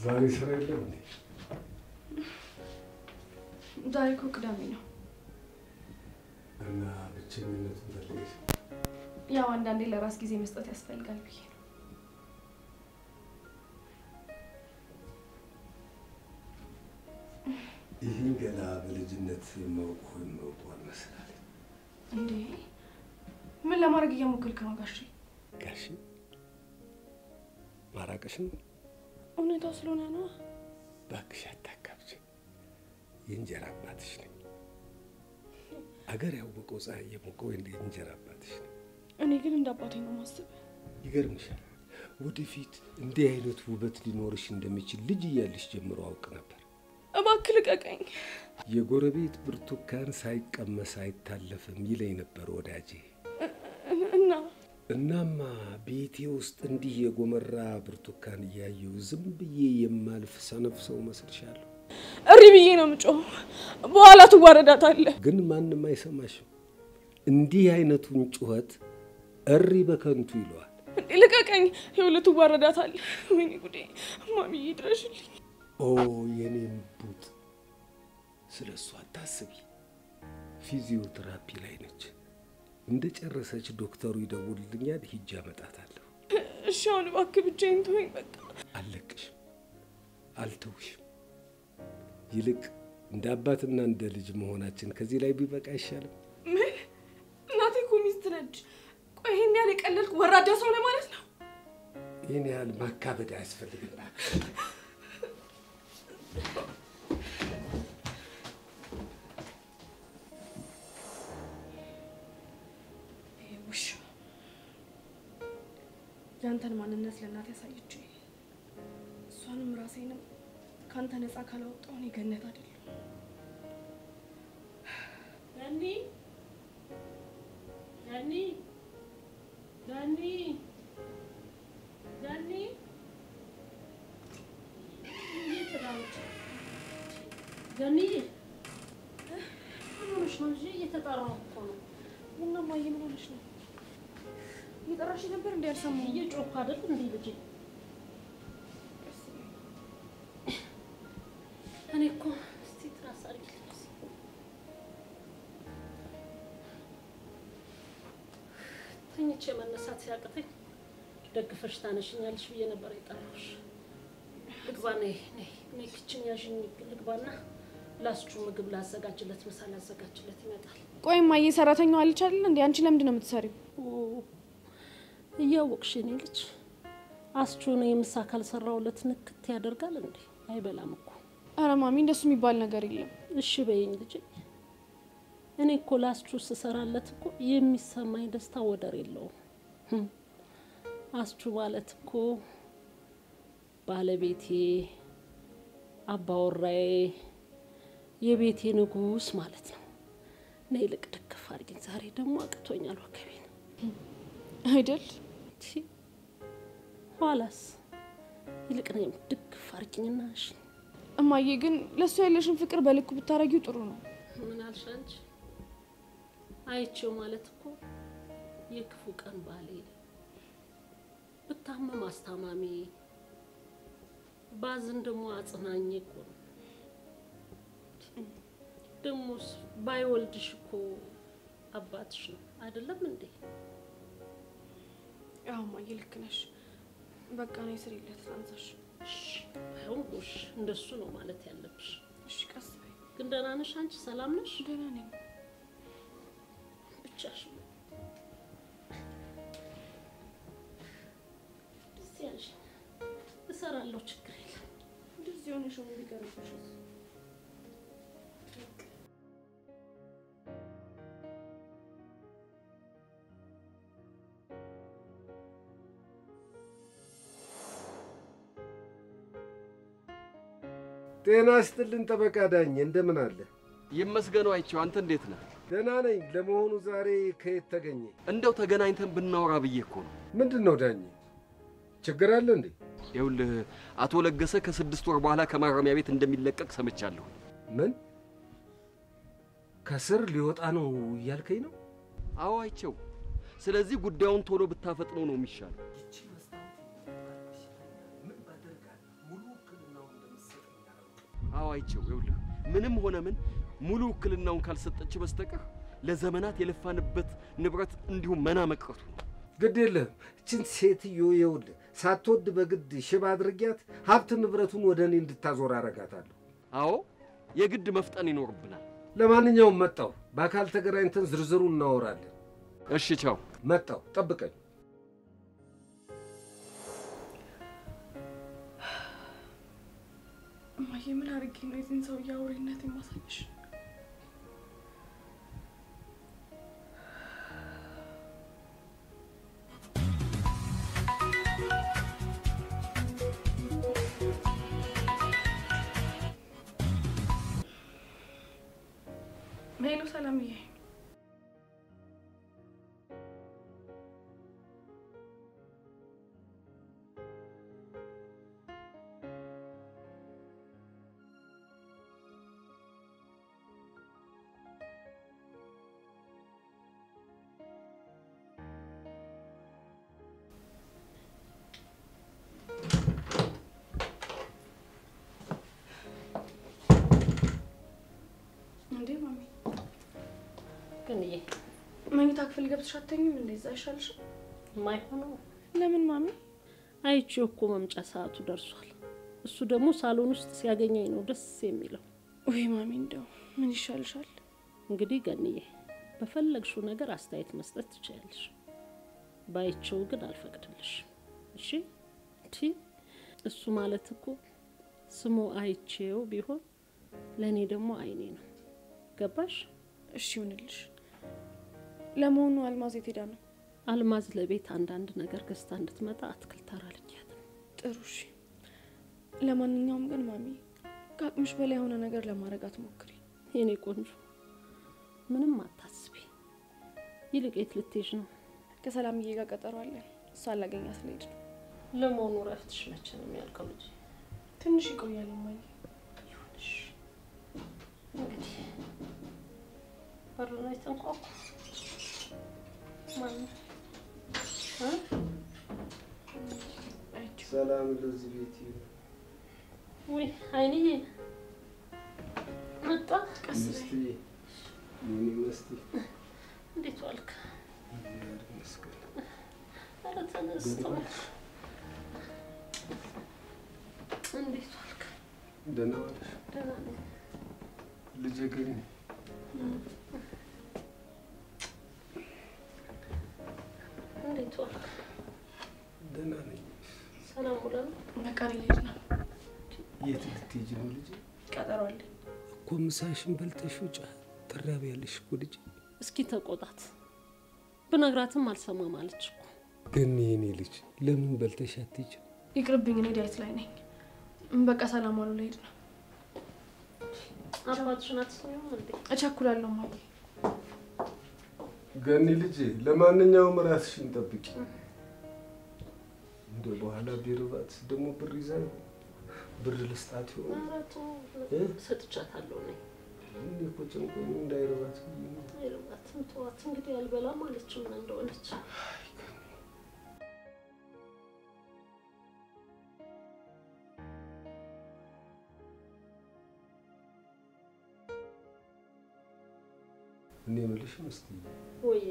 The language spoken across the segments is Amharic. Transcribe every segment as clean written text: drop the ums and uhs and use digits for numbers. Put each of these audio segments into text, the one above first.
ዛሬ ስራ የለም እንዴ? ዛሬ እኮ ቅዳሜ ነው። እና ብቸኝነቱን ፈልገሽ? ያው አንዳንዴ ለራስ ጊዜ መስጠት ያስፈልጋል ብዬ ነው። ይህን ገና በልጅነት የማውቀው መስላለኝ። እንዴ ምን ለማድረግ እየሞከርክ ነው ጋሼ? ጋሼ ማራቀሽ ነው? እውነታው ስለሆነ ነው። እባክሽ አታካብጂ። የእንጀራ አባትሽ ነኝ። አገር ያወቀው ፀሐይ የሞቀው የእንጀራ አባትሽ ነኝ። እኔ ግን እንደ አባቴ ነው ማስብ። ይገርምሻል፣ ወደፊት እንዲህ አይነት ውበት ሊኖርሽ እንደሚችል ልጅ እያለሽ ጀምሮ አውቅ ነበር። እባክህ ልቀቀኝ። የጎረቤት ብርቱካን ሳይቀመስ አይታለፍም ይለኝ ነበር ወዳጄ። እናማ ቤቴ ውስጥ እንዲህ የጎመራ ብርቱካን እያየሁ ዝም ብዬ የማልፍ ሰነፍ ሰው መስልሻለሁ? እሪ ብዬ ነው የምጮህ። በኋላ ትዋረዳታለህ። ግን ማንም አይሰማሽም። እንዲህ አይነቱን ጩኸት እሪ በከንቱ ይለዋል። ልቀቀኝ። ይኸውልህ ትዋረዳታለህ። ወይኔ ጉዴ! ማሚዬ ድረሽልኝ። ኦ የኔም ቡጥ፣ ስለሷ አታስቢ። ፊዚዮቴራፒ ላይ ነች። እንደጨረሰች ዶክተሩ ይደውልልኛል፣ ሂጅ አመጣታለሁ። እሺ አሁን እባክህ ብቻዬን ተወኝ በቃ። አልለቅሽም፣ አልተውሽም። ይልቅ እንደ አባትና እንደ ልጅ መሆናችን ከዚህ ላይ ቢበቃ አይሻልም? ምን? እናቴ እኮ ሚስት ነች። ቆይ ይሄን ያህል የቀለልክ ወራዳ ሰው ነህ ማለት ነው? ይሄን ያህል ማካበድ አያስፈልግም። ውሽ ያንተን ማንነት ለእናቴ ያሳየች። እሷንም ራሴንም ካንተ ነፃ ካላወጣሁ እኔ ገነት አይደለም። Danny ምንሽ ነው እንጂ እየተጣራው እኮ ነው። እና ማየ ምን ሆነሽ ነው? እየጠራሽ ነበር እንዴ? አልሰማሁም። እየጮክ አይደል እንዴ ልጄ? እኔ እኮ እስቲ ትራስ አድርጊልኝ። ተኝቼ መነሳት ሲያቅተኝ ደግፈሽ ታነሽኛለሽ ብዬ ነበር የጠራሁሽ። ልግባ ነይ ኪችን ያዥኝ ልግባና ላስቹ ምግብ ላዘጋጅለት ምሳ ላዘጋጅለት ይመጣል። ቆይ ማየ ሰራተኛው አለች አይደል እንዴ? አንቺ ለምንድን ነው የምትሰሪው? እያወቅሽ እኔ ልጅ አስቹ ነው የምሳ ካልሰራውለት ንክት ያደርጋል እንዴ? አይበላም እኮ። ኧረ ማሚ እንደሱ የሚባል ነገር የለም። እሺ በይኝ ልጄ። እኔ እኮ ላስቹ ስሰራለት እኮ የሚሰማኝ ደስታ ወደር የለውም። አስቹ ማለት እኮ ባለቤቴ አባወራዬ የቤቴ ንጉስ ማለት ነው። ነይ ልቅ ደከፍ አድርጊኝ። ዛሬ ደግሞ አቅቶኛል ወከቤን አይደል? ኋላስ ይልቅ ነይ ደከፍ አድርጊኝና እሺ። እማዬ ግን ለሱ ያለሽን ፍቅር በልኩ ብታረጊው ጥሩ ነው። ምን አልሽ አንቺ? አይቼው ማለት እኮ የክፉ ቀን ባሌ ብታመም አስታማሚ ባዝን ደግሞ አጽናኝ እኮ ነው። ደሞስ ባይወልድሽ እኮ አባትሽ ነው አይደለም እንዴ? አዎ ማየ ልክ ነሽ። በቃ ነው ስሪለት አንሳሽ። እሺ አይሆንሽ እንደሱ ነው ማለት ያለብሽ። እሺ ቀስ በይ። ግን ደህና ነሽ አንቺ? ሰላም ነሽ? ደህና ነኝ። ብቻሽ ሲያልሽ እሰራለሁ ችግር የለም። እንደዚህ ሆነሽ ነው ቢቀርብሽ። ጤና ይስጥልን ጠበቃ ዳኝ፣ እንደምን አለ? ይመስገነው አይቼው። አንተ እንዴት ነህ? ደህና ነኝ። ለመሆኑ ዛሬ ከየት ተገኘ? እንደው ተገናኝተን ብናወራ ብዬ እኮ ነው። ምንድነው ዳኝ? ችግር አለ እንዴ? ይኸውልህ አቶ ለገሰ ከ6 ወር በኋላ ከማረሚያ ቤት እንደሚለቀቅ ሰምቻለሁ። ምን? ከስር ሊወጣ ነው እያልከኝ ነው? አዎ አይቼው። ስለዚህ ጉዳዩን ቶሎ ብታፈጥነው ነው የሚሻለው። ይቺ መስታወት ምን ባደርጋት ሙሉ ክልናው አዎ አይቼው ይኸውልህ ምንም ሆነ ምን ሙሉ ውክልናውን ካልሰጠች በስተቀር ለዘመናት የለፋንበት ንብረት እንዲሁ መና መቅረቱ ግድ የለም እችን ሴትዮ ይኸውልህ ሳትወድ በግድ ሽባ አድርጊያት ሀብት ንብረቱን ወደ እኔ እንድታዞር አረጋታለሁ። አዎ የግድ መፍጠን ይኖርብናል። ለማንኛውም መጣሁ። በአካል ተገናኝተን ዝርዝሩን እናወራለን። እሺ ቻው። መጣሁ፣ ጠብቀኝ። እማዬ ምን አድርጌ ነው የዚህን ሰውዬ አውሬነት የማሳይሽ? ሄሎ ሰላምዬ። እንዴ ማሚ ግንዬ መኝታ ክፍል ገብተሽ አትተኝም? እንደዛ አይሻልሽም? የማይሆነው ለምን ማሚ? አይቼው እኮ መምጫ ሰዓቱ ደርሷል። እሱ ደግሞ ሳሎን ውስጥ ሲያገኘኝ ነው ደስ የሚለው። ወይ ማሚ እንደው ምን ይሻልሻል? እንግዲህ ገንዬ በፈለግሽው ነገር አስተያየት መስጠት ትችያለሽ። ባይቼው ግን አልፈቅድልሽ። እሺ እሱ ማለት እኮ ስሙ አይቼው ቢሆን ለእኔ ደግሞ አይኔ ነው። ገባሽ? እሺ ይሁንልሽ። ለመሆኑ አልማዝ የት ሄዳ ነው? አልማዝ ለቤት አንዳንድ ነገር ገዝታ እንድትመጣ አትክልት ተራ ልኪያት ነው። ጥሩ እሺ። ለማንኛውም ግን ማሚ ከአቅምሽ በላይ የሆነ ነገር ለማድረግ አትሞክሪ። የኔ ቆንጆ ምንም አታስቢ። ይልቅ የት ልትሄጂ ነው? ከሰላምዬ ጋር ቀጠሮ አለን። እሷን ላገኛት ልሄድ ነው። ለመሆኑ እረፍትሽ መቼ ነው የሚያልቀው ልጄ? ትንሽ ይቆያል እማዬ። ይሁንሽ እንግዲህ በሩ ላይ ተንኳኳ። ማን ነው? ሰላም ለዚህ ቤት ይሁን። ወይ አይንዬ መጣ። ቀስ እስቲ ምን ይመስል? እንዴት ዋልክ? መስከረ ኧረ ተነስተው። እንዴት ዋልክ? ደህና ዋልሽ? ደህና ነኝ። ልጄ ግን እንዴት ዋልክ? ደህና ነኝ። ሰላም ውለን በቃ ልሄድ ነው። የት ልትሄጂ ነው ልጄ? ቀጠሮ አለኝ እኮ ምሳሽን በልተሽ ውጪ። ትራቢ ያለሽ እኮ ልጄ። እስኪ ተቆጣት። ብነግራትም አልሰማም አለች እኮ። ግን የኔ ልጅ ለምን በልተሽ አትሄጂም? ይቅርብኝ፣ እኔ ዳይት ላይ ነኝ። በቃ ሰላም ዋሉ፣ ልሄድ ነው። አባትሽን አትሰሚውም እንዴ? እቸኩላለሁ ማሚ። ገኒ ልጄ፣ ለማንኛውም ራስሽን ጠብቂ። እንደ በኋላ ቢርባት ደግሞ ብር ይዛ ብር ልስጣት ይሆን? አራቱ ሰጥቻታለሁ ነኝ። እኔ እኮ ጭንቆኝ እንዳይርባት ብዬ ነው። አይርባትም፣ ተዋት እንግዲህ። አልበላም አለች ምን እንደሆነች። እኔ የምልሽ ምስቲ፣ ወይ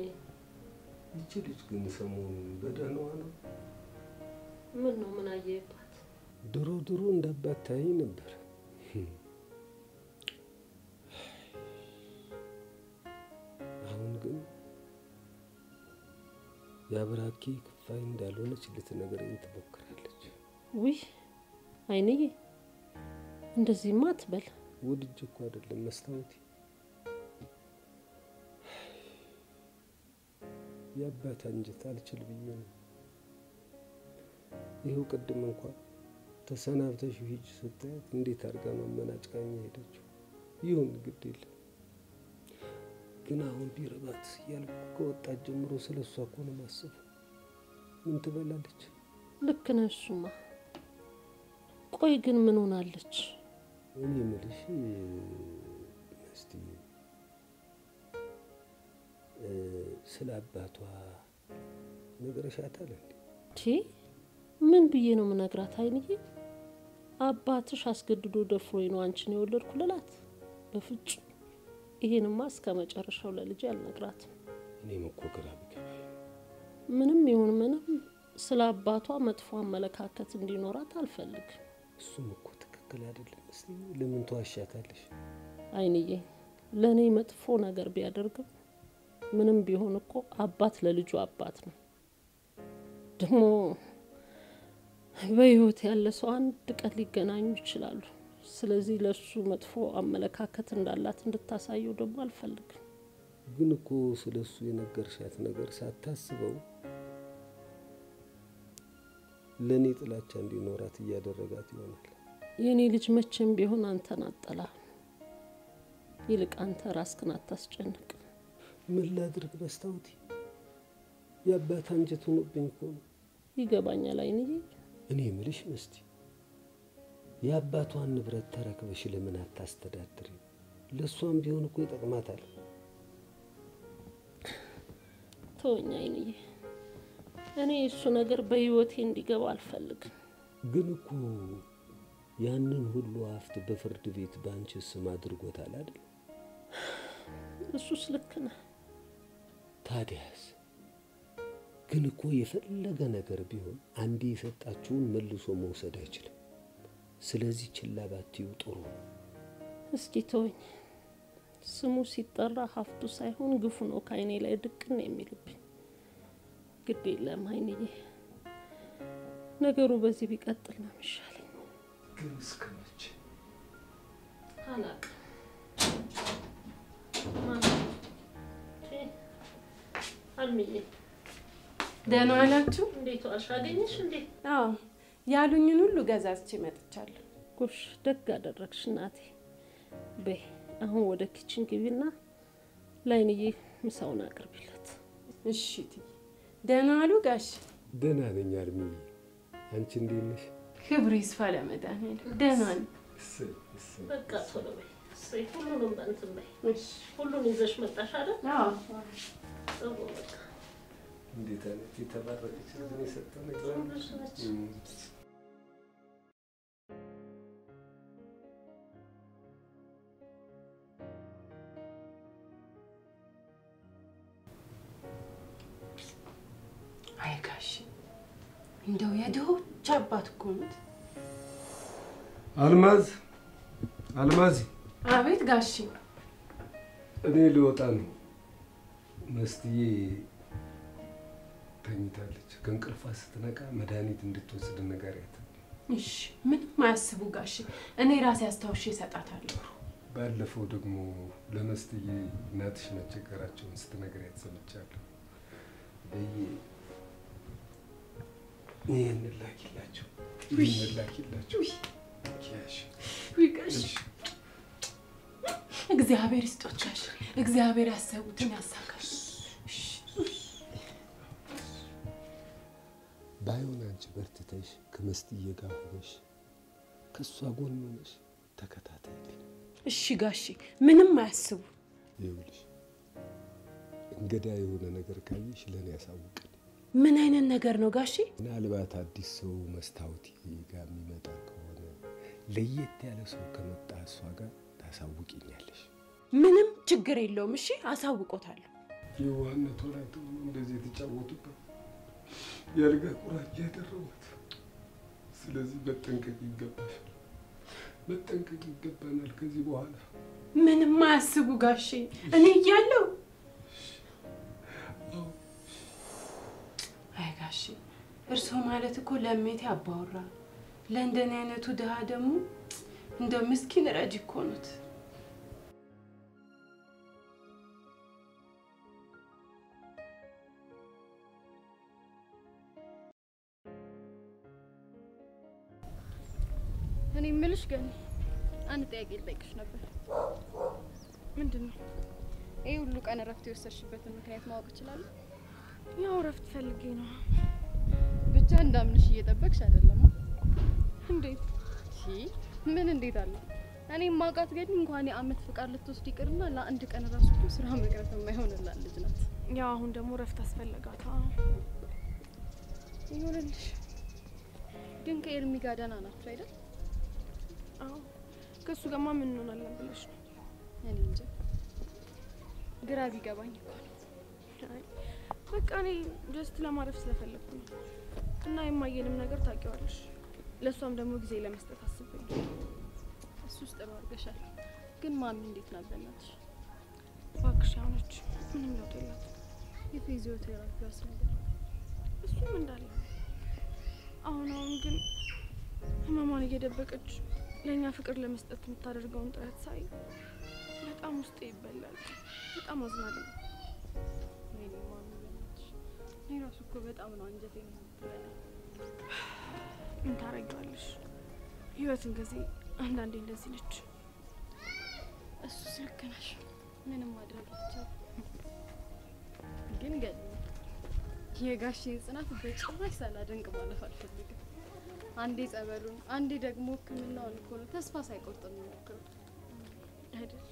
ይቺ ልጅ ግን ሰሞኑን በደህናዋ ነው? ምን ነው? ምን አየህባት? ድሮ እንዳባት ታይ ነበር። አሁን ግን የአብራኬ ክፋይ እንዳልሆነች ልትነግረኝ ትሞክራለች። ውይ አይንዬ እንደዚህማ አትበል። ወድጄ እኮ አይደለም መስታወቴ፣ የአባት አንጀት አልችል ብዬ ነው። ይኸው ቅድም እንኳን ተሰናብተሽ ሂጅ ስታያት እንዴት አድርጋ ማመናጭቃኛ ሄደችው። ይሁን ግድ የለም ግን አሁን ቢርባት ያልኩ ከወጣት ጀምሮ ስለሷ እኮ ነው የማስበው። ምን ትበላለች? ልክ ነህ። እሱማ ቆይ ግን ምን ሆናለች? እኔ የምልሽ እስቲ ስለ አባቷ ነግረሻታል እንዴ? ምን ብዬ ነው የምነግራት? አይንዬ አባትሽ አስገድዶ ደፍሮኝ ነው አንቺን የወለድኩ ልላት? በፍጹም ይሄንማ እስከ መጨረሻው ለልጅ አልነግራትም። እኔም እኮ ግራ ቢገባኝ ምንም ይሁን ምንም ስለ አባቷ መጥፎ አመለካከት እንዲኖራት አልፈልግም። እሱም እኮ ትክክል አይደለም። እስቲ ለምን ተዋሻታለሽ? አይንዬ ለኔ መጥፎ ነገር ቢያደርግም ምንም ቢሆን እኮ አባት ለልጁ አባት ነው። ደግሞ በህይወት ያለ ሰው አንድ ቀን ሊገናኙ ይችላሉ። ስለዚህ ለሱ መጥፎ አመለካከት እንዳላት እንድታሳየው ደግሞ አልፈልግም። ግን እኮ ስለሱ የነገርሻት ነገር ሳታስበው ለኔ ጥላቻ እንዲኖራት እያደረጋት ይሆናል። የኔ ልጅ መቼም ቢሆን አንተን አጠላ። ይልቅ አንተ ራስህን አታስጨንቅ። ምን ላድርግ መስታወቴ? የአባት አንጀት ሆኖብኝ እኮ ነው። ይገባኛል አይንዬ። እኔ የምልሽ መስቲ የአባቷን ንብረት ተረክበሽ ለምን አታስተዳድሪ? ለሷም ቢሆን እኮ ይጠቅማታል። ተወኝ አይንዬ። እኔ እሱ ነገር በህይወቴ እንዲገባ አልፈልግም። ግን እኮ ያንን ሁሉ ሀብት በፍርድ ቤት ባንቺ ስም አድርጎታል አይደል? እሱስ ልክ ነህ። ታዲያስ ግን እኮ የፈለገ ነገር ቢሆን አንዴ የሰጣችሁን መልሶ መውሰድ አይችልም። ስለዚህ ችላ ባትዩ ጥሩ። እስኪ ተወኝ። ስሙ ሲጠራ ሀብቱ ሳይሆን ግፉ ነው ከአይኔ ላይ ድቅን የሚልብኝ። ግድ የለም አይንዬ፣ ነገሩ በዚህ ቢቀጥል ነው የሚሻለኝ። ግን እስከ መቼ? አላውቅም። አልሚዬ ደህና ዋላችሁ? እንዴት ዋልሽ? አገኘሽ እንዴ? አዎ ያሉኝን ሁሉ ገዛዝቼ መጥቻለሁ። ጎሽ ደግ አደረግሽ እናቴ። በይ አሁን ወደ ኪችን ግቢና ላይንዬ ምሳውን አቅርቢለት። እሺ እትዬ። ደህና ዋሉ ጋሽ? ደህና ነኝ አልሚዬ። አንቺ እንዴት ነሽ? ክብሩ ይስፋ ለመድኃኒዓለም። ደህና ነኝ። በቃ ቶሎ በይ። እሰይ ሁሉንም በእንትን በይ። እሺ ሁሉን ይዘሽ መጣሽ አይደል? አዎ። ጥሩ በቃ እንዴት አይነት የተባረከች ልጅ ነው የሰጠን ጥሩ እግዚአብሔር። ልጅ ነች። አይ ጋሽ እንደው የድሆች አባት እኮ ነው። አልማዝ አልማዝ። አቤት ጋሽ። እኔ ልወጣ ነው። መስትዬ ተኝታለች። ከእንቅልፏ ስትነቃ መድኃኒት እንድትወስድ ንገሪያት። እሺ ምንም አያስቡ ጋሽ፣ እኔ ራሴ አስታውሼ እሰጣታለሁ። ባለፈው ደግሞ ለመስትዬ እናትሽ መቸገራቸውን ስትነግሪያት ሰምቻለሁ። ይህን ላኪላቸው፣ ይህን ላኪላቸው። ውይ ጋሽ እግዚአብሔር ይስጦት ጋሽ፣ እግዚአብሔር ያሰቡትን ያሳካል። ባይሆን አንቺ በርትተሽ ከመስትዬ ጋር ሆነሽ ከሷ ጎን ሆነሽ ተከታተይልኝ። እሺ ጋሽ ምንም አያስቡ። ይኸውልሽ እንግዳ የሆነ ነገር ካየሽ ለኔ ያሳውቅኝ። ምን አይነት ነገር ነው ጋሽ? ምናልባት አዲስ ሰው መስታወት ጋር የሚመጣ ከሆነ ለየት ያለ ሰው ከመጣ እሷ ጋር ታሳውቂኛለሽ። ምንም ችግር የለውም። እሺ አሳውቆታለሁ። የዋህነቷ ላይ ተሆነ እንደዚህ የተጫወቱበት ያልጋ ቁራጭ ያደረጉት። ስለዚህ መጠንቀቅ ይገባሻል፣ መጠንቀቅ ይገባናል ከዚህ በኋላ። ምንም አያስቡ ጋሽ፣ እኔ እያለሁ። አይ ጋሽ እርሶ ማለት እኮ ለሜቴ አባወራ፣ ለእንደኔ አይነቱ ድሃ ደግሞ እንደው ምስኪን ረጅ እኮ ኖት። እኔ የምልሽ ገኒ አንድ ጥያቄ ልጠይቅሽ ነበር። ምንድነው? ይሄ ሁሉ ቀን እረፍት የወሰድሽበትን ምክንያት ማወቅ እችላለሁ? ያው እረፍት ፈልጌ ነው። ብቻ እንዳምንሽ እየጠበቅሽ አይደለም? እንዴት? ምን እንዴት አለ? እኔ ማውቃት ገኒ እንኳን የአመት ፍቃድ ልትወስድ ይቅርና ለአንድ ቀን ራሱ ስራ መቅረት የማይሆንላት ልጅ ናት። ያው አሁን ደግሞ እረፍት አስፈለጋታ። ይሁንልሽ። ግን ከኤርሚ ጋር ደህና ናችሁ አይደል? አዎ ከሱ ጋማ ምን እንሆናለን ብለሽ ነው? እኔ እንጃ ግራ ቢገባኝ እኮ ነው። አይ በቃ እኔ ጀስት ለማረፍ ስለፈለኩ ነው። እና የማየንም ነገር ታውቂዋለሽ። ለሷም ደግሞ ጊዜ ለመስጠት አስበኝ። እሱስ ጥሩ አድርገሻል። ግን ማሚ እንዴት ናት በእናትሽ? እባክሽ ያውነች ምንም ለውጥ የላትም። የፊዚዮቴራፒ ነገር እሱም እንዳለ አሁን ግን ህመሟን እየደበቀች ለእኛ ፍቅር ለመስጠት የምታደርገውን ጥረት ሳይ በጣም ውስጤ ይበላል። በጣም አዝናለሁ። ወይኔ ማሚ በእናትሽ እኔ እራሱ እኮ በጣም ነው አንጀቴን የምትበላኝ። ምን ታረጊዋለሽ? ህይወት እንግዲህ አንዳንዴ እንደዚህ ነች። እሱስ ልክ ነሽ። ምንም ማድረግ አይቻልም። ግን የጋሼን ጽናት በጭራሽ ሳላደንቅ ማለፍ አልፈልግም። አንዴ ጸበሉን አንዴ ደግሞ ህክምናውን እኮ ነው ተስፋ ሳይቆርጥ የሚሞክረው አይደል?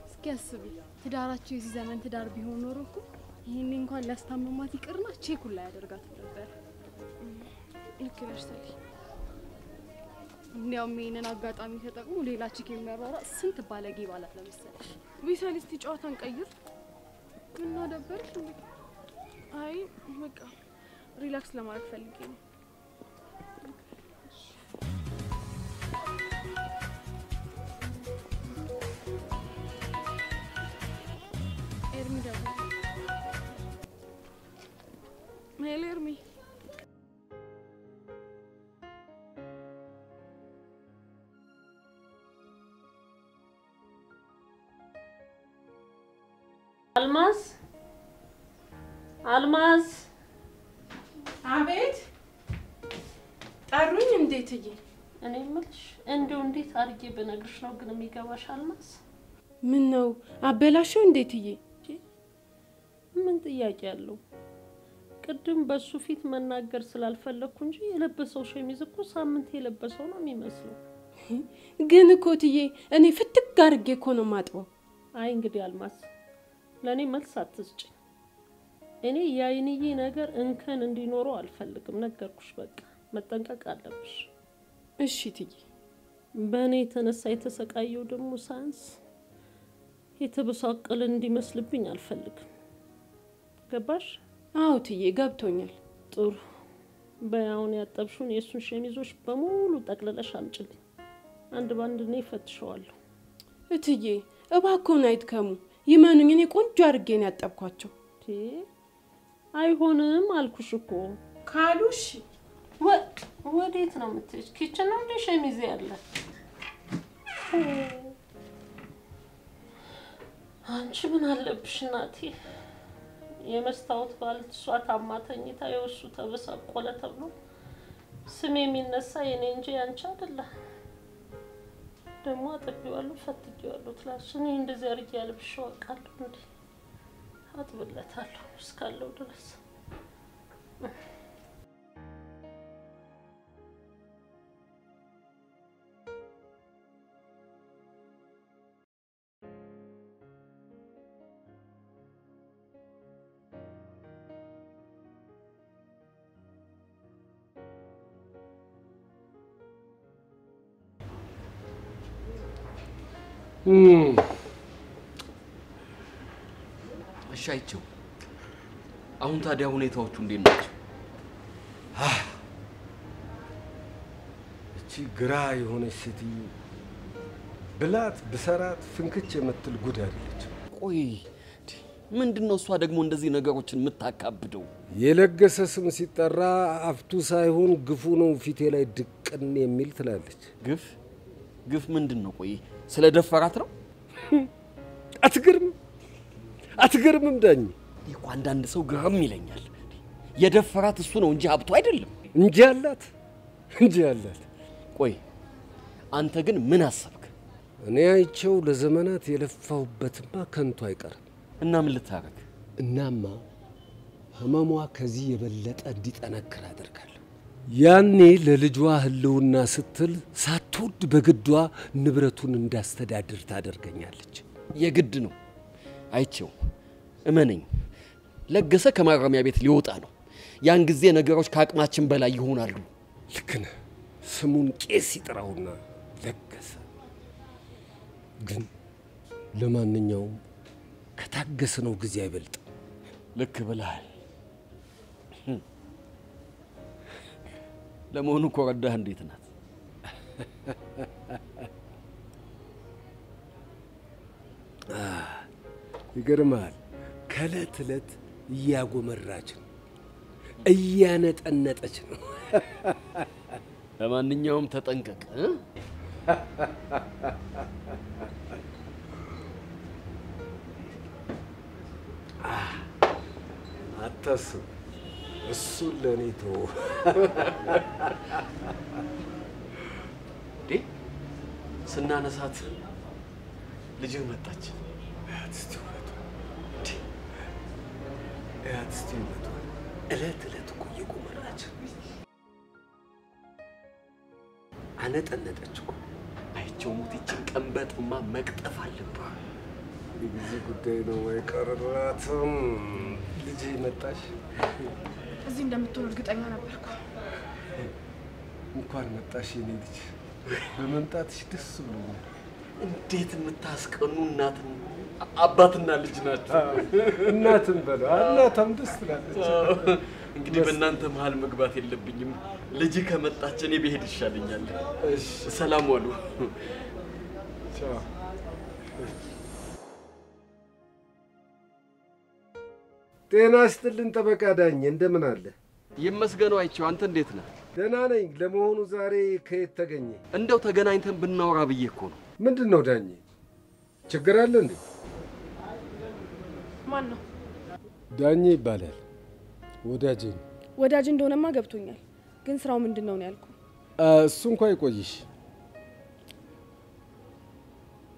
እስኪ አስቢ፣ ትዳራቸው የዚህ ዘመን ትዳር ቢሆን ኖሮ እኮ ይሄኔ እንኳን ሊያስታምማት ይቅርና ቼኩን ላይ ያደርጋት ነበር። ልክ ነሽ ሰሊ። እንዲያውም ይሄንን አጋጣሚ ተጠቅሞ ሌላ ቺክ የሚያሯራ ስንት ባለጌ ባላት ለምሳሌ ቢሰሊ እስቲ ጨዋታን ቀይር። ምን አደበርሽ እንዴ? አይ በቃ ሪላክስ ለማድረግ ፈልጌ ነው። ኤርሚ ደግሞ ሄሎ ኤርሚ አልማዝ አቤት ጠሩኝ እንዴት እዬ እኔ የምልሽ እንደው እንዴት አድርጌ በነግርሽ ነው ግን የሚገባሽ አልማዝ ምን ነው አበላሽው እንዴት እዬ ምን ጥያቄ ያለው ቅድም በሱ ፊት መናገር ስላልፈለኩ እንጂ የለበሰው ሸሚዝ እኮ ሳምንት የለበሰው ነው የሚመስለው ግን እኮ ትዬ እኔ ፍትግ አድርጌ እኮ ነው ማጥበው አይ እንግዲህ አልማዝ ለኔ መልስ አትስጪ እኔ ያይንዬ ነገር እንከን እንዲኖረው አልፈልግም ነገርኩሽ በቃ መጠንቀቅ አለብሽ እሺ ትዬ በእኔ የተነሳ የተሰቃየው ደግሞ ሳንስ የተበሳቀለ እንዲመስልብኝ አልፈልግም ገባሽ አዎ ትዬ ገብቶኛል ጥሩ በያውን ያጠብሹን የሱን ሸሚዞች በሙሉ ጠቅለለሽ አምጪልኝ አንድ ባንድ ነው ፈትሸዋለሁ እትዬ እባክዎን አይድከሙ ይመኑኝ እኔ ቆንጆ አድርጌ ነው ያጠብኳቸው አይሆንም አልኩሽ እኮ ካሉሽ ወዴት ነው የምትሄጂ ኪችን ነው እንደ ሸሚዝ ያለ አንቺ ምን አለብሽ እናቴ የመስታወት ባልት እሷ ታማተኝታ የወሱ ተበሳቆለ ተብሎ ስሜ የሚነሳ የኔ እንጂ ያንቺ አይደለ ደግሞ አጥቢዋለሁ ፈትጌዋለሁ ትላልሽ እኔ እንደዚህ አድርጌ ያልብሽው አውቃለሁ እንዴ አጥብለታለሁ እስካለው ድረስ እሻይቸው አሁን ታዲያ ሁኔታዎቹ እንዴት ናቸው? እቺ ግራ የሆነች ሴትዮ ብላት ብሰራት ፍንክች የምትል ጉድ አይደለች። ቆይ ምንድነው እሷ ደግሞ እንደዚህ ነገሮችን የምታካብደው? የለገሰ ስም ሲጠራ አፍቱ ሳይሆን ግፉ ነው ፊቴ ላይ ድቅን የሚል ትላለች። ግፍ ምንድነው? ቆይ ስለደፈራት ነው? አትገርምም ዳኝ? ይሄ አንዳንድ ሰው ግርም ይለኛል። የደፈራት እሱ ነው እንጂ ሀብቱ አይደለም። እንጂ አላት። ቆይ አንተ ግን ምን አሰብክ? እኔ አይቼው ለዘመናት የለፋውበትማ ከንቱ አይቀርም። እና ምን ልታረግ? እናማ ህመሟ ከዚህ የበለጠ እንዲጠነክር አደርጋለሁ። ያኔ ለልጇ ህልውና ስትል ሳትወድ በግዷ ንብረቱን እንዳስተዳድር ታደርገኛለች። የግድ ነው አይቼው እመነኝ። ለገሰ ከማረሚያ ቤት ሊወጣ ነው። ያን ጊዜ ነገሮች ከአቅማችን በላይ ይሆናሉ። ልክ ነህ። ስሙን ቄስ ይጥራውና ለገሰ። ግን ለማንኛውም ከታገስነው ጊዜ አይበልጥም። ልክ ብለሃል። ለመሆኑ ኮረዳህ እንዴት ናት? ይገርማል። ከዕለት ዕለት እያጎመራች ነው፣ እያነጠነጠች ነው። ለማንኛውም ተጠንቀቅ። አታስብ፣ እሱን ለእኔ ተወው። ስናነሳት ልጅህ መጣች። ዕለት ዕለት እኮ እየጎመራች አነጠነጠች እኮ። አይቼው ሙት ይችን ቀንበጥማ መቅጠፍ አለብህ። የጊዜ ጉዳይ ነው አይቀርላትም። ልጄ መጣሽ። እዚህ እንደምትሆን እርግጠኛ ነበርኩ። እንኳን መጣሽ የኔ ልጅ። በመምጣትሽ ደስ ብሎኛል። እንዴት የምታስቀኑ አባትና ልጅ ናቸው። እናትን በለው። እናቷም ደስ ትላለች። እንግዲህ በእናንተ መሀል መግባት የለብኝም። ልጅ ከመጣች እኔ ብሄድ ይሻለኛል። እሺ፣ ሰላም ዋሉ። ቻው። ጤና ይስጥልን ጠበቃ ዳኜ፣ እንደምን አለ? ይመስገነው። አይቼው፣ አንተ እንዴት ነህ? ደህና ነኝ። ለመሆኑ ዛሬ ከየት ተገኘ? እንደው ተገናኝተን ብናወራ ብዬ እኮ ነው። ምንድን ነው ዳኜ? ችግር አለ እንዴ? ማን ነው? ዳኜ ይባላል። ወዳጄ ነው። ወዳጅ እንደሆነማ ገብቶኛል። ግን ስራው ምንድን ነው ያልኩ? እሱ እንኳን ይቆይሽ።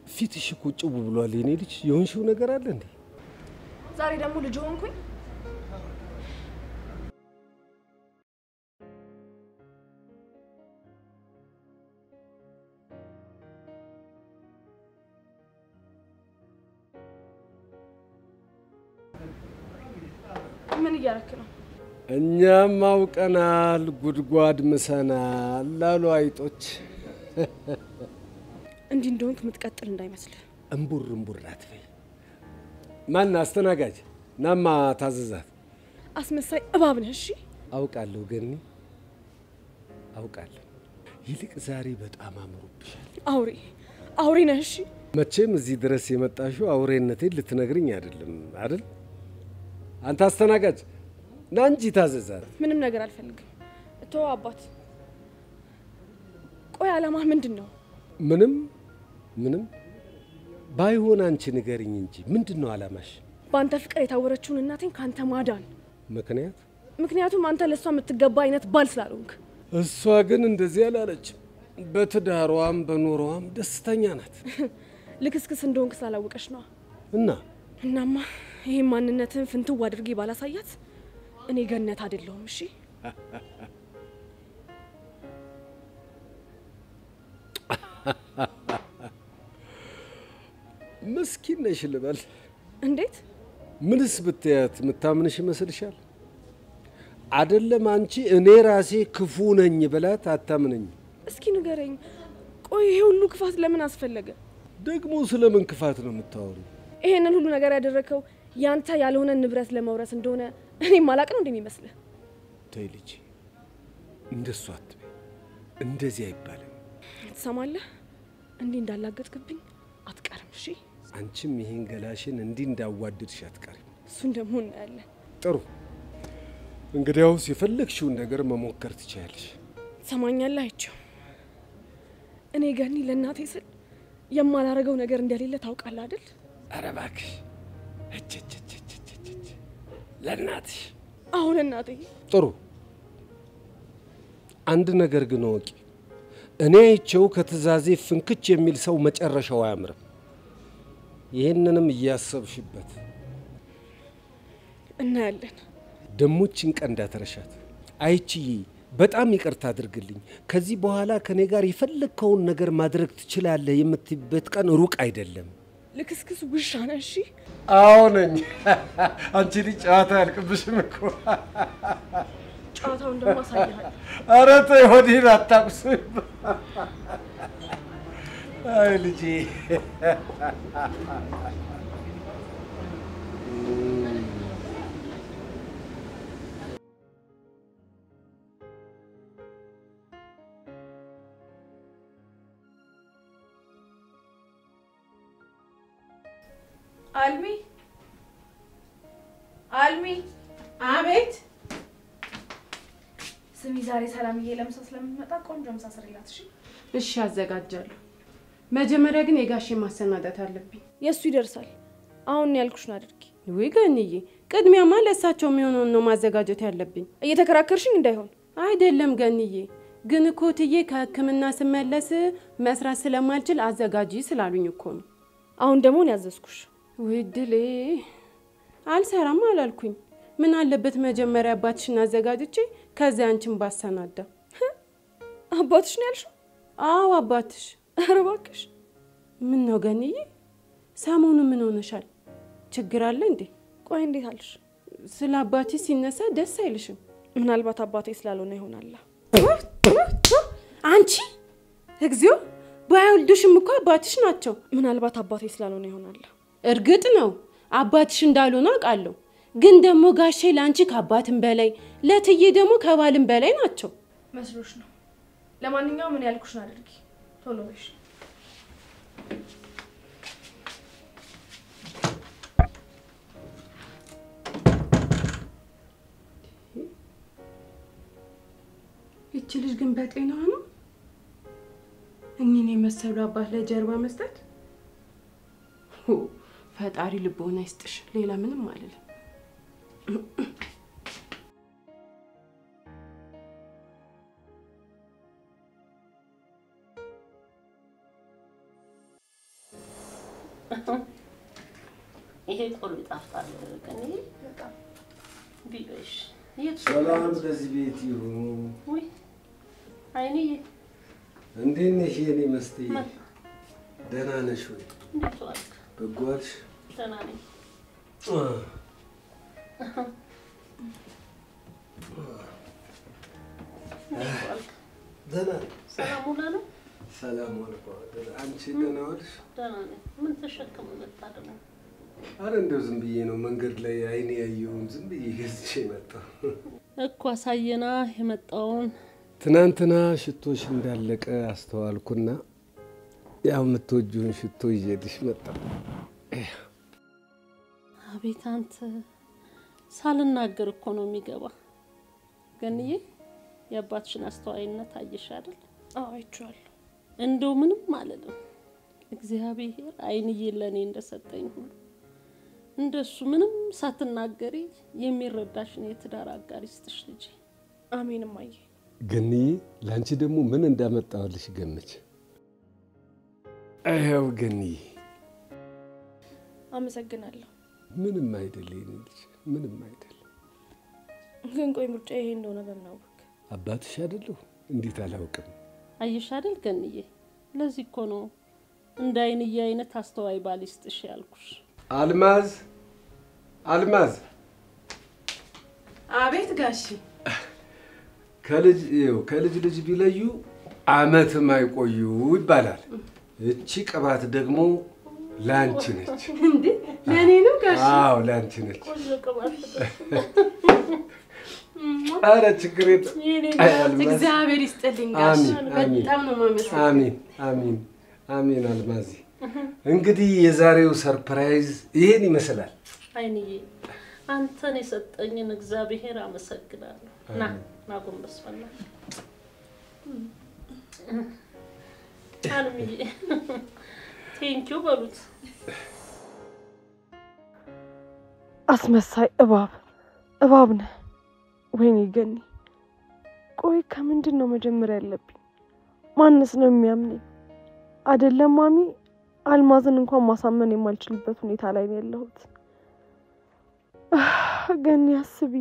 ፊትሽ እኮ ጭው ብሏል የኔ ልጅ። የሆንሽው ነገር አለ እንዴ? ዛሬ ደግሞ ልጅ ሆንኩኝ? ምን እያደረክ ነው? እኛም አውቀናል፣ ጉድጓድ ምሰናል ላሉ አይጦች። እንዲህ እንደሆንክ የምትቀጥል እንዳይመስልህ። እምቡር እምቡር አትበይ። ማን አስተናጋጅ? ናማ ታዘዛት። አስመሳይ እባብ ነህ። እሺ አውቃለሁ ገኒ፣ አውቃለሁ። ይልቅ ዛሬ በጣም አምሮብሻል። አውሬ ነህ። እሺ መቼም እዚህ ድረስ የመጣሽው አውሬነቴን ልትነግርኝ አይደለም አይደል? አንተ አስተናጋጅ ና እንጂ ታዘዛት። ምንም ነገር አልፈልግም። እቶ አባት፣ ቆይ አላማ ምንድን ነው? ምንም ባይሆን አንቺ ንገሪኝ እንጂ ምንድን ነው አላማሽ? በአንተ ፍቅር የታወረችውን እናቴን ካንተ ማዳን። ምክንያት? ምክንያቱም አንተ ለእሷ የምትገባ አይነት ባል ስላልሆንክ። እሷ ግን እንደዚህ አላለችም። በትዳሯም በኑሮዋም ደስተኛ ናት። ልክስክስ እንደሆንክ ስላላወቀች ነዋ። እናማ ይሄን ማንነትን ፍንትው አድርጌ ባላሳያት እኔ ገነት አይደለሁም። እሺ ምስኪን ነሽ ልበል? እንዴት? ምንስ ብትያት የምታምንሽ ይመስልሻል? አይደለም አንቺ፣ እኔ ራሴ ክፉ ነኝ ብላት አታምነኝ። እስኪ ንገረኝ፣ ቆይ ይሄ ሁሉ ክፋት ለምን አስፈለገ? ደግሞ ስለምን ክፋት ነው የምታወሩ? ይሄንን ሁሉ ነገር ያደረከው ያንተ ያልሆነ ንብረት ለመውረስ እንደሆነ እኔ ማላቅ ነው እንደሚመስልህ? ተይ ልጅ፣ እንደሱ አትበይ። እንደዚህ አይባልም። ትሰማለህ? እንዲህ እንዳላገጥክብኝ አትቀርም። እሺ አንቺም ይሄን ገላሽን እንዲህ እንዳዋድድሽ አትቀርም። እሱን ደግሞ እናያለን። ጥሩ፣ እንግዲያውስ የፈለግሽውን ነገር መሞከር ትችያለሽ። ትሰማኛለህ? አይቼው እኔ ገኒ ለእናቴ ስል የማላረገው ነገር እንደሌለ ታውቃለህ አይደል? ኧረ እባክሽ ለእናትሽ? አሁን እናቴ። ጥሩ፣ አንድ ነገር ግን ወቂ፣ እኔ አይቼው ከትእዛዜ ፍንክች የሚል ሰው መጨረሻው አያምርም። ይህንንም እያሰብሽበት እናያለን። ደሞችን ቀን እንዳትረሻት። አይችዬ፣ በጣም ይቅርታ አድርግልኝ። ከዚህ በኋላ ከኔ ጋር የፈለግከውን ነገር ማድረግ ትችላለህ የምትይበት ቀን ሩቅ አይደለም። ልክስክስ ውሻ ነህ። እሺ አዎ ነኝ። አንቺ ልጅ ጨዋታ ያልቅብሽም እኮ። ጨዋታውን ደግሞ አሳያለሁ። ኧረ ተይ ሆዴን አታቁስኝ። አይ ልጄ አልሚ አልሚ። አቤት። ስሚ ዛሬ ሰላምዬ ለምሳ ስለምትመጣ ቆንጆ ምሳ ስሪላት እሺ? እሺ አዘጋጃለሁ። መጀመሪያ ግን የጋሼ ማሰናዳት አለብኝ። የሱ ይደርሳል። አሁን ያልኩሽን አድርጊ። ወይ ገንዬ፣ ቅድሚያማ ለእሳቸው የሚሆነውን ነው ማዘጋጀት ያለብኝ። እየተከራከርሽኝ እንዳይሆን። አይደለም ገንዬ፣ ግን እኮ እትዬ ከሕክምና ስመለስ መስራት ስለማልችል አዘጋጂ ስላሉኝ እኮ ነው። አሁን ደግሞ ነው ያዘዝኩሽ። ወይ ድሌ፣ አልሰራም አላልኩኝ። ምን አለበት መጀመሪያ አባትሽን አዘጋጅቼ ከዚያ አንቺን ባሰናዳ። አባትሽ ነው ያልሽው? አዎ አባትሽ። ኧረ እባክሽ። ምን ነው ገንዬ፣ ሰሞኑ ምን ሆነሻል? ችግር አለ እንዴ? ቆይ እንዴት አልሽ? ስለ አባቴ ሲነሳ ደስ አይልሽም? ምናልባት አባቴ ስላልሆነ ይሆናል። አንቺ እግዚኦ፣ ባይወልዱሽም እኮ አባትሽ ናቸው። ምናልባት አባቴ ስላልሆነ ይሆናል። እርግጥ ነው አባትሽ እንዳልሆነ አውቃለሁ። ግን ደግሞ ጋሼ ላንቺ ከአባትም በላይ ለትዬ ደግሞ ከባልም በላይ ናቸው። መስሎሽ ነው? ለማንኛውም ምን ያልኩሽን አድርጊ። ቶሎ በሽ። እቺ ልጅ ግን በጤናዋ ነው? እኔን የመሰሉ አባት ለጀርባ መስጠት? ፈጣሪ ልቦና ይስጥሽ። ሌላ ምንም አይደለም። ይሄ ቆሎ ይጣፍጣል። ከኔ በጣም ቢበሽ ሰላም ለዚህ ቤት ይሁን። ወይ አይኔ እንዴት ነሽ የኔ መስቴ? ደህና ነሽ ወይ? እንዴት ዋልክ? በጎ ዋልሽ? ደህና ነኝ። እንዴት ዋልክ? ደህና ሰላም ውላ ነው? ሰላም ዋልኩ። አንቺ ደህና ዋልሽ? ደህና ነኝ። ምን ተሸክመህ መጣ ደግሞ? አረ እንደው ዝም ብዬ ነው መንገድ ላይ አይኔ ያየውን ዝም ብዬ ገዝቼ መጣሁ እኮ። አሳየና የመጣውን። ትናንትና ሽቶሽ እንዳለቀ አስተዋልኩና ያው የምትወጂውን ሽቶ ይዤልሽ መጣሁ። አቤት አንተ፣ ሳልናገር እኮ ነው የሚገባ። ገንዬ የአባትሽን አስተዋይነት አየሽ አይደል? አዎ አይቼዋለሁ። እንደው ምንም አልልም። እግዚአብሔር አይንዬ ለኔ እንደሰጠኝ ሁሉ እንደሱ ምንም ሳትናገሪ የሚረዳሽን የትዳር አጋር ይስጥሽ ልጄ። አሜን እማዬ። ገንዬ ላንቺ ደግሞ ምን እንዳመጣሁልሽ ገመች። አይው ገንዬ፣ አመሰግናለሁ። ምንም አይደል የኔ ልጅ፣ ምንም አይደል። ግን ቆይ ምርጫ ይሄ እንደሆነ በምን አወቅ? አባትሽ አይደለሁ? እንዴት አላውቅም? አየሽ አይደል ገንዬ፣ ለዚህ እኮ ነው እንደ አይንዬ አይነት አስተዋይ ባል ይስጥሽ ያልኩሽ። አልማዝ፣ አልማዝ። አቤት ጋሺ። ከልጅ ልጅ ቢለዩ አመትም አይቆዩ ይባላል። እቺ ቅባት ደግሞ ላንቺ ነች። እንዴ ለኔ ነው ጋሺ? አዎ ላንቺ ነች። ቆንጆ ቅባት። አረ ችግር የለም። እግዚአብሔር ይስጥልኝ ጋሺ። በጣም ነው ማመሰግነው። አሜን አሜን አሜን። አልማዝ፣ እንግዲህ የዛሬው ሰርፕራይዝ ይሄን ይመስላል። አይንዬ አንተን የሰጠኝን እግዚአብሔር አመሰግናለሁ። ና ጎንበስ በላ። አልሚዬ ቴንኪው በሉት። አስመሳይ እባብ ነህ። ወይኔ ገኒ፣ ቆይ ከምንድን ነው መጀመሪያ ያለብኝ? ማንስ ነው የሚያምነኝ? አይደለም ማሚ፣ አልማዝን እንኳን ማሳመን የማልችልበት ሁኔታ ላይ ነው ያለሁት። ገኒ አስቢ።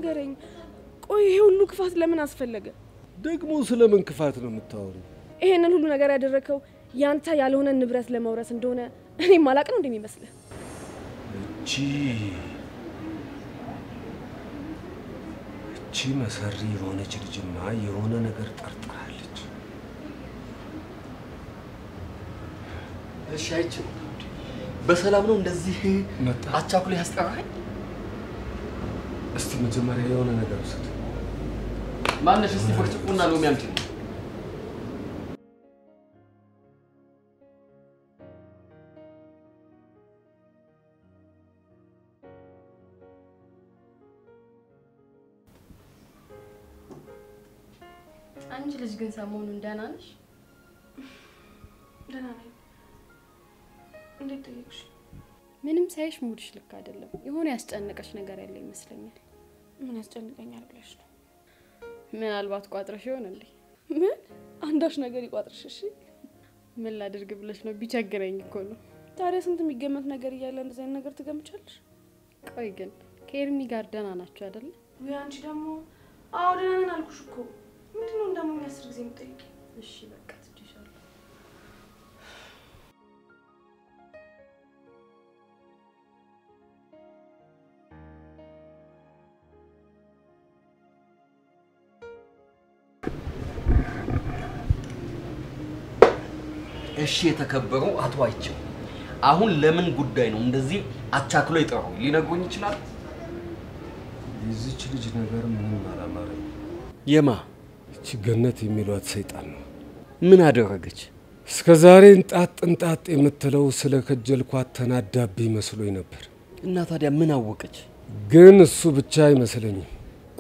ንገረኝ። ቆይ ይሄ ሁሉ ክፋት ለምን አስፈለገ? ደግሞ ስለምን ክፋት ነው የምታወሪው? ይሄንን ሁሉ ነገር ያደረከው ያንተ ያልሆነ ንብረት ለመውረስ እንደሆነ እኔ ማላቅ ነው እንደሚመስልህ? እቺ መሰሪ የሆነች ልጅማ የሆነ ነገር ጠርጥራለች። እሺ አይቼው በሰላም ነው እንደዚህ አቻኩል ያስጠራኝ? እስቲ መጀመሪያ የሆነ ነገር ውሰድ። ማነሽ? እስቲ ብርጭቆና ሎሚ አምጪልኝ። አንቺ ልጅ ግን ሰሞኑን ደህና ነሽ? ደህና ነኝ። እንዴት ጠየቅሽ? ምንም ሳይሽ ሙድሽ ልክ አይደለም። የሆነ ያስጨነቀሽ ነገር ያለ ይመስለኛል። ምን ያስጨንቀኛል ብለሽ ነው? ምናልባት ቋጥረሽ ይሆን እንዴ? ምን አንዳሽ ነገር ይቋጥርሽ? እሺ ምን ላድርግ ብለሽ ነው? ቢቸግረኝ እኮ ነው። ታዲያ ስንት የሚገመት ነገር እያለ እንደዚህ አይነት ነገር ትገምቻለሽ? ቆይ ግን ከኤርሚ ጋር ደህና ናችሁ አይደል? ወይ አንቺ ደግሞ አዎ ደህና ነን አልኩሽ እኮ። ምንድነው እንደሞኝ 10 ጊዜ የምትጠይቂ? እሺ በቃ ትችሻለሽ። እሺ የተከበረው አቶ አይቼው አሁን ለምን ጉዳይ ነው እንደዚህ አቻክሎ ይጠራው? ሊነግሩኝ ይችላል? የዚች ልጅ ነገር ምንም አላማረኝ። የማ እቺ ገነት የሚሏት ሰይጣን ነው። ምን አደረገች? እስከዛሬ እንጣጥ የምትለው ስለ ከጀልኳት ተናዳብኝ መስሎኝ ነበር። እና ታዲያ ምን አወቀች? ግን እሱ ብቻ አይመስለኝም።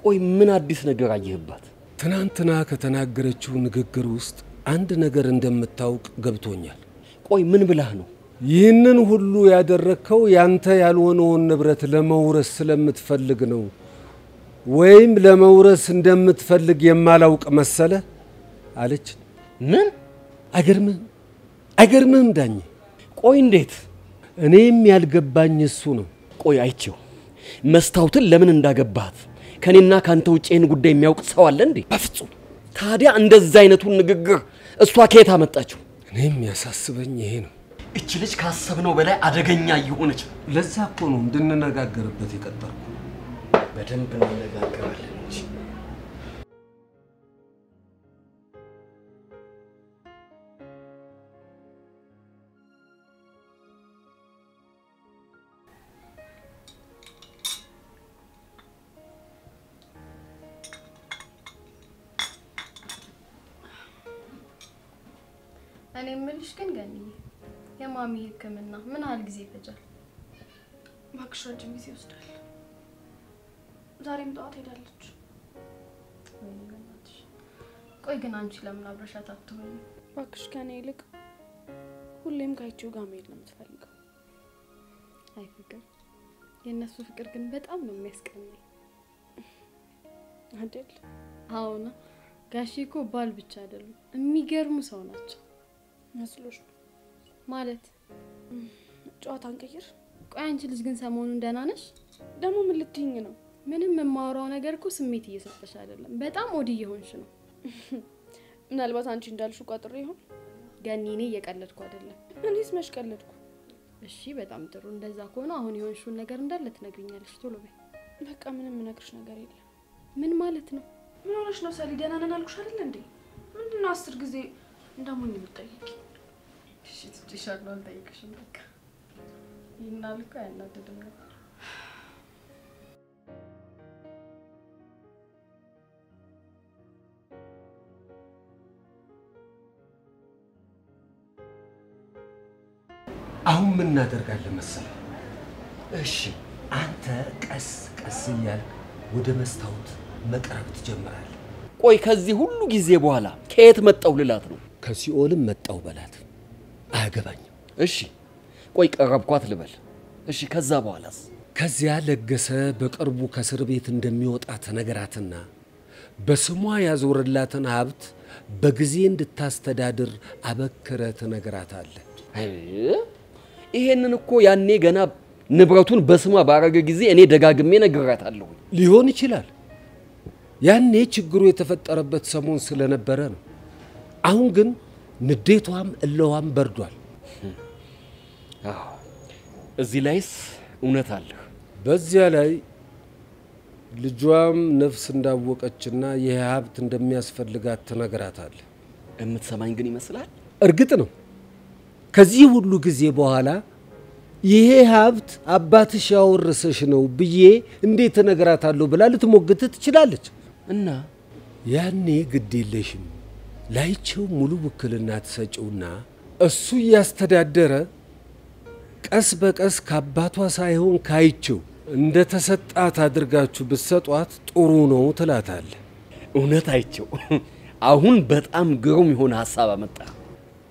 ቆይ ምን አዲስ ነገር አየህባት? ትናንትና ከተናገረችው ንግግር ውስጥ አንድ ነገር እንደምታውቅ ገብቶኛል። ቆይ ምን ብላህ ነው? ይህንን ሁሉ ያደረከው ያንተ ያልሆነውን ንብረት ለመውረስ ስለምትፈልግ ነው ወይም ለመውረስ እንደምትፈልግ የማላውቅ መሰለ አለች። ምን አይገርምህም ዳኝ? ቆይ እንዴት? እኔም ያልገባኝ እሱ ነው። ቆይ አይቼው መስታውትን ለምን እንዳገባት ከኔና ካንተ ውጪ ይሄን ጉዳይ የሚያውቅ ሰው አለ እንዴ? በፍጹም። ታዲያ እንደዛ አይነቱን ንግግር እሷ ከየት አመጣችው? እኔም ያሳስበኝ ይሄ ነው። እቺ ልጅ ካሰብነው በላይ አደገኛ እየሆነች ነው። ለዛ እኮ ነው እንድንነጋገርበት የቀጠርኩ። በደንብ እንነጋገራለን እንጂ እኔ የምልሽ ግን ገኒ የማሚ ህክምና ምን ያህል ጊዜ ይፈጃል? እባክሽ ረጅም ጊዜ ይወስዳል። ዛሬም ጠዋት ሄዳለች። ወይኔ በእናትሽ። ቆይ ግን አንቺ ለምን አብረሻት አትሆኚም? እባክሽ ከኔ ይልቅ ሁሌም ካይቺው ጋር መሄድ ነው የምትፈልገው። አይ ፍቅር፣ የእነሱ ፍቅር ግን በጣም ነው የሚያስቀናኝ አይደል? አዎና ጋሺ እኮ ባል ብቻ አይደሉም፣ የሚገርሙ ሰው ናቸው። መስሎሽ ነው ማለት? ጨዋታ አንቀይር። ቆይ አንቺ ልጅ ግን ሰሞኑን ደህና ነሽ? ደግሞ ምን ልትይኝ ነው? ምንም የማወራው ነገር እኮ ስሜት እየሰጠሽ አይደለም፣ በጣም ኦዲ እየሆንሽ ነው። ምናልባት አንቺ እንዳልሽው ቋጥሬ ይሆን? ገኒ እኔ እየቀለድኩ አይደለም። እኔስ መች ቀለድኩ? እሺ በጣም ጥሩ። እንደዛ ከሆነ አሁን የሆንሽውን ነገር እንዳለ ትነግሪኛለሽ። ቶሎ በይ። በቃ ምንም የምነግርሽ ነገር የለም። ምን ማለት ነው? ምን ሆነሽ ነው ሰሊ? ደህና ነን አልኩሽ አይደል እንዴ? ምንድነው 10 ጊዜ እንደሞኝ የምትጠይቂ? እሺ ትችሻለሁ፣ አልጠይቅሽም። በቃ ይናል እኮ ያናደደኝ ነበር። አሁን ምን እናደርጋለን መሰለህ? እሺ አንተ ቀስ ቀስ እያልክ ወደ መስታወት መቅረብ ትጀምራለህ። ቆይ ከዚህ ሁሉ ጊዜ በኋላ ከየት መጣው ልላት ነው? ከሲኦልም መጣው በላት። አያገባኝም። እሺ ቆይ ቀረብኳት ልበል። እሺ ከዛ በኋላስ? ከዚያ ለገሰ በቅርቡ ከእስር ቤት እንደሚወጣ ተነገራትና በስሟ ያዞርላትን ሀብት በጊዜ እንድታስተዳድር አበክረ ተነግራታለህ። ይሄንን እኮ ያኔ ገና ንብረቱን በስሟ ባረገ ጊዜ እኔ ደጋግሜ ነግራታለሁ። ሊሆን ይችላል። ያኔ ችግሩ የተፈጠረበት ሰሞን ስለነበረ ነው። አሁን ግን ንዴቷም እለዋም በርዷል። አዎ እዚህ ላይስ እውነት አለ። በዚያ ላይ ልጇም ነፍስ እንዳወቀችና የሀብት እንደሚያስፈልጋት ትነግራታለህ። የምትሰማኝ ግን ይመስላል? እርግጥ ነው ከዚህ ሁሉ ጊዜ በኋላ ይሄ ሀብት አባትሽ ያወረሰሽ ነው ብዬ እንዴት እነግራታለሁ ብላ ልትሞግት ትችላለች። እና ያኔ ግድ የለሽም ላይቸው ሙሉ ውክልና ተሰጪውና እሱ ያስተዳደረ ቀስ በቀስ ከአባቷ ሳይሆን ካይቸው እንደ ተሰጣት አድርጋችሁ ብትሰጧት ጥሩ ነው ትላታለህ። እውነት አይቸው አሁን በጣም ግሩም የሆነ ሐሳብ አመጣ።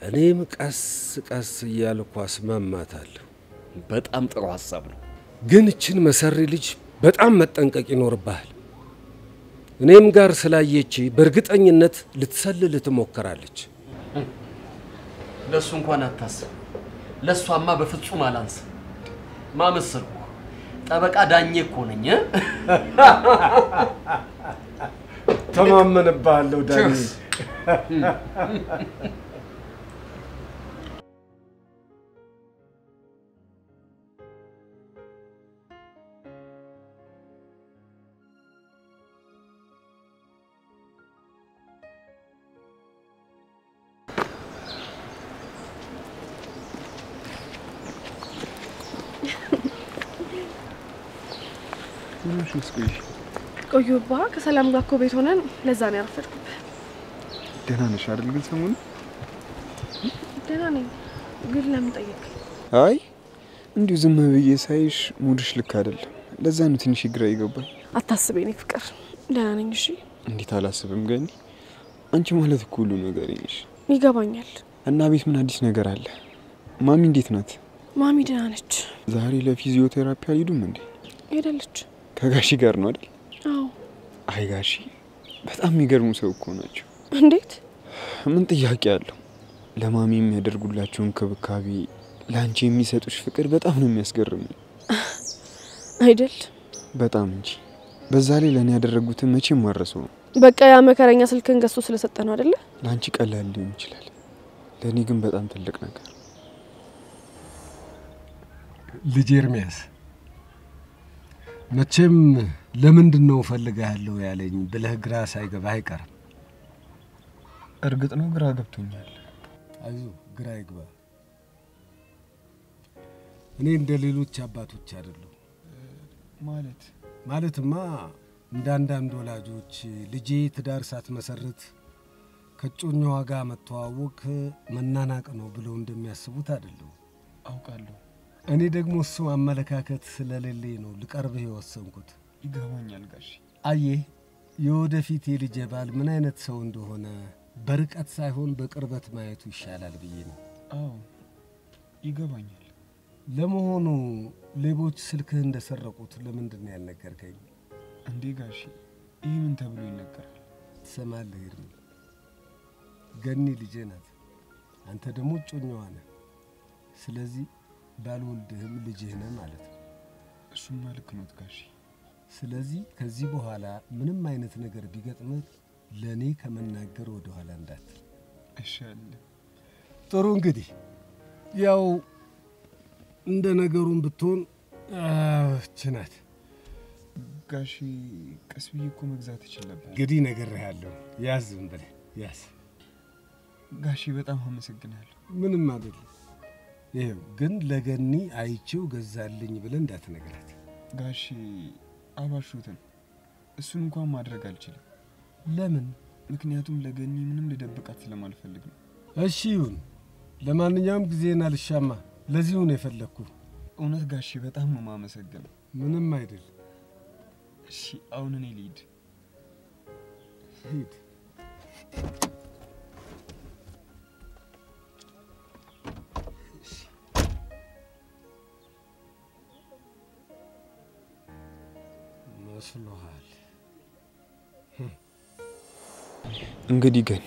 እኔም ቀስ ቀስ እያልኩ አስማማታለሁ። በጣም ጥሩ ሐሳብ ነው። ግን እችን መሰሪ ልጅ በጣም መጠንቀቅ ይኖርብሃል። እኔም ጋር ስላየች በእርግጠኝነት ልትሰልል ትሞክራለች። ለሱ እንኳን አታስብ። ለሷማ በፍጹም አላንስ። ማመሰልኩ ጠበቃ ዳኜ እኮ ነኝ። ተማመንብሃለሁ ዳኜ። ቆዩባ ከሰላም ጋር እኮ ቤት ሆነን ለዛ ነው ያረፈድኩት። ደህና ነሽ አይደል? ግን ሰሞኑን ደህና ነኝ። ግን ለምን ጠየቅ? አይ እንዲሁ ዝም ብዬ ሳይሽ ሙድሽ ልክ አይደለም። ለዛ ነው ትንሽ ግራ ይገባል። አታስብ የኔ ፍቅር፣ ደህና ነኝ። እሺ እንዴት አላስብም ገኒ? አንቺ ማለት እኮ ሁሉ ነገር ነሽ። ይገባኛል። እና ቤት ምን አዲስ ነገር አለ? ማሚ እንዴት ናት? ማሚ ደህና ነች። ዛሬ ለፊዚዮቴራፒ አልሄዱም እንዴ? ሄዳለች። ከጋሺ ጋር ነው አይደል? አዎ። አይ ጋሺ በጣም የሚገርሙ ሰው እኮ ናቸው። እንዴት? ምን ጥያቄ አለው? ለማሚ የሚያደርጉላቸው እንክብካቤ፣ ላንቺ የሚሰጡሽ ፍቅር በጣም ነው የሚያስገርመው። አይደል? በጣም እንጂ። በዛ ላይ ለኔ ያደረጉትን መቼም ማረሰው ነው። በቃ ያ መከረኛ ስልክን ገዝቶ ስለሰጠ ነው አይደል? ላንቺ ቀላል ሊሆን ይችላል፣ ለኔ ግን በጣም ትልቅ ነገር። ልጅ ኤርሚያስ መቼም ለምንድነው ፈልጋለሁ ያለኝ ብለህ ግራ ሳይገባ አይቀርም። እርግጥ ነው ግራ ገብቶኛል። አይዞህ ግራ ይግባ። እኔ እንደ ሌሎች አባቶች አይደለሁ። ማለትማ እንደ አንዳንድ ወላጆች ልጄ ትዳር ሳትመሰርት ከጮኛዋ ጋር መተዋወቅ መናናቅ ነው ብለው እንደሚያስቡት አይደለም። አውቃለሁ። እኔ ደግሞ እሱ አመለካከት ስለሌለኝ ነው ልቀርብህ የወሰንኩት። ይገባኛል ጋሺ። አየህ የወደፊት የልጄ ባል ምን አይነት ሰው እንደሆነ በርቀት ሳይሆን በቅርበት ማየቱ ይሻላል ብዬ ነው። አዎ ይገባኛል። ለመሆኑ ሌቦች ስልክህ እንደሰረቁት ለምንድን ነው ያልነገርከኝ? እንዴ ጋሺ ይህ ምን ተብሎ ይነገራል? ትሰማለህ ኤርሚ፣ ገኒ ልጄ ናት፣ አንተ ደግሞ ጮኛዋ ነህ። ስለዚህ ባልወልድህም ልጅህ ነህ ማለት ነው። እሱማ ልክ ነው ጋሺ። ስለዚህ ከዚህ በኋላ ምንም አይነት ነገር ቢገጥምህ ለኔ ከመናገር ወደ ኋላ እንዳትል። እሺ። ጥሩ እንግዲህ ያው እንደ ነገሩን ብትሆን ችናት ጋሺ ቀስ ብዬ እኮ መግዛት ይችል ነበር። እንግዲህ ነግሬሃለሁ። ያዝ ዝም ብለህ ያዝ። ጋሺ በጣም አመሰግናለሁ። ምንም አይደለም። ይሄው ግን ለገኒ አይቼው ገዛልኝ ብለህ እንዳትነግራት። ጋሺ አልዋሹትም። እሱን እንኳን ማድረግ አልችልም። ለምን? ምክንያቱም ለገኒ ምንም ልደብቃት ስለማልፈልግ ነው። እሺ ይሁን። ለማንኛውም ጊዜና ልሻማ ለዚሁ ነው የፈለኩ። እውነት ጋሺ በጣም ነው ማመሰግነው። ምንም አይደል። እሺ አሁን እኔ ልሂድ። ሂድ። መስሎሃል? እንግዲህ ገኒ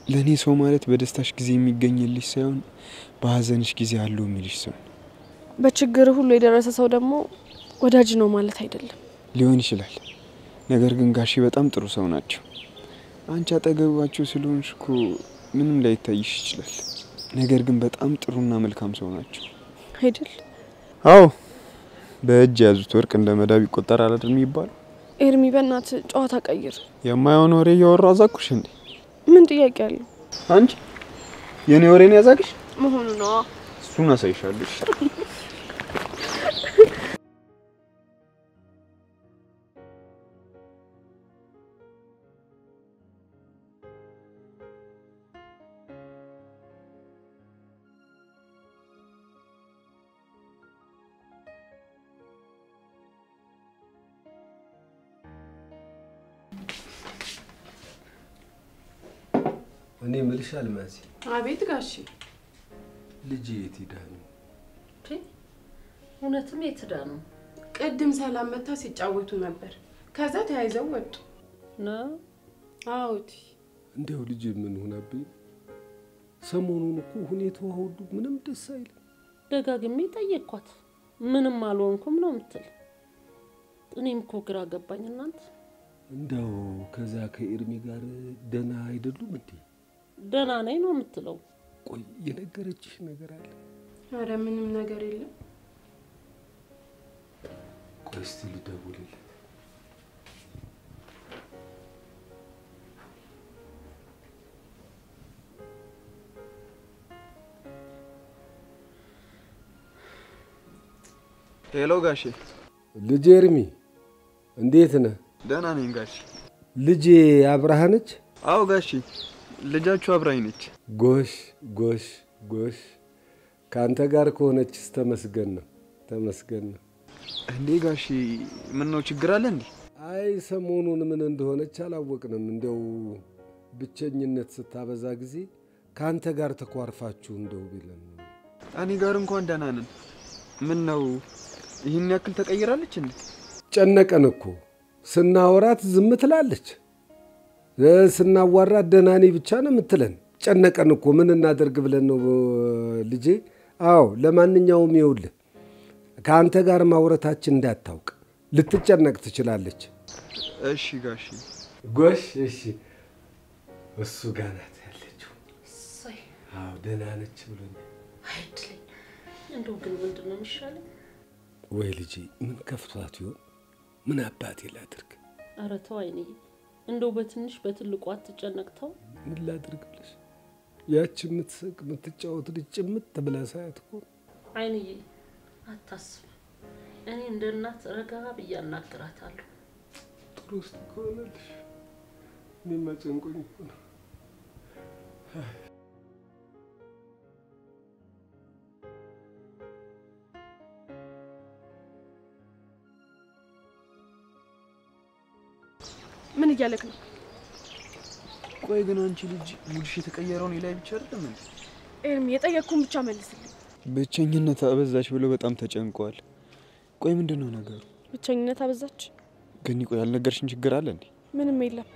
ለኔ ሰው ማለት በደስታሽ ጊዜ የሚገኝልሽ ሳይሆን በሐዘንሽ ጊዜ አለው የሚልሽ ሰው። በችግር ሁሉ የደረሰ ሰው ደግሞ ወዳጅ ነው ማለት አይደለም። ሊሆን ይችላል፣ ነገር ግን ጋሼ በጣም ጥሩ ሰው ናቸው። አንቺ አጠገባቸው ስለሆንሽ እኮ ምንም ላይታይሽ ይችላል። ነገር ግን በጣም ጥሩና መልካም ሰው ናቸው አይደል? አዎ በእጅ ያዙት ወርቅ እንደ መዳብ ይቆጠራል አይደል የሚባለው? ኤርሚ በእናት ጨዋታ ቀይር። የማይሆን ወሬ እያወራሁ አዛኩሽ እንዴ? ምን ጥያቄ አለው? አንቺ የኔ ወሬን ያዛግሽ መሆኑ ነው። እሱን አሳይሻለሁ። እኔ ምልሽ አልማዚ። አቤት ጋሼ። ልጅ የት ሄዳ ነው? እውነትም የት ሄዳ ነው? ቅድም ሰላም መታ ሲጫወቱ ነበር። ከዛ ተያይዘው ወጡ ነው? አዎ። እንደው ልጅ ምን ሆነብኝ? ሰሞኑን እኮ ሁኔታው ሁሉ ምንም ደስ አይልም። ደጋግሜ ጠየቅኳት። ምንም አልሆንኩም ነው የምትል። እኔም እኮ ግራ ገባኝ እናንተ። እንደው ከዛ ከኤርሚ ጋር ደና አይደሉም እንዴ? ደና ነኝ ነው የምትለው? ቆይ የነገረችሽ ነገር አለ? ኧረ ምንም ነገር የለም። ቆይ እስቲ ልደውልለት። ሄሎ ጋሼ። ልጅ ኤርሚ እንዴት ነህ? ደህና ነኝ ጋሼ። ልጅ አብራህ ነች? አዎ ጋሼ ልጃችሁ አብራኝ ነች። ጎሽ ጎሽ ጎሽ። ካንተ ጋር ከሆነች ተመስገን ነው ተመስገን ነው። እንዴ ጋሼ ምን ነው ችግር አለ እንዴ? አይ ሰሞኑን ምን እንደሆነች አላወቅንም። እንደው ብቸኝነት ስታበዛ ጊዜ ካንተ ጋር ተኳርፋችሁ እንደው ቢለን ነው። እኔ ጋር እንኳን ደህና ነን። ምን ነው ይሄን ያክል ተቀይራለች እንዴ? ጨነቀን እኮ ስናወራት ዝም ትላለች። ስናዋራት ደህና ነኝ ብቻ ነው የምትለን። ጨነቀን እኮ ምን እናደርግ ብለን ነው ልጄ። አዎ ለማንኛውም ይኸውልህ ከአንተ ጋር ማውራታችን እንዳታውቅ ልትጨነቅ ትችላለች። እሺ ጋሼ። ጎሽ እሺ። እሱ ጋር ናት ያለችው። እሰይ አዎ ደህና ነች ብሎኛል። አይድለኝ። እንደው ግን ምንድን ነው የሚሻለው? ወይ ልጄ ምን ከፍቷት ይሆን? ምን አባቴ ላድርግ? ኧረ ተው አይንዬ፣ እንደው በትንሽ በትልቁ አትጨነቅተው። ምን ላድርግ ብለሽ ያቺ የምትስቅ የምትጫወት ልጅ ጭምት ብላ ሳያት እኮ አይንዬ አታስብ። እኔ እንደ እናት ረጋ ብዬ አናግራታለሁ። ጥሩ ውስጥ ከሆነልሽ እኔማ ጨንቆኝ እኮ ነው። ምን እያለክ ነው? ቆይ ግን አንቺ ልጅ ሙድሽ የተቀየረው እኔ ላይ ብቻ አይደለም እንዴ? ኤርሚ የጠየቅኩን ብቻ መልስልኝ። ብቸኝነት አበዛች ብሎ በጣም ተጨንቀዋል። ቆይ ምንድነው ነገሩ? ብቸኝነት አበዛች? ግን ቆይ ያልነገርሽን ችግር አለ እንዴ? ምንም የለም።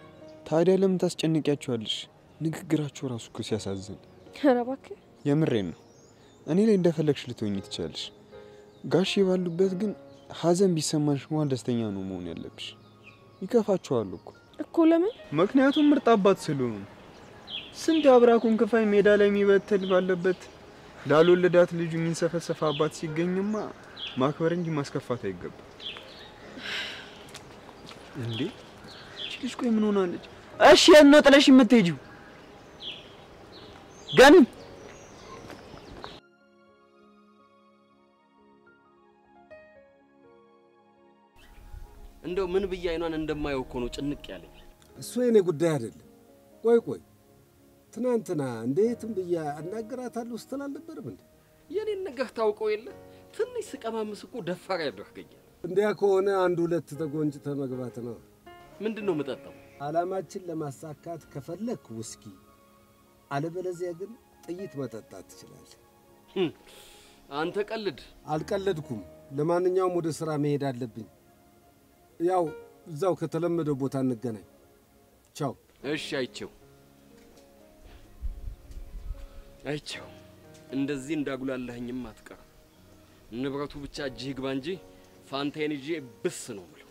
ታዲያ ለምን ታስጨንቂያቸዋለሽ? ንግግራቸው ራሱ እኮ ሲያሳዝን። ኧረ እባክህ የምሬን ነው። እኔ ላይ እንደፈለግሽ ልትሆኚ ትችያለሽ። ጋሼ ባሉበት ግን ሀዘን ቢሰማሽ እንኳን ደስተኛ ነው መሆን ያለብሽ። ይከፋቸዋል እኮ ለምን? ምክንያቱም ምርጥ አባት ስለሆኑ። ስንት አብራኩን ክፋይ ሜዳ ላይ የሚበትል ባለበት ላልወለዳት ልጁ የሚንሰፈሰፍ አባት ሲገኝማ ማክበር እንጂ ማስከፋት አይገባም። እንዴ እቺ ልጅ ቆይ ምን ሆናለች? እሺ የት ነው ጥለሽ የምትሄጂው? ገኒ እንደው ምን ብዬ አይኗን እንደማየው እኮ ነው ጭንቅ ያለኝ። እሱ የኔ ጉዳይ አይደለም። ቆይ ትናንትና እንዴትም ብዬ አናገራታለሁ ስትል አልነበረም እንዴ? የኔን ነገር ታውቀው የለ ትንሽ ስቀማምስ እኮ ደፋር ያደርገኛል። እንዲያ ከሆነ አንድ ሁለት ተጎንጭተ መግባት ነው። ምንድነው መጠጣው? አላማችን ለማሳካት ከፈለክ ውስኪ፣ አለበለዚያ ግን ጥይት መጠጣት ትችላለህ። አንተ ቀልድ። አልቀለድኩም። ለማንኛውም ወደ ስራ መሄድ አለብኝ። ያው እዛው ከተለመደው ቦታ እንገናኝ። ቻው። እሺ አይቼው እንደዚህ እንዳጉላላህኝም አትቀር። ንብረቱ ብቻ እጅህ ግባ እንጂ ፋንታዬን ይዤ ብስ ነው የምለው።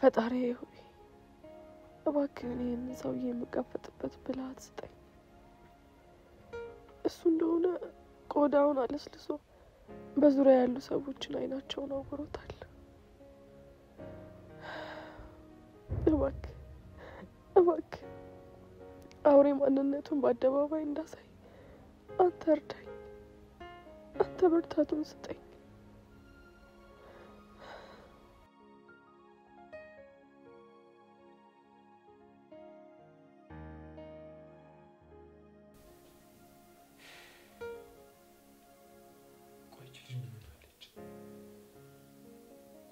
ፈጣሪዬ ሆይ እባክህን ይህንን ሰውዬ የምጋፈጥበት ብልሃት ስጠኝ። እሱ እንደሆነ ቆዳውን አለስልሶ በዙሪያ ያሉ ሰዎችን አይናቸውን አውሮታል። እባክህ አውሬ ማንነቱን በአደባባይ እንዳሳይ አንተ እርዳኝ። አንተ ብርታቱን ስጠኝ።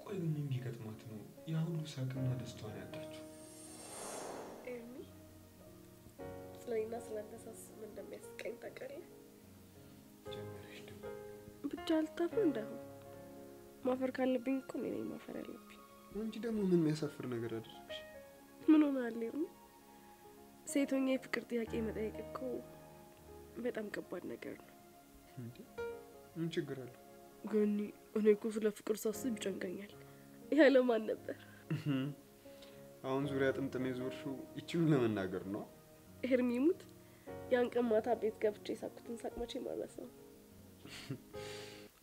ቆይ ምን ቢገጥማት ነው ያ ሁሉ ሳቅና ደስታዋን ያጣችው? ኤርሚ ስለኔና ስለአንተ ሳስብ እንደሚያስቀኝ ታውቃለህ? ጀመረሽ ደግሞ ብቻ አልታፍር እንዳይሆን ማፈር ካለብኝ እኮ እኔ ነኝ ማፈር ያለብኝ። አንቺ ደግሞ ምን የሚያሳፍር ነገር አደረግሽ? ምን ሆነሃል ኤርሚ? ሴቶኛ የፍቅር ጥያቄ መጠየቅ እኮ በጣም ከባድ ነገር ነው። እንዴ ምን ችግር አለው? ገኒ እኔ እኮ ስለ ፍቅር ሳስብ ይጨንቀኛል። ያለ ማን ነበር? አሁን ዙሪያ ጥምጥም የዞርሽው ይቺን ለመናገር ነው? ኤርሚ ሙት ያን ቀን ማታ ቤት ገብቼ ሳቅኩትን ሳቅ መቼ ማለት ነው?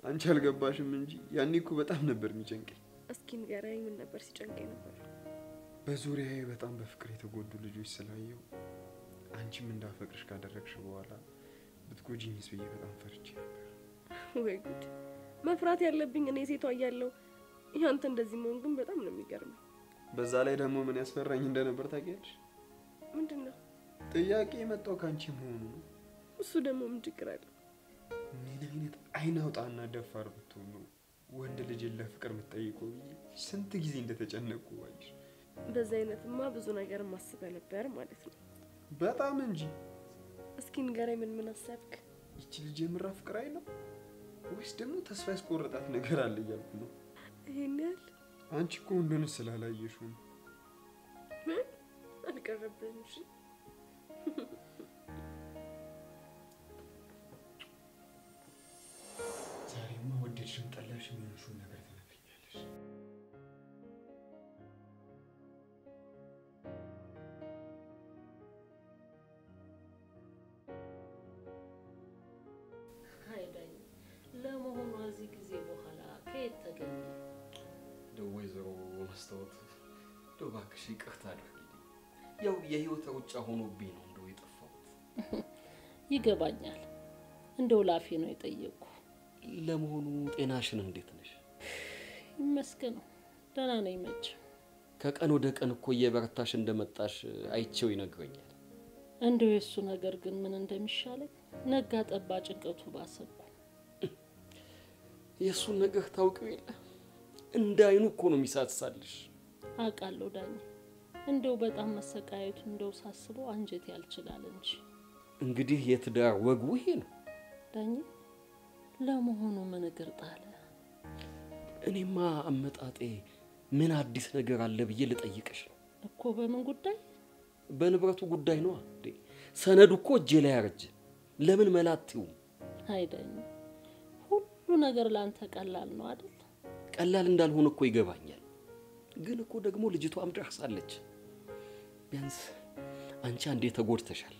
አንቺ አልገባሽም እንጂ ያኔ እኮ በጣም ነበር የሚጨንቀኝ። እስኪ ንገረኝ ምን ነበር ሲጨንቀኝ ነበር? በዙሪያዬ በጣም በፍቅር የተጎዱ ልጆች ስላየው አንቺም እንዳፈቅርሽ ካደረግሽ በኋላ ብትጎጂኝስ ብዬ በጣም ፈርቼ ነበር። ወይ ጉድ! መፍራት ያለብኝ እኔ ሴቷ እያለሁ ያንተ እንደዚህ መሆን ግን በጣም ነው የሚገርመው። በዛ ላይ ደግሞ ምን ያስፈራኝ እንደነበር ታውቂያለሽ? ምንድነው? ጥያቄ የመጣው ካንቺ መሆኑ ነው። እሱ ደግሞ ምን ችግር አለው? ምን አይነት አይን አውጣና ደፋር ብትሆን ነው ወንድ ልጅ ለፍቅር የምትጠይቀው ብዬ ስንት ጊዜ እንደተጨነቅኩ ባይሽ። በዛ አይነትማ ብዙ ነገር ማስበ ነበር ማለት ነው። በጣም እንጂ። እስኪ ንገረኝ ምን አሰብክ? ይቺ ልጅ የምራ ፍቅር አይ ነው ወይስ ደግሞ ተስፋ ያስቆረጣት ነገር አለ እያልኩ ነው። ይሄን ያህል አንቺ እኮ እንደነ ስላላየሽው ነው። ምን አልቀረብህም? እሺ ዛሬማ ወደድሽም ጠላሽም የሆንሽውን ነገር ትነግሪኛለሽ። አይዳኝ ለመሆኑ እዚህ ጊዜ በኋላ ከየት ተገኘ? ወይዘሮ መስታወት እንደው እባክሽ ይቅርታ አድርጊልኝ። ያው የህይወት ሩጫ ሆኖብኝ ነው እንደው የጠፋሁት። ይገባኛል። እንደው ላፊ ነው የጠየቅኩ። ለመሆኑ ጤናሽን እንዴት ነሽ? ይመስገን ደህና ነኝ። መች ከቀን ወደ ቀን እኮ እየበረታሽ እንደመጣሽ አይቼው ይነግረኛል። እንደው የሱ ነገር ግን ምን እንደሚሻለኝ ነጋ ጠባ ጭንቀቱ ባሰብኩ። የሱን ነገር ታውቂው የለ እንዳይኑ እኮ ነው የሚሳሳልሽ። አውቃለሁ ዳኝ። እንደው በጣም መሰቃየቱ እንደው ሳስበው አንጀት ያልችላል እንጂ። እንግዲህ የትዳር ወጉ ይሄ ነው ዳኝ። ለመሆኑ ምን እግር ጣለ? እኔማ አመጣጤ ምን አዲስ ነገር አለ ብዬ ልጠይቅሽ ነው እኮ። በምን ጉዳይ? በንብረቱ ጉዳይ ነው እንዴ? ሰነዱ እኮ እጄ ላይ ያረጀ። ለምን መላትው? አይዳኝ ሁሉ ነገር ላንተ ቀላል ነው አይደል? ቀላል እንዳልሆነ እኮ ይገባኛል። ግን እኮ ደግሞ ልጅቷም ደርሳለች። ቢያንስ አንቺ አንዴ ተጎድተሻል።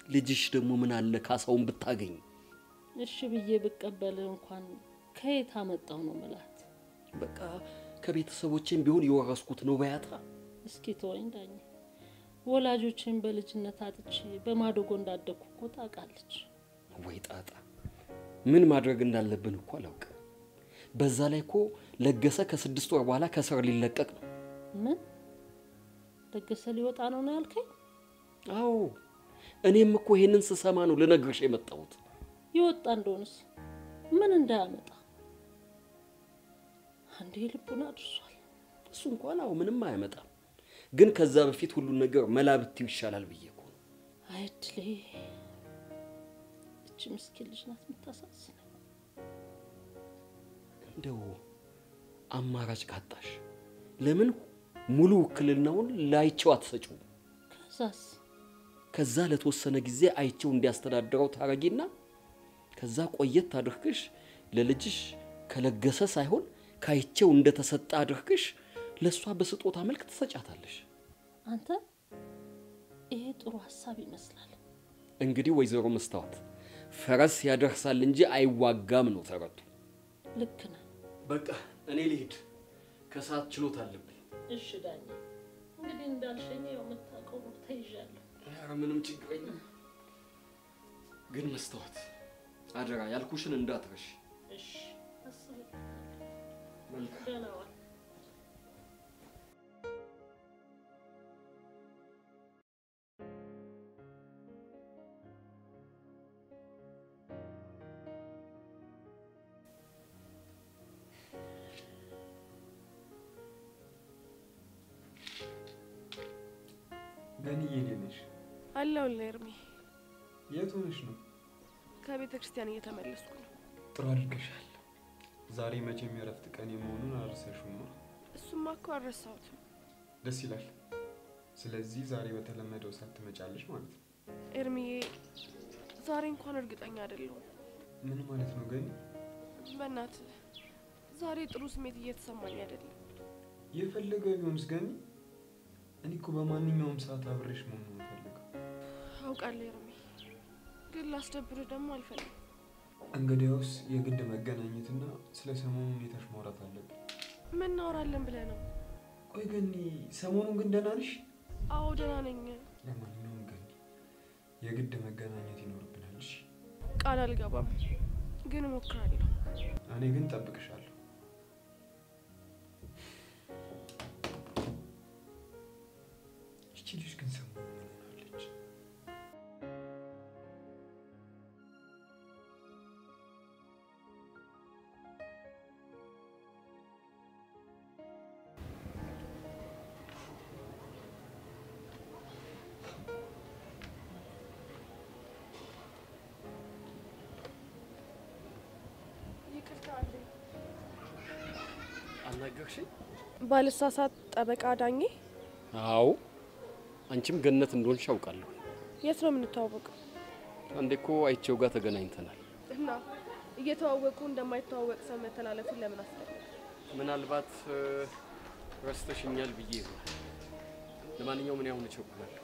ልጅሽ ደግሞ ምን አለ ካሳውን ብታገኝ? እሺ ብዬ ብቀበል እንኳን ከየት አመጣው ነው ማለት? በቃ ከቤተሰቦቼም ቢሆን የወረስኩት ነው ባያታ። እስኪ ተወኝ ዳኝ። ወላጆችን በልጅነት አጥቼ በማደጎ እንዳደኩ እኮ ታውቃለች። ወይ ጣጣ! ምን ማድረግ እንዳለብን እኮ አላውቅም። በዛ ላይ እኮ ለገሰ ከ6 ወር በኋላ ከስር ሊለቀቅ ነው። ምን? ለገሰ ሊወጣ ነው ያልከኝ? አዎ እኔም እኮ ይሄንን ስሰማ ነው ልነግርሽ የመጣሁት። ይወጣ እንደሆነስ ምን እንዳያመጣ አንዴ ልቡና አድርሷል። እሱ እንኳን አው ምንም አያመጣም። ግን ከዛ በፊት ሁሉ ነገር መላብትው ይሻላል ብዬ እኮ ነው። አይድሌ እቺ ምስኪን ልጅ ናት የምታሳዝነው። እንደው አማራጭ ካጣሽ ለምን ሙሉ ውክልናውን ላይቸው አትሰጪው? ከዛ ለተወሰነ ጊዜ አይቸው እንዲያስተዳድረው ታረጊና ከዛ ቆየት አድርግሽ ለልጅሽ ከለገሰ ሳይሆን ካይቸው እንደተሰጣ አድርግሽ ለሷ በስጦታ መልክ ትሰጫታለሽ። አንተ ይሄ ጥሩ ሐሳብ ይመስላል። እንግዲህ ወይዘሮ መስታወት ፈረስ ያደርሳል እንጂ አይዋጋም ነው ተረቱ። ልክ ነህ። በቃ እኔ ልሂድ፣ ከሰዓት ችሎት አለብኝ። እሺ ዳኛ፣ እንግዲህ እንዳልሸኝ ያው መታቀው ተይዣለሁ። ኧረ ምንም ችግር የለም። ግን መስታወት አደራ ያልኩሽን እንዳትረሽ። እሺ አስበኝ። ደህና ዋል። ገኒዬ እንዴት ነሽ? አለሁልህ ኤርሚ። የት ሆነሽ ነው? ከቤተ ክርስቲያን እየተመለስኩ ነው። ጥሩ አድርገሻል። ዛሬ መቼም የእረፍት ቀን መሆኑን አልረሳሽውም? እሱማ እኮ አልረሳሁትም። ደስ ይላል። ስለዚህ ዛሬ በተለመደው ሰዓት ትመጫለሽ ማለት ነው? ኤርሚዬ ዛሬ እንኳን እርግጠኛ አይደለሁም። ምን ማለት ነው ገኒ? በእናትህ ዛሬ ጥሩ ስሜት እየተሰማኝ አይደለም። የፈለገ ቢሆንስ ገኒ? እኔ እኮ በማንኛውም ሰዓት አብሬሽ መሆን ነው የምፈልገው። አውቃለሁ ኤርሚ፣ ግን ላስደብርህ ደግሞ አልፈልግም። እንግዲያውስ የግድ መገናኘትና ስለ ሰሞኑ ሁኔታሽ ማውራት አለብን። ምን እናወራለን ብለህ ነው? ቆይ ገኒ ሰሞኑን ግን ደህና ነሽ? አዎ ደህና ነኝ። ለማንኛውም ገኒ የግድ መገናኘት ይኖርብናል። እሺ? ቃል አልገባም፣ ግን እሞክራለሁ። እኔ ግን ጠብቅሻለሁ። እቺ ልጅ ግን ሰሞኑን ምን ሆናለች? አናገርሽኝ? ባልሳሳት ጠበቃ ዳኜ? አዎ፣ አንቺም ገነት እንደሆንሽ አውቃለሁ። የት ነው የምንተዋወቀው? አንዴ እኮ አይቼው ጋር ተገናኝተናል። እና እየተዋወቁ እንደማይተዋወቅ ሰው መተላለፉን ለምን አስፈለገ? ምናልባት ረስተሽኛል ብዬ ይሆናል። ለማንኛውም እኔ አሁን እቸኩላለሁ።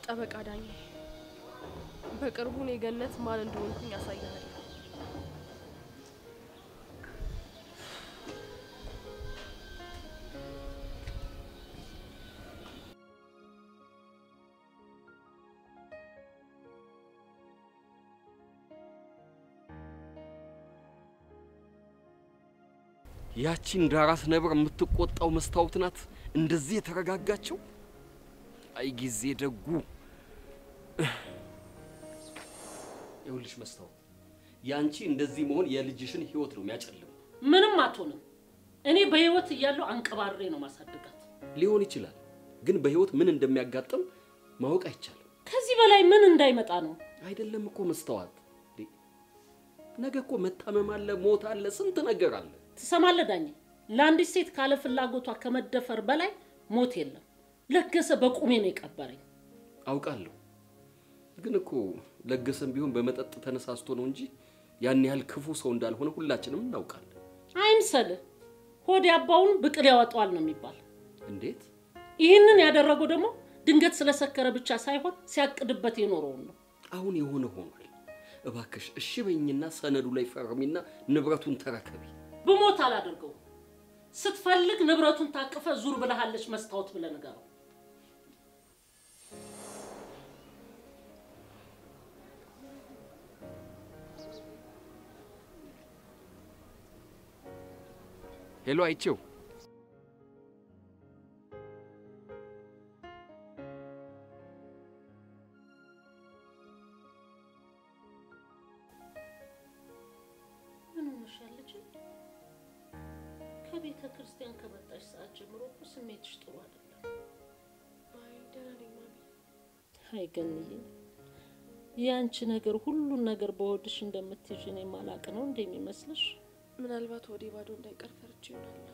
ጠበቃ ዳኜ፣ በቅርቡ እኔ ገነት ማን እንደሆንኩኝ ያሳያል። ያቺ እንዳራስ ነብር የምትቆጣው መስታወት ናት እንደዚህ የተረጋጋቸው። አይ ጊዜ ደጉ። ይኸውልሽ መስታወት፣ ያንቺ እንደዚህ መሆን የልጅሽን ህይወት ነው የሚያጨልመው። ምንም አትሆንም። እኔ በህይወት እያለሁ አንቀባሬ ነው ማሳደጋት። ሊሆን ይችላል፣ ግን በህይወት ምን እንደሚያጋጥም ማወቅ አይቻልም። ከዚህ በላይ ምን እንዳይመጣ ነው? አይደለም እኮ መስታወት፣ ነገ እኮ መታመም አለ፣ ሞት አለ፣ ስንት ነገር አለ። ትሰማለህ ዳኜ? ለአንዲት ሴት ካለ ፍላጎቷ ከመደፈር በላይ ሞት የለም። ለገሰ በቁሜ ነው የቀበረኝ። አውቃለሁ፣ ግን እኮ ለገሰም ቢሆን በመጠጥ ተነሳስቶ ነው እንጂ ያን ያህል ክፉ ሰው እንዳልሆነ ሁላችንም እናውቃለን። አይምሰልህ፣ ሆድ ያባውን ብቅል ያወጣዋል ነው የሚባል። እንዴት? ይህንን ያደረገው ደግሞ ድንገት ስለሰከረ ብቻ ሳይሆን ሲያቅድበት የኖረው ነው። አሁን የሆነ ሆኗል። እባክሽ እሺ በይኝና ሰነዱ ላይ ፈርሚና ንብረቱን ተረከቢ። ብሞት አላደርገው። ስትፈልግ ንብረቱን ታቅፈ ዙር ብለሃለች መስታወት ብለህ ንገረው። ሄሎ አይቼው፣ ከቤተ ክርስቲያን ከመጣሽ ሰዓት ጀምሮ እኮ ስሜትሽ ጥሩ አይደለም። አይ ደህና ነኝ ማሚ። አይ ገንዬ፣ ያንቺ ነገር ሁሉን ነገር በሆድሽ እንደምትይዥ እኔ ማላቅ ነው እንደሚመስልሽ? ምናልባት ወዴ ባዶ እንዳይቀር ፈርቼ ይሆናል።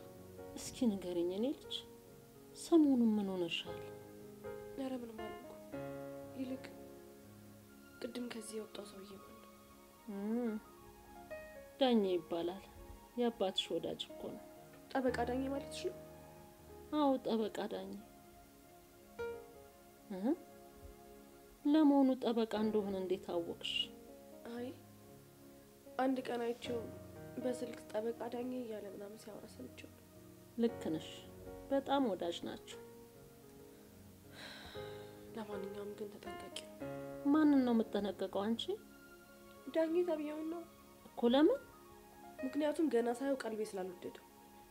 እስኪ ንገሪኝ እኔ ልጅ፣ ሰሞኑን ምን ሆነሻል? ኧረ ምንም አልሆንኩም። ይልቅ ቅድም ከዚህ የወጣው ሰውዬ ማለት ዳኜ ይባላል። የአባትሽ ወዳጅ እኮ ነው። ጠበቃ ዳኜ ማለትሽ ነው? አዎ ጠበቃ ዳኜ። ለመሆኑ ጠበቃ እንደሆነ እንዴት አወቅሽ? አይ አንድ ቀን አይቼው በስልክ ጠበቃ ዳኜ እያለ ምናምን ሲያወራ ሰምቼው። ልክ ነሽ። በጣም ወዳጅ ናቸው። ለማንኛውም ግን ተጠንቀቂ። ማንን ነው የምትጠነቀቀው አንቺ? ዳኜ ተብዬውን ነው እኮ። ለምን? ምክንያቱም ገና ሳየው ቀልቤ ስላልወደደው።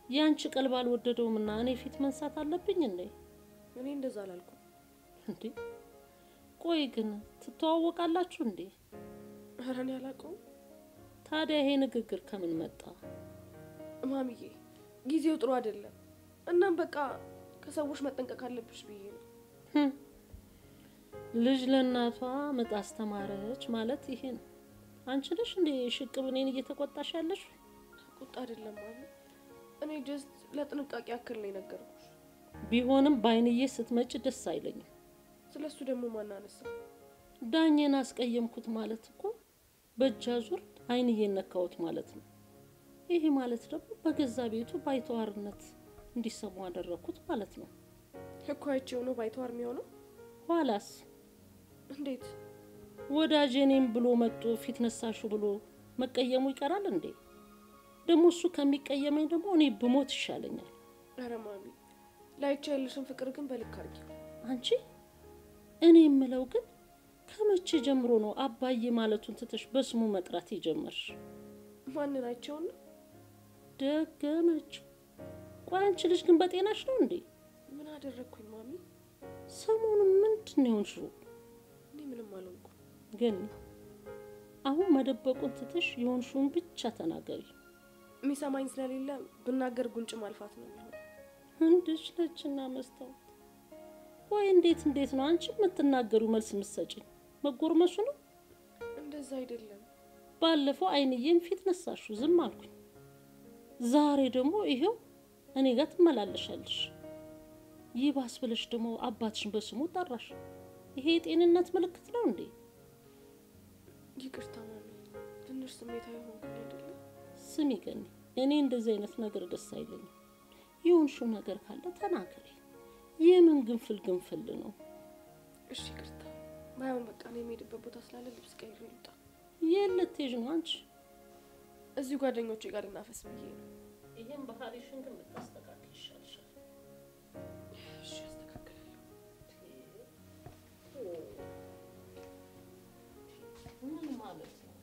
ያንቺ ቀልብ አልወደደውምና እኔ ፊት መንሳት አለብኝ እንዴ? እኔ እንደዛ አላልኩም እንዴ። ቆይ ግን ትተዋወቃላችሁ እንዴ? ኧረ እኔ አላውቀውም። ታዲያ ይሄ ንግግር ከምን መጣ? ማሚዬ ጊዜው ጥሩ አይደለም። እናም በቃ ከሰዎች መጠንቀቅ አለብሽ ብዬ ነው። ልጅ ለእናቷ ምጥ አስተማረች ማለት ይሄ ነው። አንቺ ነሽ እንዴ ሽቅብ እኔን እየተቆጣሽ ያለሽ? ቁጣ አይደለም ማሚ። እኔ ጀስት ለጥንቃቄ ያክል ነው የነገርኩሽ። ቢሆንም ባይንዬ ስትመጪ ደስ አይለኝም። ስለሱ ደግሞ ማን አነሳ? ዳኜን አስቀየምኩት ማለት እኮ በእጃዙር አይንዬን ነካሁት ማለት ነው። ይሄ ማለት ደግሞ በገዛ ቤቱ ባይተዋርነት እንዲሰሙ አደረኩት ማለት ነው እኮ። አይቼው ነው ባይተዋር የሚሆነው? ኋላስ እንዴት? ወዳጄ ነኝ ብሎ መጥቶ ፊት ነሳሹ ብሎ መቀየሙ ይቀራል እንዴ? ደግሞ እሱ ከሚቀየመኝ ደግሞ እኔ ብሞት ይሻለኛል። ኧረ ማሚ ላይቻ ያለሽን ፍቅር ግን በልክ አድርጊ። አንቺ እኔ የምለው ግን ከመቼ ጀምሮ ነው አባዬ ማለቱን ትተሽ በስሙ መጥራት የጀመርሽ? ማንን አይቼው ነው? ደገመችው። ቆይ አንቺ ልጅ ግን በጤናሽ ነው እንዴ? ምን አደረኩኝ ማሚ? ሰሞኑን ምንድን ነው የሆንሽው? እኔ ምንም አልሆንኩም። ግን አሁን መደበቁን ትተሽ የሆንሽውን ብቻ ተናገሪ። የሚሰማኝ ስለሌለ ብናገር ጉንጭ ማልፋት ነው የሚሆነው። እንድሽ ነችና መስታወት። ወይ እንዴት ነው አንቺ የምትናገሪው መልስ የምትሰጪኝ? መጎርመሱ ነው? እንደዛ አይደለም። ባለፈው አይንዬን ፊት ነሳሹ ዝም አልኩኝ። ዛሬ ደግሞ ይሄው እኔ ጋር ትመላለሻለሽ። ይባስ ብለሽ ደግሞ አባትሽን በስሙ ጠራሽ። ይሄ የጤንነት ምልክት ነው እንዴ? ይቅርታ ማሚ፣ ትንሽ ስሜታዊ ሆንኩኝ አይደለ? ስሚ ገኒ፣ እኔ እንደዚህ አይነት ነገር ደስ አይለኝም። የሆንሽው ነገር ካለ ተናገሪ። የምን ግንፍል ነው? እሺ ይቅርታ። ባይሆን በቃ ነው የምሄድበት ቦታ ስላለ ልብስ ቀይሬ ልውጣ። የለት ቴጅ ነው አንቺ? እዚህ ጓደኞቼ ጋር ልናፈስ ብዬ ነው። ይሄን ባህሪሽን ግን ብታስተካክል ይሻልሻል። እሺ አስተካክላለሁ። ምን ማለት ነው?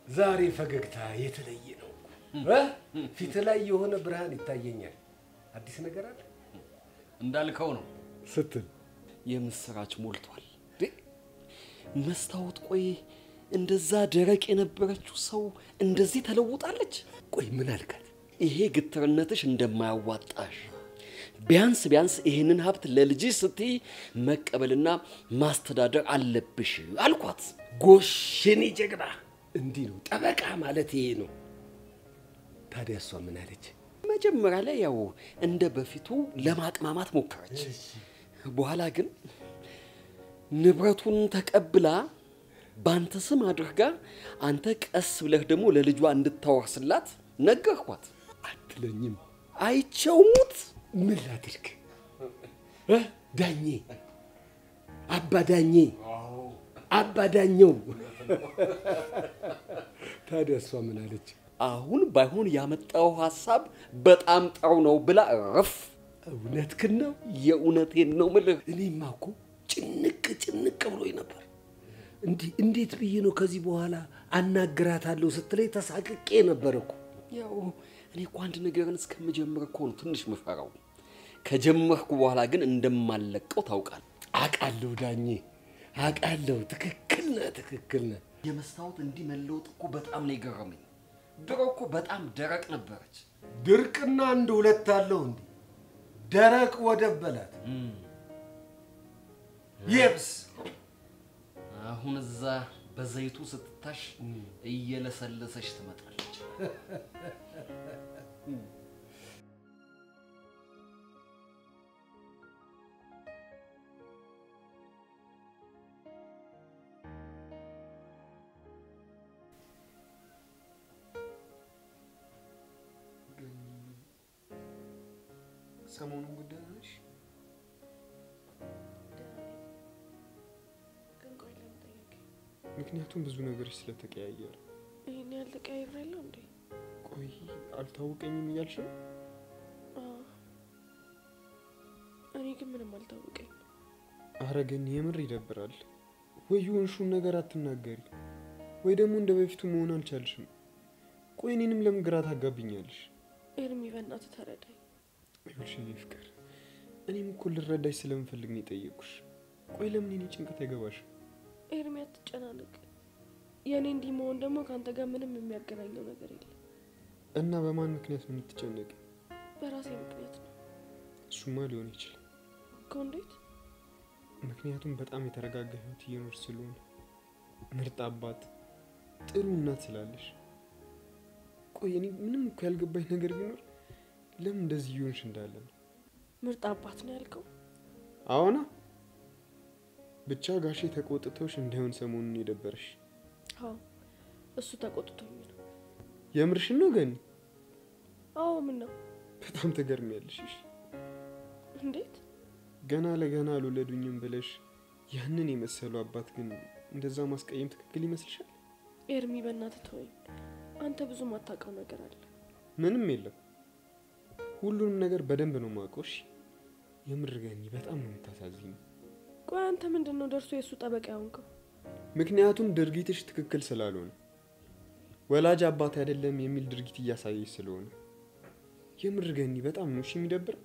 ዛሬ ፈገግታ የተለየ ነው። ፊት ላይ የሆነ ብርሃን ይታየኛል። አዲስ ነገር አለ? እንዳልከው ነው ስትል የምስራች ሞልቷል። መስታወት ቆይ እንደዛ ደረቅ የነበረችው ሰው እንደዚህ ተለውጣለች? ቆይ ምን አልካት? ይሄ ግትርነትሽ እንደማያዋጣሽ ቢያንስ ይሄንን ሀብት ለልጅሽ ስትይ መቀበልና ማስተዳደር አለብሽ አልኳት። ጎሽኔ ጀግና እንዲህ ነው ጠበቃ ማለት ይሄ ነው። ታዲያ እሷ ምን አለች? መጀመሪያ ላይ ያው እንደ በፊቱ ለማቅማማት ሞከረች። በኋላ ግን ንብረቱን ተቀብላ ባንተ ስም አድርጋ አንተ ቀስ ብለህ ደግሞ ለልጇ እንድታወርስላት ነገርኳት። አትለኝም? አይቸውሙት ምን ላድርግ? ዳኜ አባዳኘው ታዲያ እሷ ምን አለች? አሁን ባይሆን ያመጣው ሐሳብ በጣም ጥሩ ነው ብላ ረፍ። እውነትህን ነው? የእውነቴን ነው ምልህ። እኔማ እኮ ጭንቅ ብሎኝ ነበር። እንዴት ብዬ ነው ከዚህ በኋላ አናግራታለሁ ስትለኝ ተሳቅቄ ነበር እኮ። ያው እኔ እኮ አንድ ነገርን እስከምጀምር እኮ ነው ትንሽ ምፈራው። ከጀመርኩ በኋላ ግን እንደማለቀው ታውቃለህ። አውቃለሁ ዳኜ አውቃለሁ። ትክክል ነህ። የመስታወት እንዲህ መለወጥ እኮ በጣም ነው የገረመኝ። ድሮ እኮ በጣም ደረቅ ነበረች። ድርቅና አንድ ሁለት አለው እንዴ? ደረቅ ወደብ በላት የብስ። አሁን እዛ በዘይቱ ስትታሽ እየለሰለሰች ትመጣለች። ሰሞኑን ጉዳይ ነሽ? ምክንያቱም ብዙ ነገሮች ስለተቀያየረ። ይሄን ያህል ተቀያይሬያለሁ እንዴ? ቆይ አልታወቀኝም እያልሽ ነው? እኔ ግን ምንም አልታወቀኝም። ኧረ ግን የምር ይደብራል። ወይ የሆንሽውን ነገር አትናገሪ፣ ወይ ደግሞ እንደ በፊቱ መሆን አልቻልሽም። ቆይ እኔንም ለምን ግራ ታጋብኛለሽ? ኤርሚ በእናትህ ተረዳኝ። ይኸውልሽ የኔ ፍቅር፣ እኔም እኮ ልረዳሽ ስለምፈልግ ነው የጠየቁሽ። ቆይ ለምን የኔ ጭንቀት አይገባሽም? ኤርሚ አትጨናነቅ። የኔ እንዲህ መሆን ደግሞ ካንተ ጋር ምንም የሚያገናኘው ነገር የለም። እና በማን ምክንያት ነው የምትጨነቂ? በራሴ ምክንያት ነው። እሱማ ሊሆን ይችላል እኮ። እንዴት? ምክንያቱም በጣም የተረጋጋ ህይወት እየኖርሽ ስለሆነ፣ ምርጥ አባት፣ ጥሩ እናት ስላለሽ። ቆይ እኔ ምንም እኮ ያልገባኝ ነገር ቢኖር ለምን እንደዚህ ይሆንሽ እንዳለ ነው። ምርጥ አባት ነው ያልከው? አዎና። ብቻ ጋሼ ተቆጥተውሽ እንዳይሆን ሰሞኑን የደበረሽ? አዎ እሱ ተቆጥቶኝ ነው። የምርሽን ነው ገኒ? አዎ ምን ነው? በጣም ትገርሚያለሽ። እሺ እንዴት? ገና ለገና አልወለዱኝም ብለሽ ያንን የመሰሉ አባት ግን እንደዛ ማስቀየም ትክክል ይመስልሻል? ኤርሚ በእናትህ ተወኝ። አንተ ብዙ ማታውቀው ነገር አለ። ምንም የለም፣ ሁሉንም ነገር በደንብ ነው የማውቀው። እሺ የምር ገኒ በጣም ነው የምታሳዝኝ። ቆይ አንተ ምንድነው ደርሶ የሱ ጠበቃ ያውንከው? ምክንያቱም ድርጊትሽ ትክክል ስላልሆነ፣ ወላጅ አባት አይደለም የሚል ድርጊት እያሳየሽ ስለሆነ። የምር ገኒ በጣም ነው እሺ የሚደብር።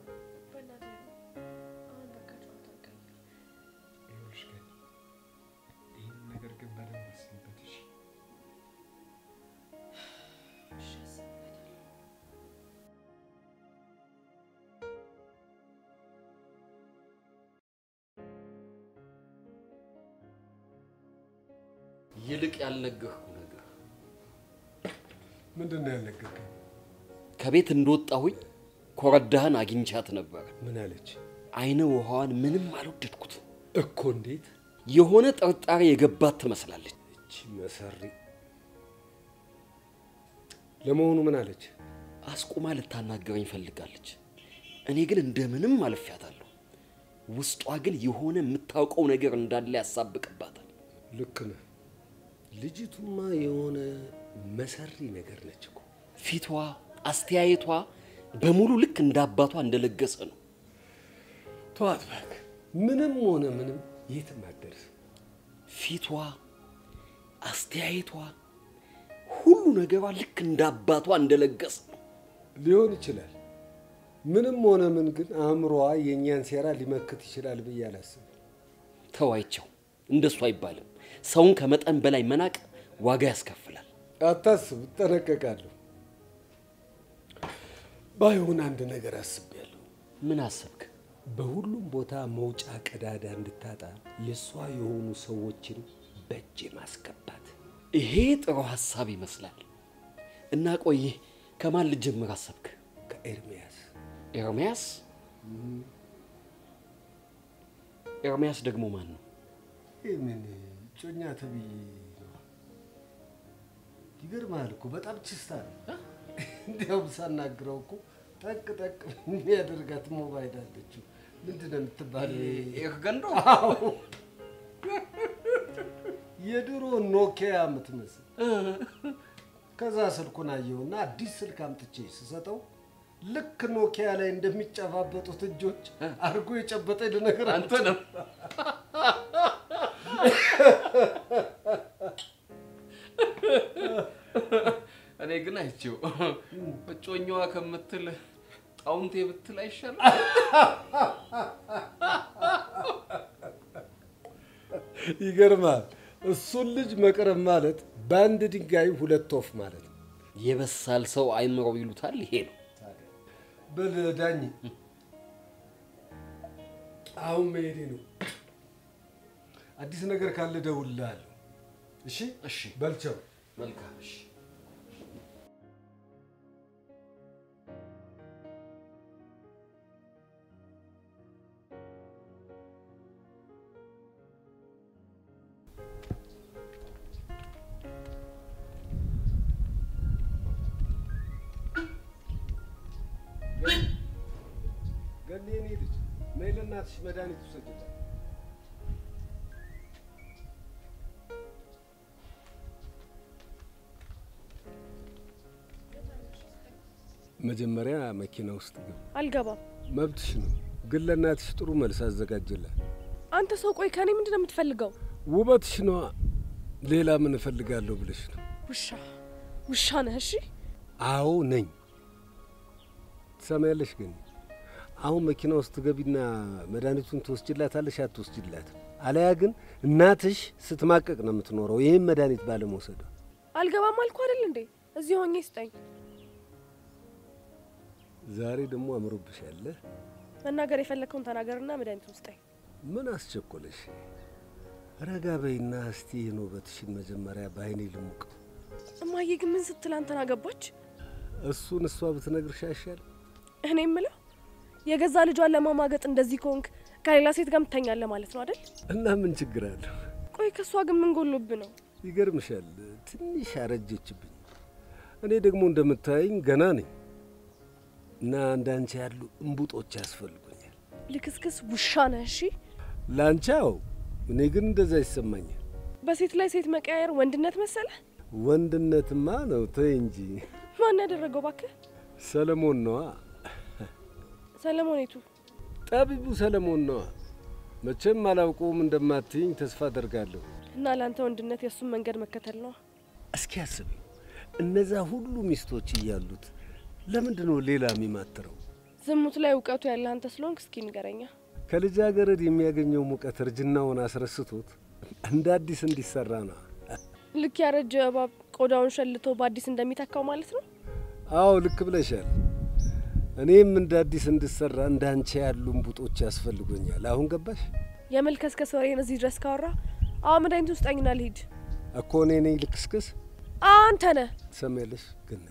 ይልቅ ያልነገርኩ ነገር ምንድነው? ያልነገርከኝ? ከቤት እንደወጣሁኝ ኮረዳህን አግኝቻት ነበር። ምን አለች? አይነ ውሃዋን ምንም አልወደድኩት እኮ። እንዴት? የሆነ ጥርጣሬ የገባት ትመስላለች። እቺ መሰሪ። ለመሆኑ ምን አለች? አስቁማ ልታናገረኝ ፈልጋለች። እኔ ግን እንደምንም አልፌያታለሁ። ውስጧ ግን የሆነ የምታውቀው ነገር እንዳለ ያሳብቅባታል። ልክ ነህ። ልጅቱማ የሆነ መሰሪ ነገር ነች እኮ። ፊቷ፣ አስተያየቷ በሙሉ ልክ እንዳባቷ እንደለገሰ ነው። ተዋት እባክህ። ምንም ሆነ ምንም የትም አትደርስም። ፊቷ፣ አስተያየቷ፣ ሁሉ ነገሯ ልክ እንዳባቷ እንደለገሰ ነው። ሊሆን ይችላል። ምንም ሆነ ምን ግን አእምሮዋ የእኛን ሴራ ሊመክት ይችላል ብዬ አላስብም። ተዋይቸው፣ እንደሱ አይባልም። ሰውን ከመጠን በላይ መናቅ ዋጋ ያስከፍላል። አታስብ፣ እጠነቀቃለሁ። ባይሆን አንድ ነገር አስቤያለሁ። ምን አሰብክ? በሁሉም ቦታ መውጫ ቀዳዳ እንድታጣ የሷ የሆኑ ሰዎችን በእጅ ማስገባት። ይሄ ጥሩ ሐሳብ ይመስላል። እና ቆይ ከማን ልጀምር አሰብክ? ከኤርሚያስ። ኤርሚያስ? ኤርሚያስ ደግሞ ማን ነው? ምን ጮኛ ተብዬ ነው። ይገርማል እኮ በጣም ችስታ ነው። እንዲያውም ሳናግረው እኮ ጠቅ ጠቅ የሚያደርጋት ሞባይል አለችው። ምንድን ነው የምትባለው? ኤርገንዶ? አዎ የድሮ ኖኪያ የምትመስል። ከዛ ስልኩን አየውና አዲስ ስልክ አምጥቼ ስሰጠው ልክ ኖኪያ ላይ እንደሚጨባበጡት እጆች አድርጎ የጨበጠ ነገር አንተ ነው። እኔ ግን አይቼው እጮኛዋ ከምትል ጣውንቴ ብትል አይሻልም? ይገርማል። እሱን ልጅ መቅረብ ማለት በአንድ ድንጋይ ሁለት ወፍ ማለት ነው። የበሳል ሰው አይምሮው ይሉታል። ይሄ ነው። በል ዳኝ፣ አሁን መሄዴ ነው። አዲስ ነገር ካለ እደውልልሃለሁ። እሺ? እሺ። በልቻው። መልካም። እሺ። ገኒ እኔ ልጅ ነይ ለእናትሽ መድኃኒት ውሰጂላት። መጀመሪያ መኪና ውስጥ ግብ። አልገባም። መብትሽ ነው፣ ግን ለእናትሽ ጥሩ መልስ አዘጋጅላት። አንተ ሰው ቆይ ከኔ ምንድነው የምትፈልገው? ውበትሽ ነዋ። ሌላ ምን እፈልጋለሁ ብለሽ ነው? ውሻ ነህ? እሺ አዎ ነኝ። ትሰማያለሽ? ግን አሁን መኪና ውስጥ ገቢና መድኃኒቱን ትወስጂላታለሽ አትወስጂላትም? አለያ ግን እናትሽ ስትማቀቅ ነው የምትኖረው ይህን መድኃኒት ባለመውሰዷ። አልገባም አልኩ አይደል እንዴ? እዚህ ሆኜ ስጠኝ። ዛሬ ደግሞ አምሮብሻል። መናገር የፈለከውን ተናገርና መድኃኒቱን ስጠኝ። ምን አስቸኮለሽ? ረጋ በይና እስቲ ይህን ውበትሽን መጀመሪያ በአይኔ ልሙቀው። እማዬ ግን ምን ስትል አንተን አገባች? እሱን እሷ ብትነግርሽ አይሻል? እኔ የምለው የገዛ ልጇን ለማማገጥ እንደዚህ ከሆንክ ከሌላ ሴት ጋር ትተኛለህ ማለት ነው አይደል? እና ምን ችግር አለው? ቆይ ከሷ ግን ምን ጎሎብ ነው? ይገርምሻል፣ ትንሽ አረጀችብኝ። እኔ ደግሞ እንደምታየኝ ገና ነኝ እና እንዳንቺ ያሉ እንቡጦች ያስፈልጉኛል። ልክስክስ ውሻ ነህ። እሺ ላንቻው፣ እኔ ግን እንደዛ ይሰማኛል። በሴት ላይ ሴት መቀያየር ወንድነት መሰለ? ወንድነትማ ነው። ተይ እንጂ። ማን ያደረገው ባክህ? ሰለሞን ነዋ። ሰለሞኔቱ? ጠቢቡ ሰለሞን ነዋ። መቼም አላውቀውም እንደማትይኝ ተስፋ አደርጋለሁ። እና ለአንተ ወንድነት የእሱን መንገድ መከተል ነው? እስኪ አስቢው፣ እነዛ ሁሉ ሚስቶች እያሉት ለምንድን ነው ሌላ የሚማትረው? ዝሙት ላይ እውቀቱ ያለ አንተ ስለሆንክ እስኪ ንገረኛ። ከልጃገረድ የሚያገኘው ሙቀት እርጅናውን አስረስቶት እንደ አዲስ እንዲሰራ ነው። ልክ ያረጀ እባብ ቆዳውን ሸልቶ በአዲስ እንደሚተካው ማለት ነው? አዎ ልክ ብለሻል። እኔም እንደ አዲስ እንድሰራ እንዳንቺ ያሉ እንቡጦች ያስፈልጉኛል። አሁን ገባሽ? የመልከስከስ ወሬን እዚህ ድረስ ካወራ አሁን መድኃኒት ውስጠኝና ልሂድ እኮ። እኔ ነኝ ልክስክስ? አንተ ነህ። ትሰሚያለሽ? ግን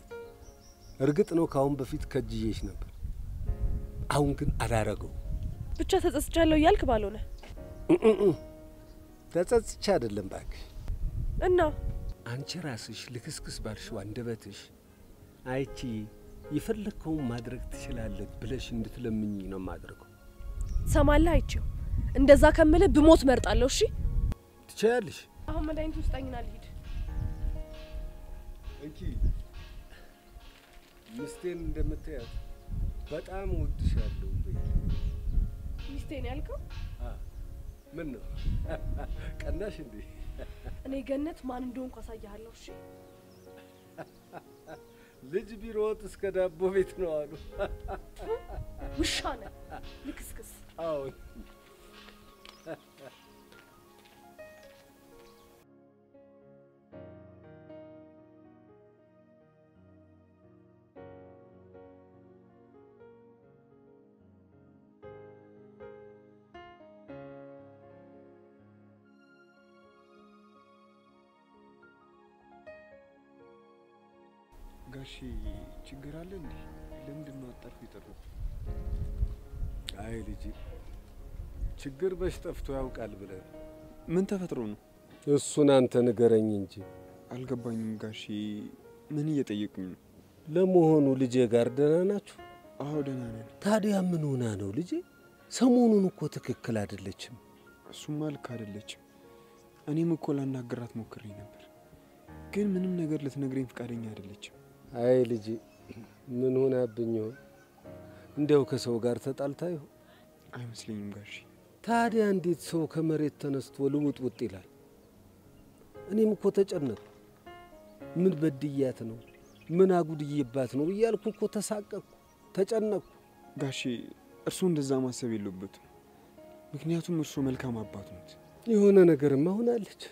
እርግጥ ነው ከአሁን በፊት ከጅዬሽ ነበር። አሁን ግን አላረገው። ብቻ ተጸጽቻለሁ እያልክ ባልሆነ ተጸጽቻ አይደለም ባክሽ። እና አንቺ ራስሽ ልክስክስ ባልሽው አንደበትሽ አይቺ የፈለግከውን ማድረግ ትችላለህ ብለሽ እንድትለምኝ ነው ማድረገው። ሰማለህ? አይቼው እንደዛ ከምልህ ብሞት መርጣለሁ። እሺ ትችያለሽ። አሁን መድኃኒት ውስጠኝና ልሂድ። እንኪ ሚስቴን እንደምትያት በጣም ወድሻለሁ። ሚስቴን ያልከው? ምን ነው ቀናሽ እንዴ? እኔ ገነት ማን እንደሆንኩ አሳያለሁ። እሺ ልጅ ቢሮጥ እስከ ዳቦ ቤት ነው አሉ። ውሻ ነህ ልክስክስ። አዎ ጋሺ ችግር አለ እንዴ? ለምንድን ነው አጣርኩ ይጠሩ? አይ ልጅ ችግር በሽ ጠፍቶ ያውቃል ብለህ ምን ተፈጥሮ ነው? እሱን አንተ ንገረኝ እንጂ። አልገባኝም ጋሺ፣ ምን እየጠየቁኝ ነው? ለመሆኑ ልጄ ጋር ደህና ናችሁ? አዎ ደህና ነን። ታዲያ ምን ሆና ነው ልጄ? ሰሞኑን እኮ ትክክል አይደለችም። እሱማ ልክ አይደለችም። እኔም እኮ ላናገራት ሞክሬ ነበር፣ ግን ምንም ነገር ልትነግረኝ ፈቃደኛ አይደለችም። አይ ልጄ ምን ሆናብኝ ይሆን? እንዲያው ከሰው ጋር ተጣልታ ይሆን? አይመስለኝም ጋሺ። ታዲያ እንዴት ሰው ከመሬት ተነስቶ ልውጥውጥ ይላል? እኔም እኮ ተጨነቅኩ። ምን በድያት ነው? ምን አጉድዬባት ነው እያልኩ እኮ ተሳቀቅኩ፣ ተጨነቅኩ። ጋሺ እርሱ እንደዛ ማሰብ የለበትም፣ ምክንያቱም እርሱ መልካም አባት ነው። የሆነ ነገርማ ሆናለች።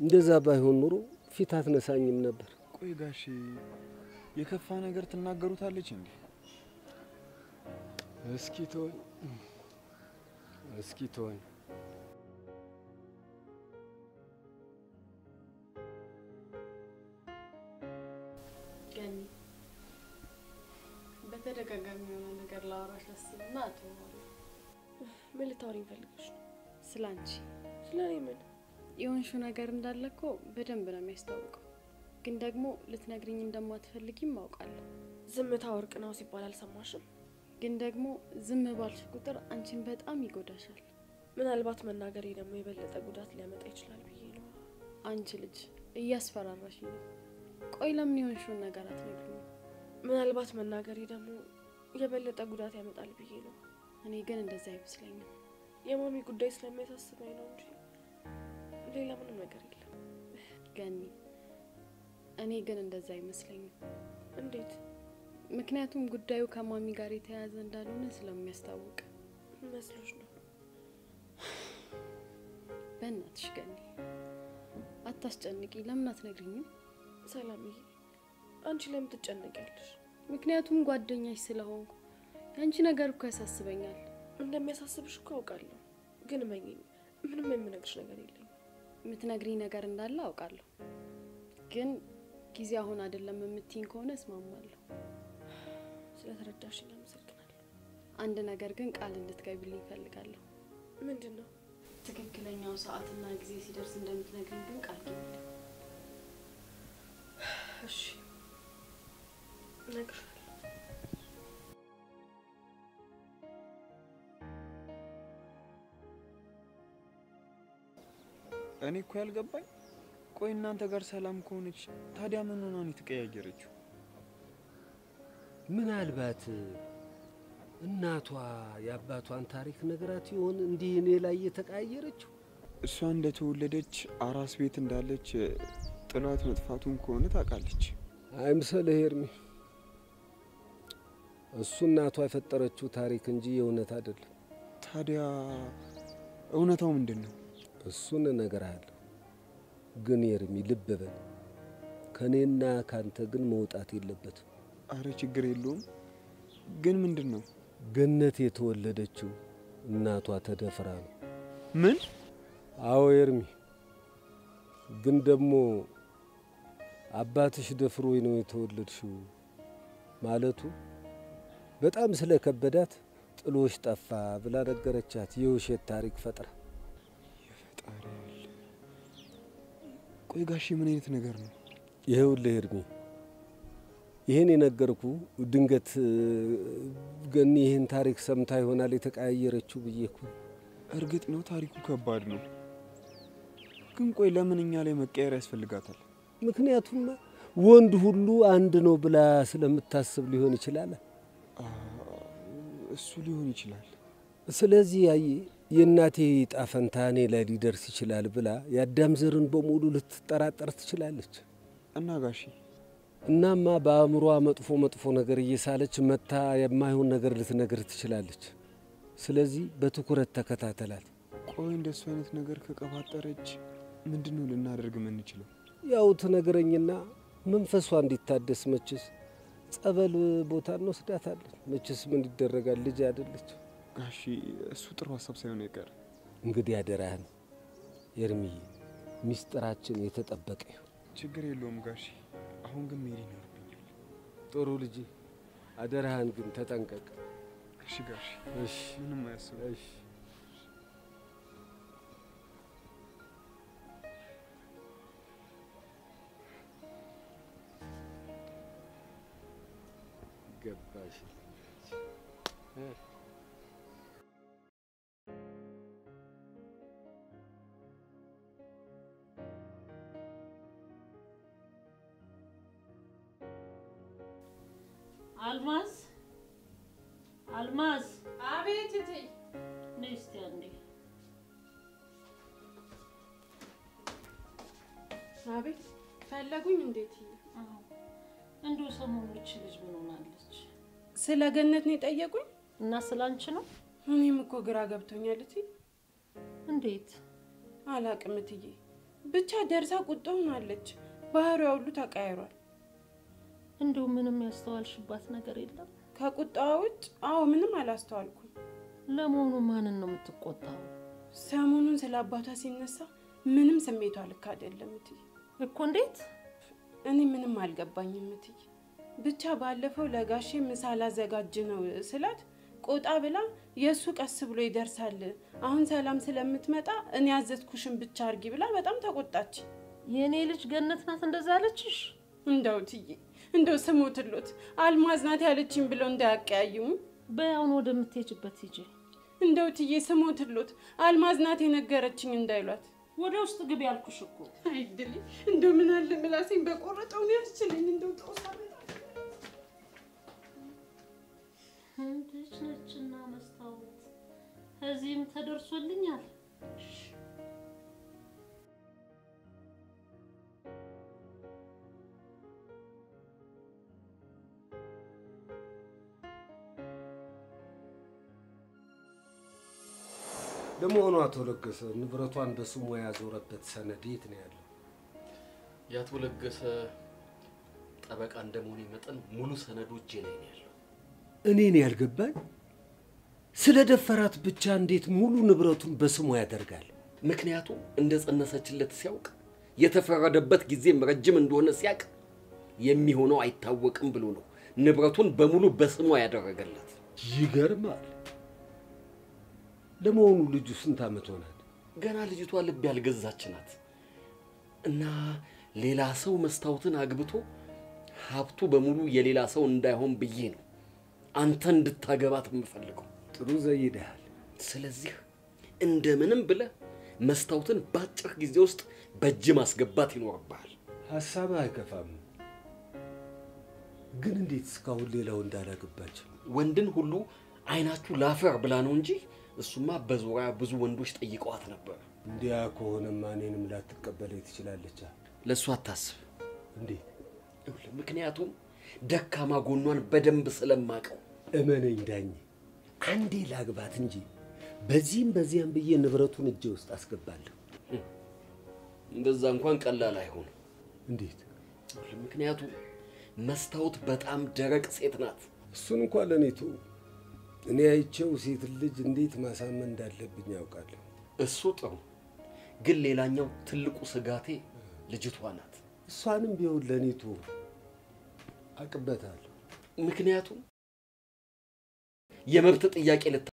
እንደዛ ባይሆን ኑሮ ፊት አትነሳኝም ነበር። ቆይ ጋሺ የከፋ ነገር ትናገሩታለች እንዴ? እስኪ ተወኝ፣ እስኪ ተወኝ። ገኒ በተደጋጋሚ የሆነ ነገር ላወራሽ አስብና አትሆናለሁ። ምን ልታወሪኝ ፈልገሽ ነው? ስላንቺ። ስለኔ ምን? የሆንሽው ነገር እንዳለ እኮ በደንብ ነው የሚያስታውቀው። ግን ደግሞ ልትነግሪኝ እንደማትፈልጊም አውቃለሁ። ዝምታ ወርቅ ነው ሲባል አልሰማሽም? ግን ደግሞ ዝም ባልሽ ቁጥር አንቺን በጣም ይጎዳሻል። ምናልባት መናገሬ ደግሞ የበለጠ ጉዳት ሊያመጣ ይችላል ብዬ ነው። አንቺ ልጅ እያስፈራራሽ ነው። ቆይ ለምን የሆንሽውን ነገር አትነግሪኝም? ምናልባት መናገሬ ደግሞ የበለጠ ጉዳት ያመጣል ብዬ ነው። እኔ ግን እንደዛ አይመስለኝም። የማሚ ጉዳይ ስለሚያሳስበኝ ነው እንጂ ሌላ ምንም ነገር የለም። ገኒ፣ እኔ ግን እንደዛ አይመስለኝም። እንዴት? ምክንያቱም ጉዳዩ ከማሚ ጋር የተያያዘ እንዳልሆነ ስለሚያስታውቅ መስሎሽ ነው? በእናትሽ ገኒ አታስጨንቂ። ለምን አትነግሪኝም? ሰላምዬ፣ አንቺ ለምን ትጨነቂያለሽ? ምክንያቱም ጓደኛሽ ስለሆንኩ። ያንቺ ነገር እኮ ያሳስበኛል። እንደሚያሳስብሽ እኮ አውቃለሁ፣ ግን እመኚኝ፣ ምንም የምነግርሽ ነገር የለኝም። የምትነግሪኝ ነገር እንዳለ አውቃለሁ፣ ግን ጊዜ አሁን አይደለም የምትይኝ ከሆነ እስማማለሁ። ስለተረዳሽኝ አመሰግናለሁ። አንድ ነገር ግን ቃል እንድትገቢልኝ እፈልጋለሁ። ምንድነው? ትክክለኛው ሰዓትና ጊዜ ሲደርስ እንደምትነግሪኝ ግን ቃል ግቢልኝ። እሺ፣ እነግርሻለሁ። እኔ እኮ ያልገባኝ ቆይ እናንተ ጋር ሰላም ከሆነች ታዲያ ምን ሆና ነው የተቀያየረችው? ምናልባት እናቷ የአባቷን ታሪክ ነገራት ይሆን እንዲህ እኔ ላይ የተቀያየረችው? እሷ እንደተወለደች አራስ ቤት እንዳለች ጥላት መጥፋቱን ከሆነ ታውቃለች። አይምሰልህ ኤርሚ፣ እሱ እናቷ የፈጠረችው ታሪክ እንጂ የእውነት አይደለም። ታዲያ እውነታው ምንድን ነው? እሱን እነግርሃለሁ። ግን ኤርሚ ልብ በል፣ ከኔና ካንተ ግን መውጣት የለበትም። አረ ችግር የለውም። ግን ምንድን ነው? ገነት የተወለደችው እናቷ ተደፍራ ነው። ምን? አዎ ኤርሚ፣ ግን ደግሞ አባትሽ ደፍሮኝ ነው የተወለድሽው ማለቱ በጣም ስለከበዳት ጥሎሽ ጠፋ ብላ ነገረቻት። የውሸት ታሪክ ፈጥራ። የፈጣሪ ያለ። ቆይ ጋሼ ምን አይነት ነገር ነው? ይኸውልህ ኤርሚ፣ ይሄን የነገርኩ ድንገት ገኒ ይሄን ታሪክ ሰምታ ይሆናል የተቀያየረችው ብዬ እኮ። እርግጥ ነው ታሪኩ ከባድ ነው። ግን ቆይ ለምን እኛ ላይ መቀየር ያስፈልጋታል? ምክንያቱም ወንድ ሁሉ አንድ ነው ብላ ስለምታስብ ሊሆን ይችላል። እሱ ሊሆን ይችላል። ስለዚህ የእናቴ ጣፈንታ እኔ ላይ ሊደርስ ይችላል ብላ የአዳም ዘርን በሙሉ ልትጠራጠር ትችላለች። እና ጋሼ እናማ በአእምሯ መጥፎ ነገር እየሳለች መታ የማይሆን ነገር ልትነግር ትችላለች። ስለዚህ በትኩረት ተከታተላት። ቆይ እንደሱ አይነት ነገር ከቀባጠረች ምንድነው ልናደርግ የምንችለው? ያው ትነግረኝና መንፈሷ እንዲታደስ መችስ ጸበል ቦታ እንወስዳታለን። መችስ ምን ይደረጋል? ልጅ አይደለች። ጋሺ እሱ ጥሩ ሀሳብ ሳይሆን አይቀር። እንግዲህ አደራህን ኤርሚዬ፣ ሚስጥራችን የተጠበቀ ይሁን። ችግር የለውም ጋሺ። አሁን ግን መሄድ ይኖርብኛል። ጥሩ ልጅ፣ አደራህን ግን ተጠንቀቅ። እሺ ጋሺ። እሺ፣ ምንም አያስቡ። እሺ። ገባሽ? አልማዝ አልማዝ። አቤት እትዬ። ነይ እስቲ አንዴ። አቤት ፈለጉኝ? እንዴት? እንደው ሰሞኑን እቺ ልጅ ምን ሆናለች? ስለ ገነት ነው የጠየቁኝ? እና ስላንቺ ነው? እኔም እኮ ግራ ገብቶኛል እትዬ። እንዴት? አላቅም እትዬ፣ ብቻ ደርሳ ቁጣ ሆናለች። ባህሪዋ ሁሉ ተቀያይሯል። እንደው ምንም ያስተዋልሽባት ነገር የለም? ከቁጣዋ ውጭ አዎ፣ ምንም አላስተዋልኩም። ለመሆኑ ማንን ነው የምትቆጣው? ሰሞኑን ስለ አባቷ ሲነሳ ምንም ስሜቷ ልክ አይደለም እትዬ። እኮ እንዴት? እኔ ምንም አልገባኝም እትዬ። ብቻ ባለፈው ለጋሼ ምሳ ላዘጋጅ ነው ስላት ቆጣ ብላ የሱ ቀስ ብሎ ይደርሳል አሁን ሰላም ስለምትመጣ እኔ ያዘዝኩሽን ብቻ አርጊ ብላ በጣም ተቆጣች። የኔ ልጅ ገነት ናት እንደዛ አለችሽ? እንደው ትዬ እንደው ስሞትሎት አልማዝ ናት ያለችኝ ብለው እንዳያቀያይሙ። በያውን ወደምትሄጂበት ሂጂ። እንደው ትዬ ስሞትሎት አልማዝ ናት የነገረችኝ እንዳይሏት። ወደ ውስጥ ግቢ ያልኩሽ እኮ። አይድል እንደው ምን አለ ምላሴን በቆረጠው ነው ያስችለኝ። እንደው ጦሳ እንዴት ነችና መስታወት እዚህም ተደርሶልኛል። ለመሆኑ አቶ ለገሰ ንብረቷን በስሙ ያዞረበት ሰነድ የት ነው ያለው? ያቶ ለገሰ ጠበቃ እንደመሆኔ መጠን ሙሉ ሰነዱ እጄ ላይ ነው ያለው። እኔን ያልገባኝ ስለ ደፈራት ብቻ እንዴት ሙሉ ንብረቱን በስሙ ያደርጋል? ምክንያቱም እንደጸነሰችለት ሲያውቅ የተፈረደበት ጊዜም ረጅም እንደሆነ ሲያውቅ የሚሆነው አይታወቅም ብሎ ነው ንብረቱን በሙሉ በስሙ ያደረገለት። ይገርማል። ለመሆኑ ልጁ ስንት ዓመት ሆናት? ገና ልጅቷ ልብ ያልገዛች ናት እና ሌላ ሰው መስታወትን አግብቶ ሀብቱ በሙሉ የሌላ ሰው እንዳይሆን ብዬ ነው አንተ እንድታገባት የምፈልገው። ጥሩ ዘይደሃል። ስለዚህ እንደምንም ብለህ መስታወትን ባጭር ጊዜ ውስጥ በእጅ ማስገባት ይኖርብሃል። ሐሳብህ አይከፋም። ግን እንዴት እስካሁን ሌላው እንዳላገባች? ወንድን ሁሉ አይናችሁ ላፈር ብላ ነው እንጂ እሱማ በዙሪያ ብዙ ወንዶች ጠይቀዋት ነበር። እንዲያ ከሆነማ እኔንም ላትቀበለኝ ትችላለች። ለእሱ አታስብ። እንዴት? ምክንያቱም ደካማ ጎኗን በደንብ ስለማቀው። እመነኝ ዳኜ፣ አንዴ ላግባት እንጂ በዚህም በዚያም ብዬ ንብረቱን እጄ ውስጥ አስገባለሁ። እንደዛ እንኳን ቀላል አይሆን። እንዴት? ምክንያቱም መስታወት በጣም ደረቅ ሴት ናት። እሱን እንኳን ለኔ ተው። እኔ አይቼው ሴት ልጅ እንዴት ማሳመን እንዳለብኝ ያውቃለሁ። እሱ ጥሩ። ግን ሌላኛው ትልቁ ስጋቴ ልጅቷ ናት። እሷንም ቢሆን ለኔ ተው፣ አቅበታለሁ። ምክንያቱም የመብት ጥያቄ ልታ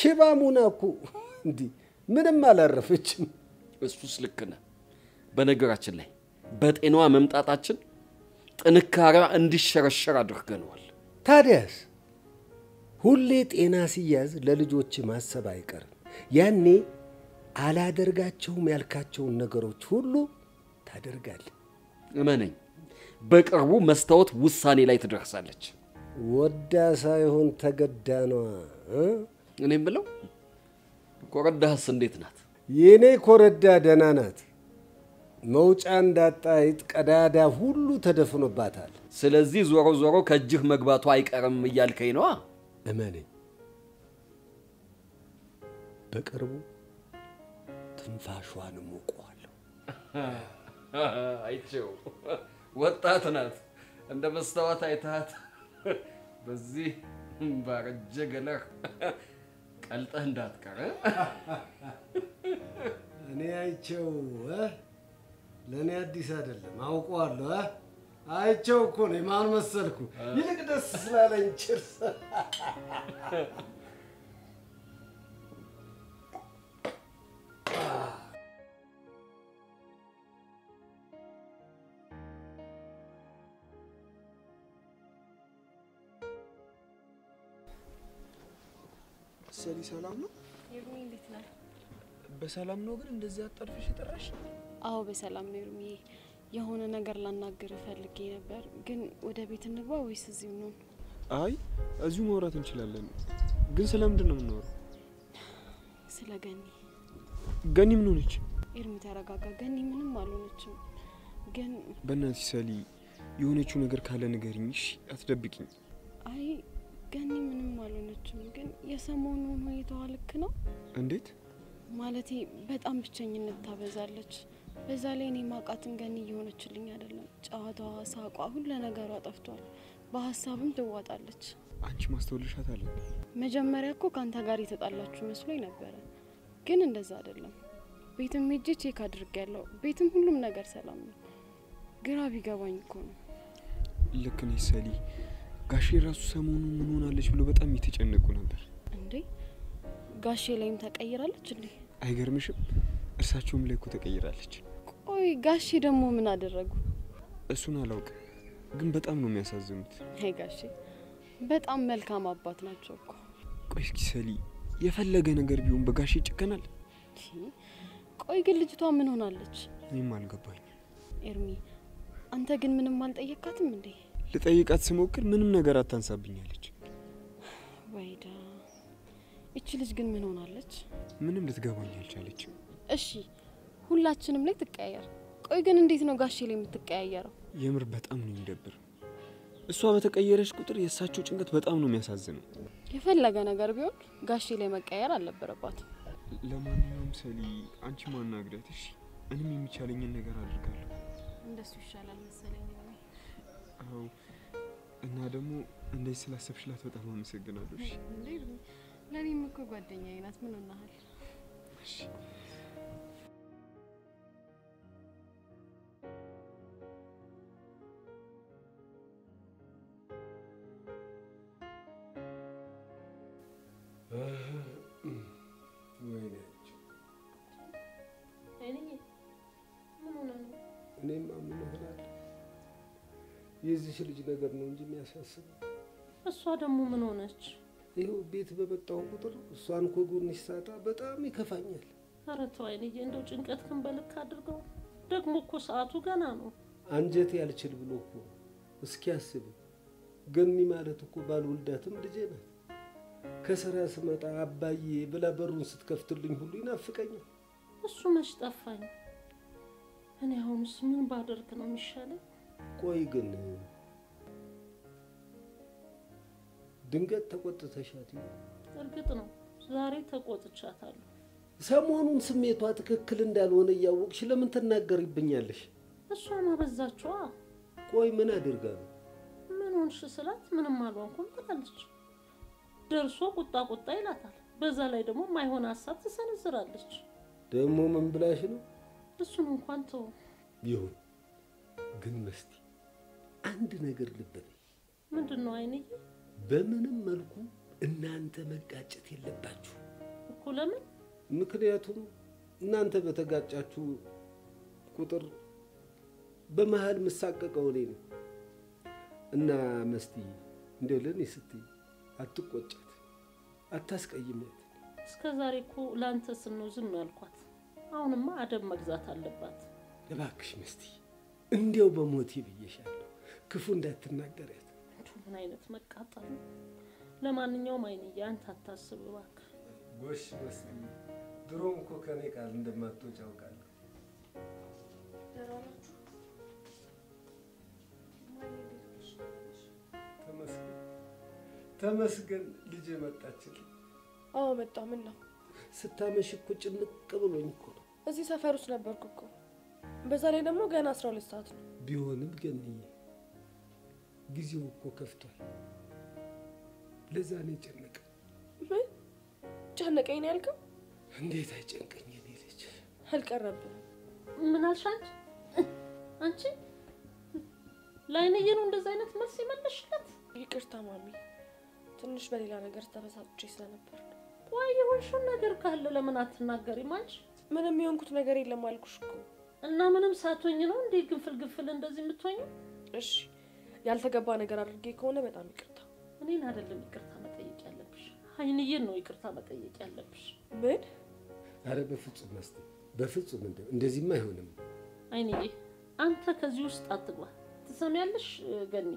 ሽባ ሙና እኮ እንዲህ ምንም አላረፈችም። እሱስ ልክ ነህ። በነገራችን ላይ በጤናዋ መምጣታችን ጥንካሬዋ እንዲሸረሸር አድርገነዋል። ታዲያስ ሁሌ ጤና ሲያዝ ለልጆች ማሰብ አይቀርም። ያኔ አላደርጋቸውም ያልካቸውን ነገሮች ሁሉ ታደርጋለህ። እመነኝ፣ በቅርቡ መስታወት ውሳኔ ላይ ትደርሳለች። ወዳ ሳይሆን ተገዳ ነዋ። እኔም ብለው ኮረዳህስ እንዴት ናት? የኔ ኮረዳ ደህና ናት። መውጫ እንዳጣ አይጥ ቀዳዳ ሁሉ ተደፍኖባታል። ስለዚህ ዞሮ ዞሮ ከእጅህ መግባቱ አይቀርም እያልከኝ ነዋ። እመነኝ፣ በቅርቡ ትንፋሿን እሞቀዋለሁ። አይቼው ወጣት ናት። እንደ መስታወት አይታት በዚህ ባረጀ ገለህ ቀልጠህ እንዳትቀር። እኔ አይቼው ለእኔ አዲስ አይደለም፣ አውቀዋለሁ። አይቼው እኮ ነው። ማን መሰልኩ? ይልቅ ደስ ስላለኝ ችርስ። ሰሊ ሰላም ነው? ይርሚ እንዴት ነህ? በሰላም ነው ግን እንደዚህ አጣርፈሽ የጠራሽ? አዎ በሰላም ነው ይርሚ። የሆነ ነገር ላናግር ፈልጌ ነበር፣ ግን ወደ ቤት እንግባ ወይስ እዚሁ ነው? አይ እዚሁ ማውራት እንችላለን። ግን ስለምንድን ነው የምናወራው? ስለ ገኒ። ገኒ ምን ሆነች? ይርሚ ተረጋጋ። ገኒ ምንም አልሆነችም። ግን በእናትሽ ሰሊ የሆነችው ነገር ካለ ንገሪኝ እሺ፣ አትደብቂኝ። አይ ገኒ ምንም አልሆነችም፣ ግን የሰሞኑ ሁኔታዋ ልክ ነው። እንዴት ማለቴ በጣም ብቸኝነት ታበዛለች። በዛ ላይ እኔ ማቃትን ገኒ እየሆነችልኝ አይደለም። ጨዋታዋ፣ ሳቋ፣ ሁሉ ነገሯ ጠፍቷል። በሀሳብም ትዋጣለች። አንቺ ማስተውልሻት አለ? መጀመሪያ እኮ ካንተ ጋር የተጣላችሁ መስሎኝ ነበረ፣ ግን እንደዛ አይደለም። ቤትም ሄጄ ቼክ አድርጌያለሁ። ቤትም ሁሉም ነገር ሰላም ነው። ግራ ቢገባኝ እኮ ነው። ልክ ነሽ ሰሊ። ጋሼ ራሱ ሰሞኑን ምን ሆናለች ብሎ በጣም እየተጨነቁ ነበር። እንዴ ጋሼ ላይም ተቀይራለች እንዴ? አይገርምሽም? እርሳቸውም ላይ እኮ ተቀይራለች። ቆይ ጋሼ ደግሞ ምን አደረጉ? እሱን አላውቅም፣ ግን በጣም ነው የሚያሳዝኑት። አይ ጋሼ በጣም መልካም አባት ናቸው እኮ። ቆይ እስኪ ሰሊ የፈለገ ነገር ቢሆን በጋሼ ይጨከናል? ቆይ ግን ልጅቷ ምን ሆናለች? እኔም አልገባኝ። ኤርሚ አንተ ግን ምንም አልጠየካትም እንዴ? ልጠይቃት ስሞክር ምንም ነገር አታንሳብኛለች። ወይዳ እቺ ልጅ ግን ምን ሆናለች? ምንም ልትገባኝ አልቻለችም። እሺ ሁላችንም ላይ ትቀያየር። ቆይ ግን እንዴት ነው ጋሼ ላይ የምትቀያየረው? የምር በጣም ነው የሚደብር። እሷ በተቀየረች ቁጥር የእሳቸው ጭንቀት በጣም ነው የሚያሳዝነው። የፈለገ ነገር ቢሆን ጋሼ ላይ መቀየር አልነበረባትም። ለማንኛውም ሰሊ አንቺ ማናግሪያት እሺ? እኔም የሚቻለኝን ነገር አድርጋለሁ። እንደሱ ይሻላል መሰለኝ። አዎ እና ደግሞ እንደዚህ ስላሰብሽላት በጣም አመሰግናለሁ። እሺ እንዴ ለኔም እኮ ጓደኛዬ ናት። ምን ሆነሃል? እሺ እኔማ ምን እሆናለሁ? የዚህች ልጅ ነገር ነው እንጂ የሚያሳስበው። እሷ ደግሞ ምን ሆነች? ይኸው ቤት በመጣሁ ቁጥር እሷን ከጎንሽ ሳጣ በጣም ይከፋኛል። ኧረ ተው አይንዬ፣ እንደው ጭንቀትህን በልክ አድርገው። ደግሞ እኮ ሰዓቱ ገና ነው። አንጀቴ ያልችል ብሎ እኮ እስኪ አስብ። ገኒ ማለት እኮ ባልወልዳትም ልጄ ናት። ከስራ ስመጣ አባዬ ብላ በሩን ስትከፍትልኝ ሁሉ ይናፍቀኛል። እሱ መች ጠፋኝ። እኔ አሁንስ ምን ባደርግ ነው የሚሻለኝ? ቆይ ግን ድንገት ተቆጥተሻት ይሆን? እርግጥ ነው ዛሬ ተቆጥቻታለሁ። ሰሞኑን ስሜቷ ትክክል እንዳልሆነ እያወቅሽ ለምን ትናገሪብኛለሽ? እሷን አበዛችዋ። ቆይ ምን አድርጋ ነው? ምን ሆንሽ ስላት ምንም አልሆንኩም ትላለች። ደርሶ ቁጣ ቁጣ ይላታል። በዛ ላይ ደግሞ ማይሆን ሀሳብ ትሰነዝራለች። ደግሞ ምን ብላሽ ነው? እሱን እንኳን ተው። ይሁን ግን መስቲ አንድ ነገር ልብ በይ። ምንድነው አይንዬ? በምንም መልኩ እናንተ መጋጨት የለባችሁ። ለምን? ምክንያቱም እናንተ በተጋጫችሁ ቁጥር በመሃል መሳቀቀው እኔ ነው። እና መስቲ እንደው ለኔ ስትይ አትቆጫት፣ አታስቀይማት። እስከ ዛሬ እኮ ላንተ ስል ነው ዝም ያልኳት። አሁንማ አደብ መግዛት አለባት። እባክሽ መስቲ እንዴው በሞቴ ብዬሻለሁ፣ ክፉ እንዳትናገሪያት። ምን አይነት መቃጠል ነው። ለማንኛውም አይንዬ አንተ አታስብ እባክህ። ጎሽ መስቲ ድሮም እኮ ከኔ ቃል እንደማትወጪ አውቃለሁ። ተመስገን ልጄ መጣችልኝ። አዎ መጣ። ምን ነው? ስታመሽ እኮ ጭንቅ ብሎኝ እኮ ነው። እዚህ ሰፈር ውስጥ ነበርኩ እኮ። በዛ ላይ ደግሞ ገና 12 ሰዓት ነው። ቢሆንም ገንዬ ጊዜው እኮ ከፍቷል። ለዛ ነው ጨነቀ። ምን ጨነቀኝ ነው ያልከው? እንዴት አይጨንቀኝ እኔ ልጅ። አልቀረብም። ምን አልሽ አንቺ? ላይነዬ ነው እንደዛ አይነት መልስ ይመልሽለት? ይቅርታ ማሚ፣ ትንሽ በሌላ ነገር ተበሳጭቼ ስለነበር። ወይ የሆንሽው ነገር ካለ ለምን አትናገሪም አንቺ? ምንም የሆንኩት ነገር የለም አልኩሽ እኮ። እና ምንም ሳትሆኝ ነው እንዴ ግንፍል እንደዚህ የምትሆኚው? እሺ ያልተገባ ነገር አድርጌ ከሆነ በጣም ይቅርታ። እኔን አይደለም ይቅርታ መጠየቅ ያለብሽ፣ አይንዬን ነው ይቅርታ መጠየቅ ያለብሽ። ምን? አረ በፍጹም መስቲ፣ በፍጹም እንደዚህማ አይሆንም። አይንዬ አንተ ከዚህ ውስጥ አትግባ። ትሰሚያለሽ ገኒ?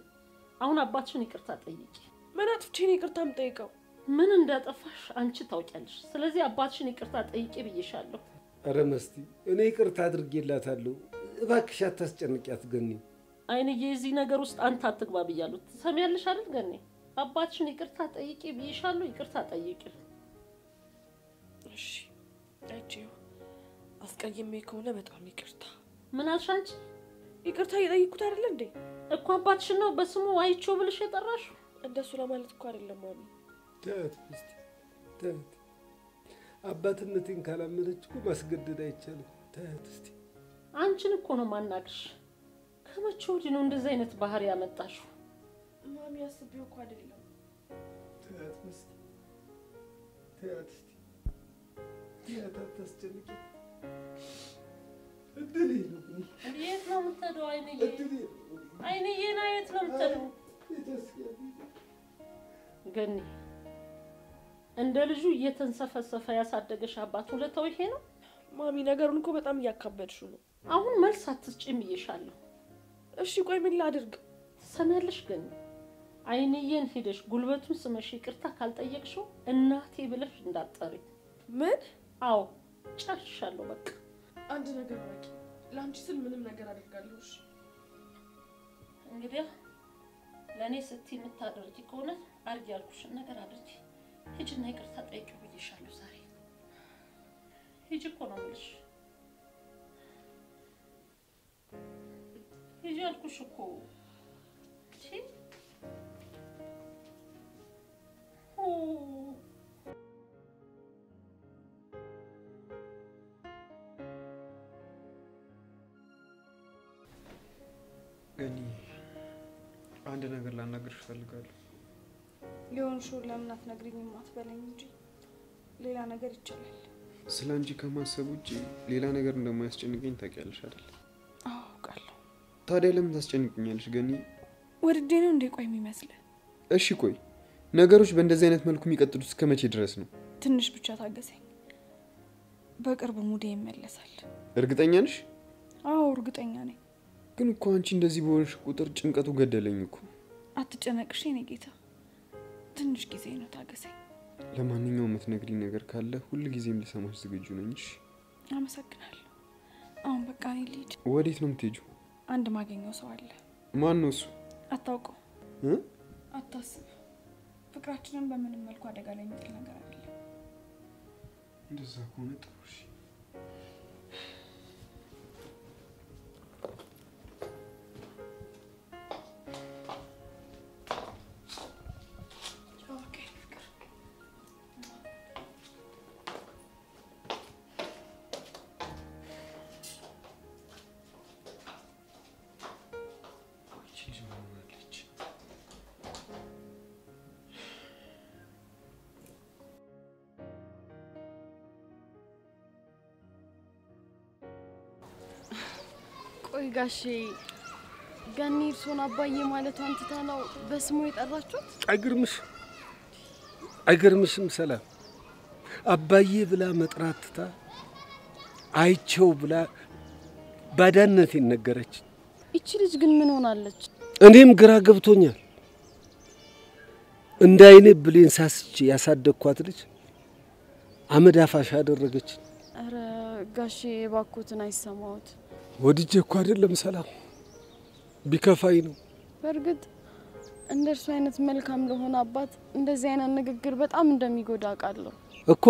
አሁን አባትሽን ይቅርታ ጠይቂ። ምን አጥፍቼ ነው ይቅርታ የምጠይቀው? ምን እንዳጠፋሽ አንቺ ታውቂያለሽ። ስለዚህ አባትሽን ይቅርታ ጠይቂ ብዬሻለሁ። አረ መስቲ እኔ ይቅርታ አድርጌላታለሁ። እባክሽ አታስጨንቂያት ገኒ። አይንዬ እዚህ ነገር ውስጥ አንተ አትግባ ብያለሁ። ትሰሚያለሽ አይደል ገኒ? አባትሽን ይቅርታ ጠይቂ ብዬሻለሁ። ይቅርታ ጠይቂ። እሺ አይቼው አስቀይሜ ከሆነ በጣም ይቅርታ። ምን አልሽ አንቺ? ይቅርታ እየጠየኩት አይደል እንዴ? እኮ አባትሽን ነው በስሙ አይቼው ብለሽ የጠራሽው። እንደሱ ለማለት እኮ አይደለም ማሚ። ተት መስቲ ተት። አባትነቴን ካላመነች እኮ ማስገደድ አይቻልም። ተት እስቲ። አንቺን እኮ ነው ማናግርሽ። ከመቼ ወዲህ ነው እንደዚህ አይነት ባህሪ ያመጣሽው? ማሚ አስቤው እኮ አይደለም። ተት መስቲ ተት እስቲ። ተት አታስጨንቂ። እድሌ ነው። የት ነው የምትሄደው አይንዬ? አይንዬ ና የት ነው የምትሄደው? ገኒ እንደ ልጁ እየተንሰፈሰፈ ያሳደገሽ አባት ሁለታው ይሄ ነው? ማሚ ነገሩን እኮ በጣም እያካበድሽው ነው። አሁን መልስ አትስጪም ብዬሻለሁ። እሺ ቆይ ምን ላድርግ? ትሰሚያለሽ ገኒ? አይንዬን ሄደሽ ጉልበቱን ስመሽ ይቅርታ ካልጠየቅሽው እናቴ ብለሽ እንዳትጠሪ። ምን? አዎ ጨርሻለሁ በቃ። አንድ ነገር በቂ። ለአንቺ ስል ምንም ነገር አደርጋለሁ። እሺ እንግዲህ ለእኔ ስትይ የምታደርጊ ከሆነ አድርጊ ያልኩሽን ነገር አድርጊ። ሂጂና ይቅርታ ጠይቂው ብዬሻለሁ ዛሬ። ሂጂ እኮ ነው የምልሽ። ሂጂ ያልኩሽ እኮ። ገኒ አንድ ነገር ላናግርሽ እፈልጋለሁ። የሆንሽውን ለምን አትነግሪኝም አትበለኝ እንጂ ሌላ ነገር ይቻላል። ስለ አንቺ ከማሰብ ውጪ ሌላ ነገር እንደማያስጨንቀኝ ታውቂያለሽ አይደል? አዎ አውቃለሁ። ታዲያ ለምን ታስጨንቅኛለሽ ገኒ? ወድጄ ነው እንዴ ቆይ የሚመስልህ? እሺ ቆይ ነገሮች በእንደዚህ አይነት መልኩ የሚቀጥሉት እስከ መቼ ድረስ ነው? ትንሽ ብቻ ታገሰኝ። በቅርቡ ሙዴ ይመለሳል። እርግጠኛ ነሽ? አዎ እርግጠኛ ነኝ። ግን እኮ አንቺ እንደዚህ በሆንሽ ቁጥር ጭንቀቱ ገደለኝ እኮ። አትጨነቅሽ የኔ ጌታ፣ ትንሽ ጊዜ ነው ታገሰኝ። ለማንኛውም የምትነግሪኝ ነገር ካለ ሁሉ ጊዜም ልሰማሽ ዝግጁ ነኝ። እሺ አመሰግናለሁ። አሁን በቃ እኔ ልሂድ። ወዴት ነው የምትሄጂው? አንድ ማገኘው ሰው አለ። ማን ነው እሱ? አታውቀው? አታስብ። ፍቅራችንን በምንም መልኩ አደጋ ላይ የሚጥል ነገር አይደለም። እንደዛ ከሆነ ጥሩ። እሺ ቆይ ጋሼ ገኒ እርሶን አባዬ ማለቷን ትታ ነው በስሙ የጠራችሁት? አይገርምሽም ሰላም? አባዬ ብላ መጥራት ትታ አይቸው ብላ ባዳነት ይነገረች። እቺ ልጅ ግን ምን ሆናለች? እኔም ግራ ገብቶኛል። እንዳይኔ ብሌን ሳስች ያሳደግኳት ልጅ አመድ አፋሽ አደረገች። አረ ጋሼ ባኮትን አይሰማውት። ወድጄ እኮ አይደለም ሰላም፣ ቢከፋይ ነው። በርግጥ እንደርሱ አይነት መልካም ለሆነ አባት እንደዚህ አይነት ንግግር በጣም እንደሚጎዳ አውቃለሁ እኮ።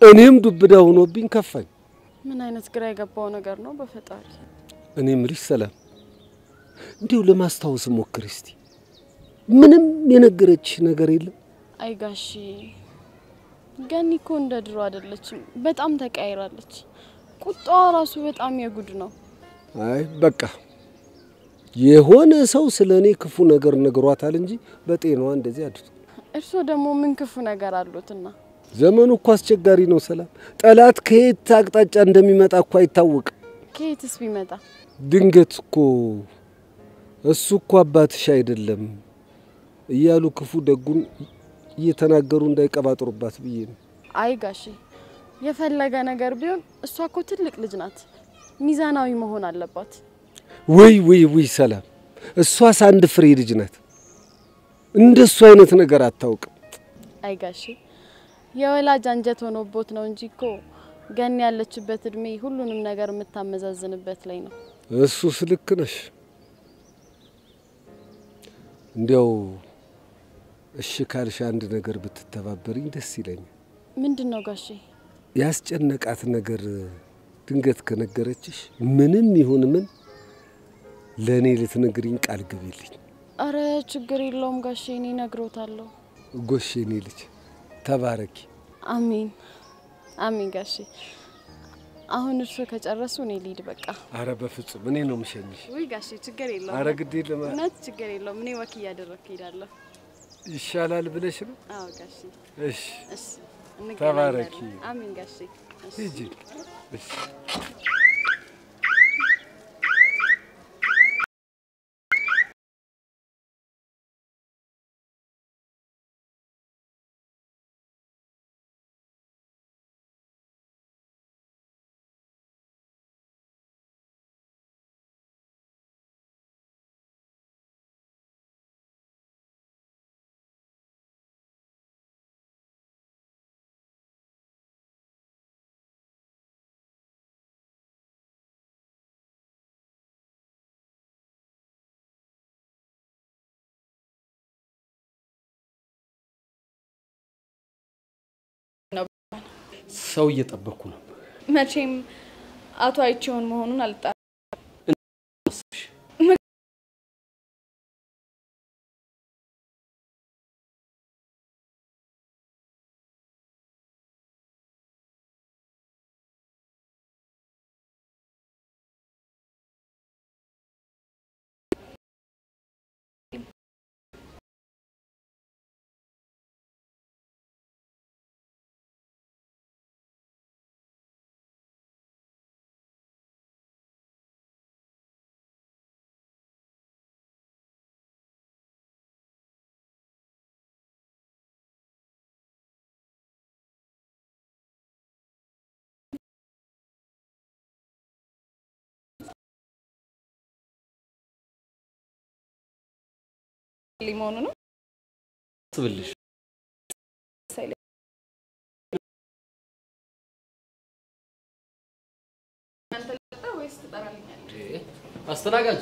እኔም ዱብዳ ሆኖብኝ ከፋኝ። ምን አይነት ግራ የገባው ነገር ነው በፈጣሪ። እኔም ልጅ ሰላም እንዲው ለማስታወስ ሞክር እስቲ። ምንም የነገረች ነገር የለም? አይ ጋሼ ገኒ እኮ እንደ ድሮ አይደለችም፣ በጣም ተቀያይራለች። ቁጣዋ ራሱ በጣም የጉድ ነው። አይ በቃ የሆነ ሰው ስለኔ ክፉ ነገር ነግሯታል እንጂ በጤናዋ እንደዚህ አድርቶ። እርሶ ደግሞ ምን ክፉ ነገር አሉትና? ዘመኑ እኮ አስቸጋሪ ነው ሰላም። ጠላት ከየት አቅጣጫ እንደሚመጣ እኮ አይታወቅም። ከየትስ ቢመጣ ድንገት እኮ እሱ እኮ አባትሽ አይደለም እያሉ ክፉ ደጉን እየተናገሩ እንዳይቀባጥሩባት ብዬ ነው። አይ ጋሼ የፈለገ ነገር ቢሆን እሷ እኮ ትልቅ ልጅ ናት፣ ሚዛናዊ መሆን አለባት። ወይ ሰላም፣ እሷስ አንድ ፍሬ ልጅ ናት። እንደሱ አይነት ነገር አታውቅም። አይ ጋሼ የወላጅ አንጀት ሆኖቦት ነው እንጂ እኮ ገኒ ያለችበት እድሜ ሁሉንም ነገር የምታመዛዝንበት ላይ ነው። እሱስ ልክ ነሽ። እንዲያው እሺ ካልሽ አንድ ነገር ብትተባበሪኝ ደስ ይለኛል። ምንድነው ጋሼ? ያስጨነቃት ነገር ድንገት ከነገረችሽ ምንም ይሁን ምን ለኔ ልትነግሪኝ ቃል ግቢልኝ። አረ ችግር የለውም ጋሼ፣ እኔ ነግሮታለሁ። ጎሽ የኔ ልጅ ተባረኪ። አሜን አሜን ጋሼ። አሁን እርሶ ከጨረሱ እኔ ልሂድ በቃ። አረ በፍጹም እኔ ነው የምሸኝሽ። ወይ ጋሼ ችግር የለውም። አረ ግድ የለም። እውነት ችግር የለውም። እኔ ወክ እያደረኩ እሄዳለሁ። ይሻላል ብለሽ ነው? አዎ ጋሼ። እሺ እሺ ተባረኪ። አሜን ጋሼ። ሂጂ። እሺ ሰው እየጠበቅኩ ነው። መቼም አቶ አይቼውን መሆኑን አልጣ ሊሞኑ ነው ትብልሽ አንተ ለጣ ወይስ ትጠራልኛለህ? አስተናጋጅ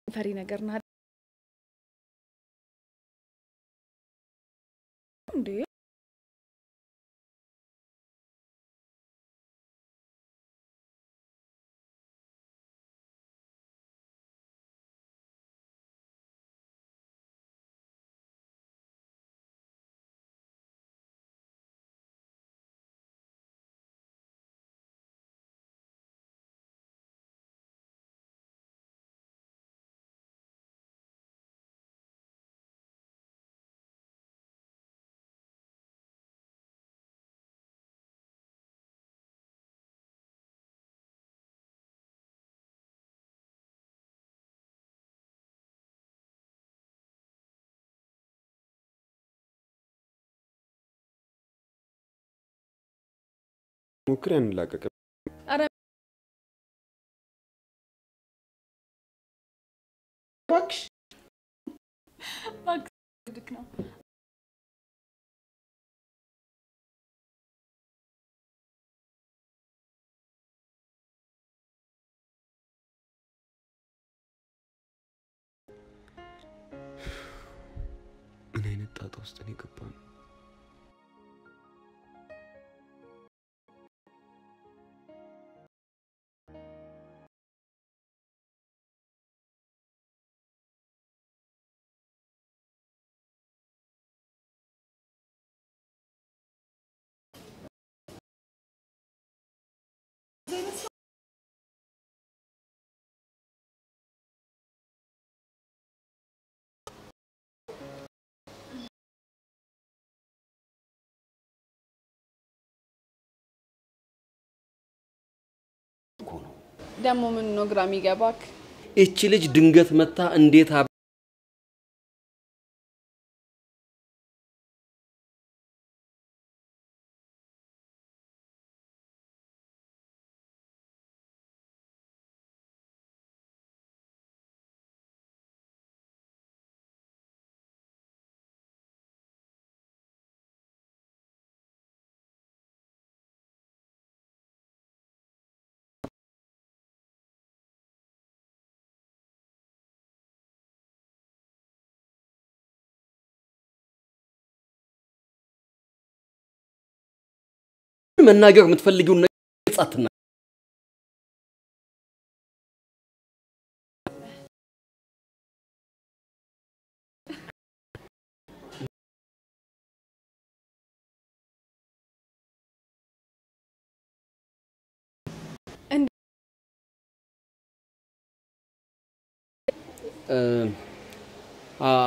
ፈሪ ነገር ና እንዴ ሞክር ያንላቀቅ አረ እባክሽ ድክ ነው ምን አይነት ጣጣ ውስጥ ነው የገባነው? ደሞ ምን ነው ግራ የሚገባክ? እቺ ልጅ ድንገት መታ እንዴት መናገር የምትፈልጊው ነገር ጻትና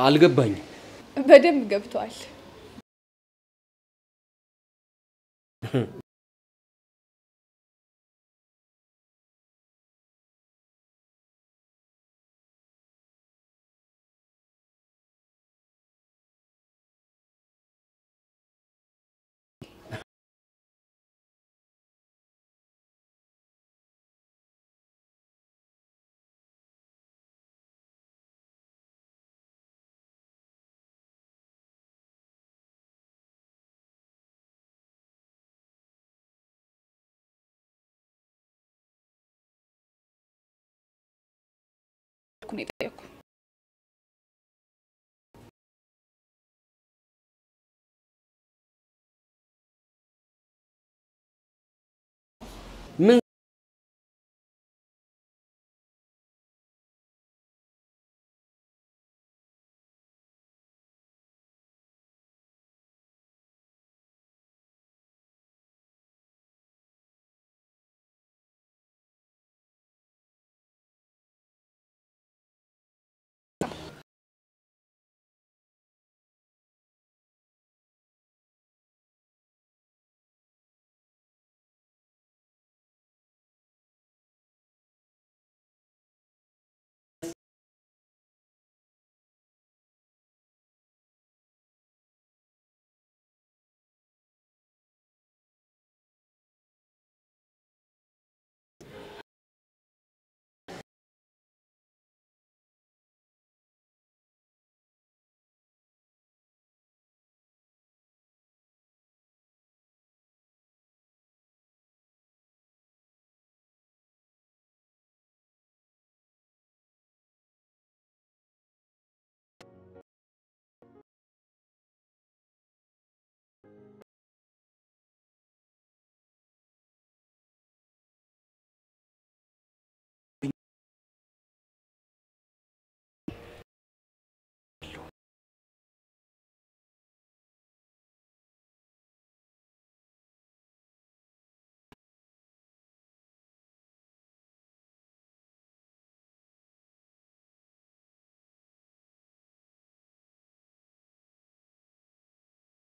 አልገባኝ በደንብ ገብቷል ኩኔ ጠየቁ ምን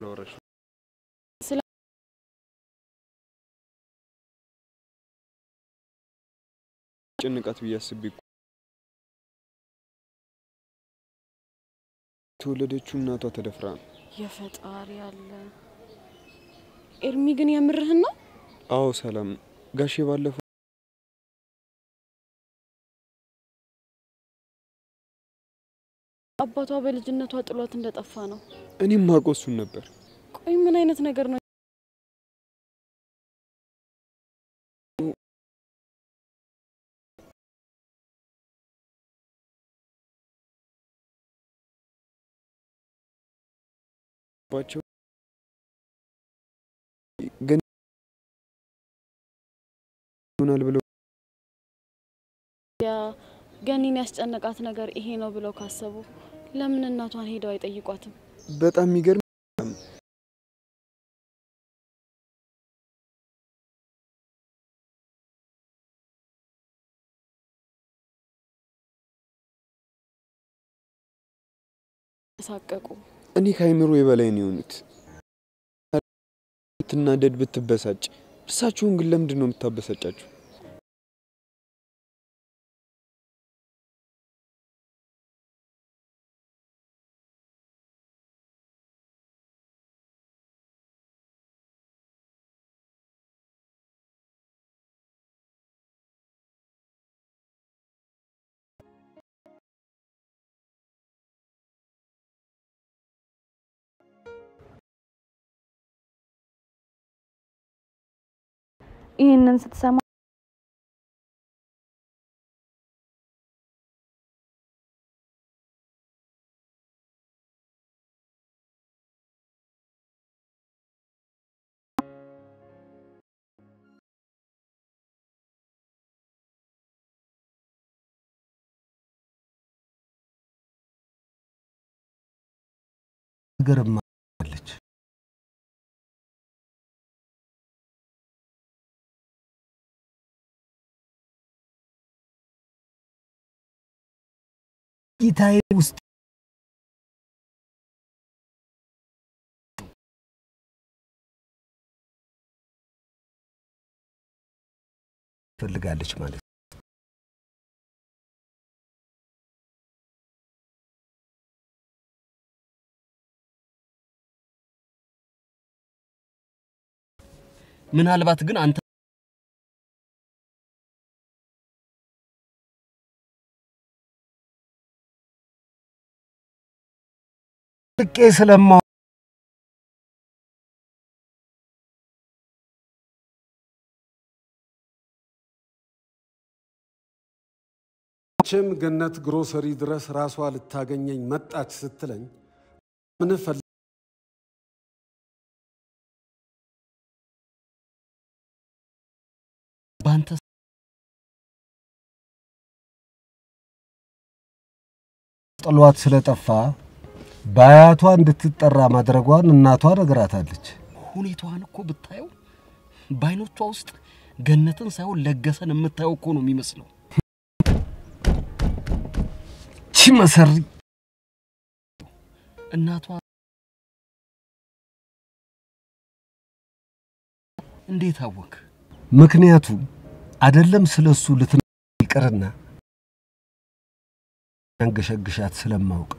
ሎረሽ ጭንቀት ቢያስብ ተወለደችው እናቷ ተደፍራ የፈጣሪ አለ ኤርሚ ግን የምርህን ነው አዎ ሰላም ጋሼ ባለፈው አባቷ በልጅነቷ ጥሏት እንደጠፋ ነው። እኔም ማቆሱን ነበር። ቆይ ምን አይነት ነገር ነው? ባቸው ግን ሆናል ብለው ያ ገኒን ያስጨነቃት ነገር ይሄ ነው ብለው ካሰቡ ለምን እናቷን ሄደው አይጠይቋትም? በጣም የሚገርም ሳቀቁ። እኔ ካይምሮ የበላይ ነው የሆኑት። ትናደድ ብትበሳጭ እርሳቸውን ግን ለምንድን ነው የምታበሳጫቸው? ይሄንን ስትሰማ ነገርማ አለች። ጌታዬ ውስጥ ፈልጋለች ማለት ምናልባት ግን አንተ ልቄ ስለማው ቸም ገነት ግሮሰሪ ድረስ ራሷ ልታገኘኝ መጣች ስትለኝ ምን ፈል ባንተ ጥሏት ስለጠፋ ባያቷ እንድትጠራ ማድረጓን እናቷ ነግራታለች። ሁኔታዋን እኮ ብታየው ባይኖቿ ውስጥ ገነትን ሳይሆን ለገሰን የምታየው እኮ ነው የሚመስለው። መሰሪ እናቷ እንዴት አወክ? ምክንያቱም አይደለም ስለሱ ልትነግርና አንገሸግሻት ስለማውቅ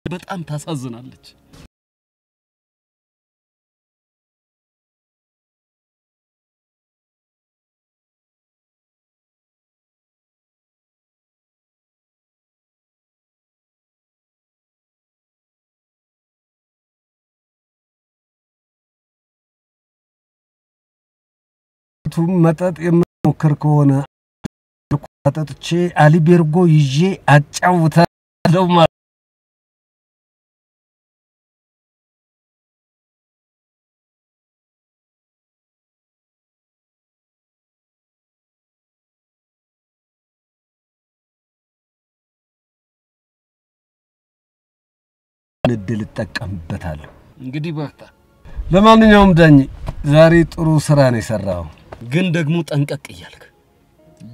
በጣም ታሳዝናለች። መጠጥ የምሞክር ከሆነ አጠጥቼ አሊቤርጎ ይዤ አጫውታለሁ ማለት እድል እጠቀምበታለሁ። እንግዲህ በርታ። ለማንኛውም ዳኝ ዛሬ ጥሩ ስራ ነው የሰራው። ግን ደግሞ ጠንቀቅ እያልክ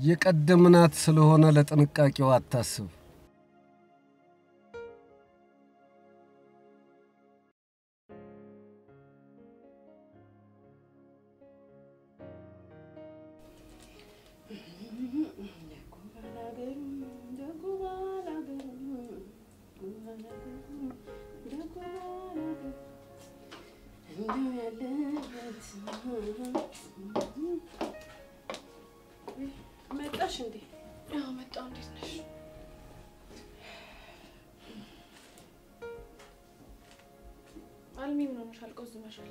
የቀደምናት ስለሆነ ለጥንቃቄው አታስብ። እንዴ? አዎ መጣሁ። እንዴት ነሽ? አልሚ ምን ሆነሻል? ቆዝመሻል።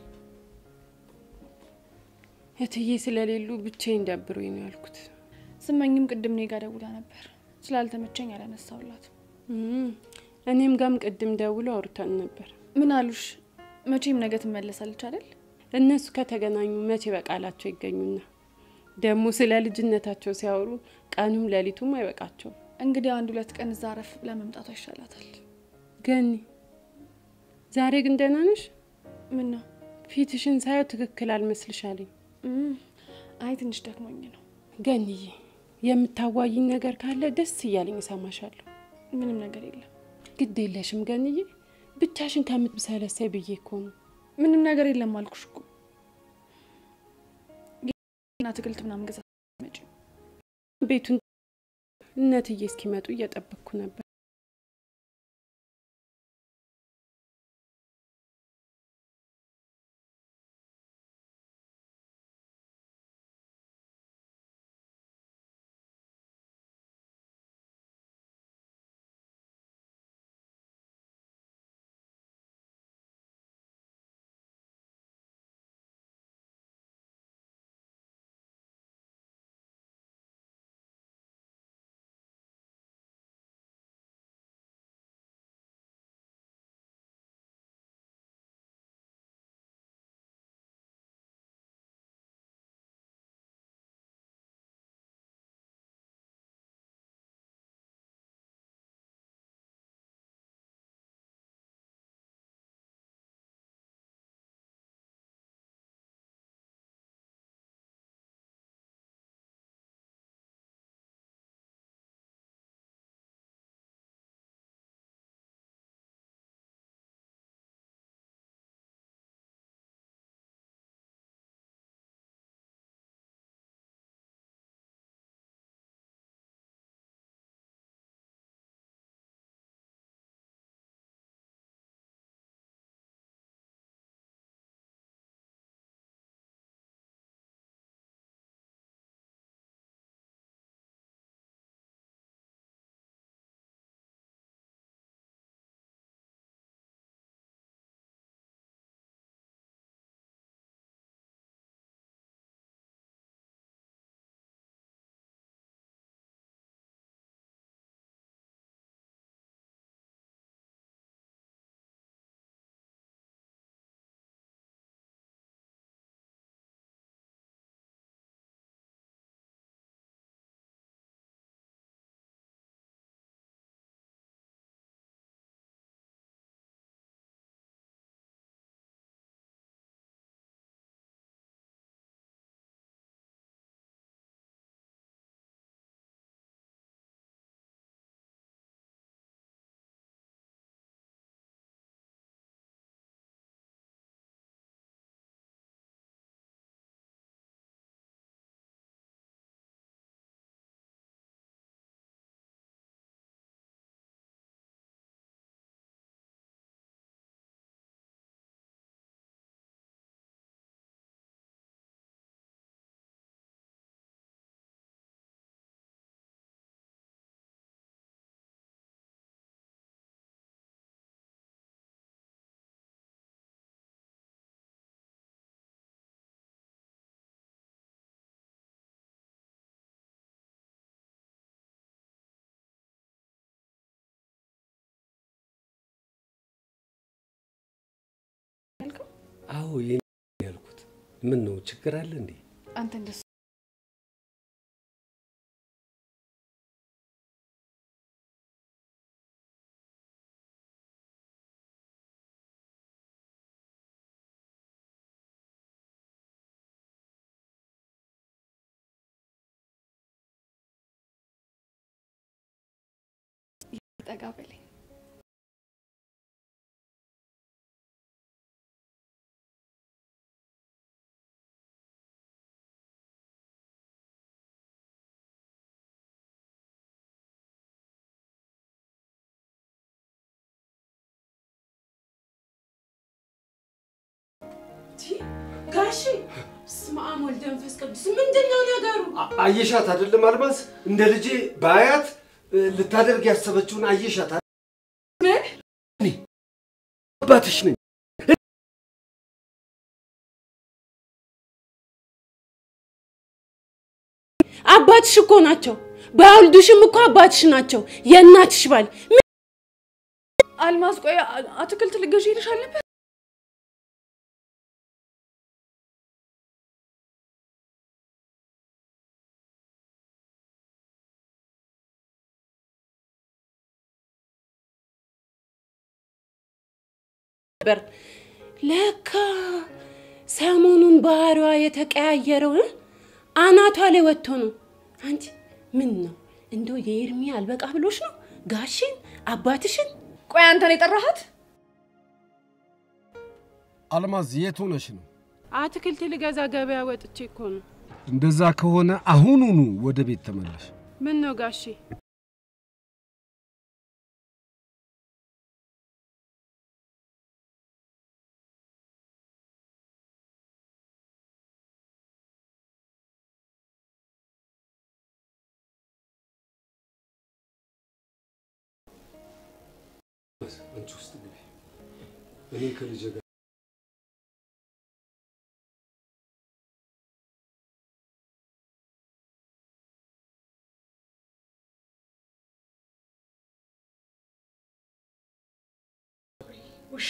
እትዬ ስለሌሉ ብቻዬን ደብሮኝ ነው ያልኩት። ስመኝም ቅድም እኔ ጋር ደውላ ነበር። ስላልተመቸኝ አላነሳውላት። እኔም ጋም ቅድም ደውሎ አውርተን ነበር። ምን አሉሽ? መቼም ነገ ትመለሳለች አይደል? እነሱ ከተገናኙ መቼ በቃላቸው ይገኙና ደግሞ ስለ ልጅነታቸው ሲያወሩ ቀኑም ሌሊቱም አይበቃቸው። እንግዲህ 1-2 ቀን እዛ አረፍ ብላ መምጣቷ ይሻላታል። ገኒ ዛሬ ግን ደህና ነሽ? ምን ነው ፊትሽን ሳየው ትክክል አልመስልሻለኝ። አይ ትንሽ ደክሞኝ ነው። ገኒዬ የምታዋይኝ ነገር ካለ ደስ እያለኝ እሰማሻለሁ። ምንም ነገር የለም። ግድ የለሽም ገኒዬ፣ ብቻሽን ከምትሰለሰይ ብዬ እኮ ነው። ምንም ነገር የለም አልኩሽ እኮ። እና ትክልት ምናምን ገዛ መጪ ቤቱን እነትዬ እስኪመጡ እየጠበቅኩ ነበር። አዎ የኔ ያልኩት ምን ነው ችግር አለ እንዴ? አንተ እንደሱ ጠጋ በለኝ። ጋሺ ስማ አሞል ደንፈስ ቅዱስ ምንድነው ነገሩ? አየሻት አይደለም አልማዝ እንደ ልጄ ባያት ልታደርግ ያሰበችውን አየሻት ምን አባትሽ ነኝ አባትሽ እኮ ናቸው ባልዱሽም እኮ አባትሽ ናቸው የእናትሽ ባል አልማዝ ቆይ አትክልት ልገዢ ይልሻል ነበር ለካ ሰሞኑን ባህሪዋ የተቀያየረው አናቷ ላይ ወጥቶ ነው አንቺ ምን ነው እንደው የኤርሚ አልበቃ ብሎሽ ነው ጋሽን አባትሽን ቆይ አንተን የጠራሃት አልማዝ የት ሆነሽ ነው አትክልት ልገዛ ገበያ ወጥቼ እኮ ነው እንደዛ ከሆነ አሁኑኑ ወደ ቤት ተመለሽ ምን ነው ጋሺ አንቺ ውስጥ ግቢ እኔ ከልጄ ጋር ውሻ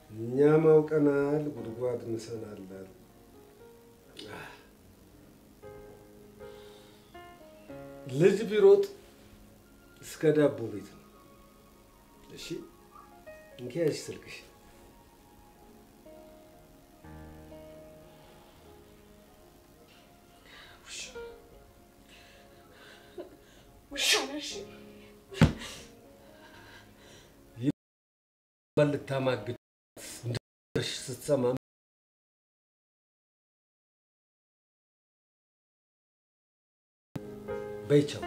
እኛ ማውቀናል ጉድጓድ እንሰናለን ልጅ ቢሮጥ እስከ ዳቦ ቤት ነው እሺ እንኪያሽ ስልክሽ ውሻ ነሽ ባልታማግጥ እንደሽ ስትሰማ በይቻው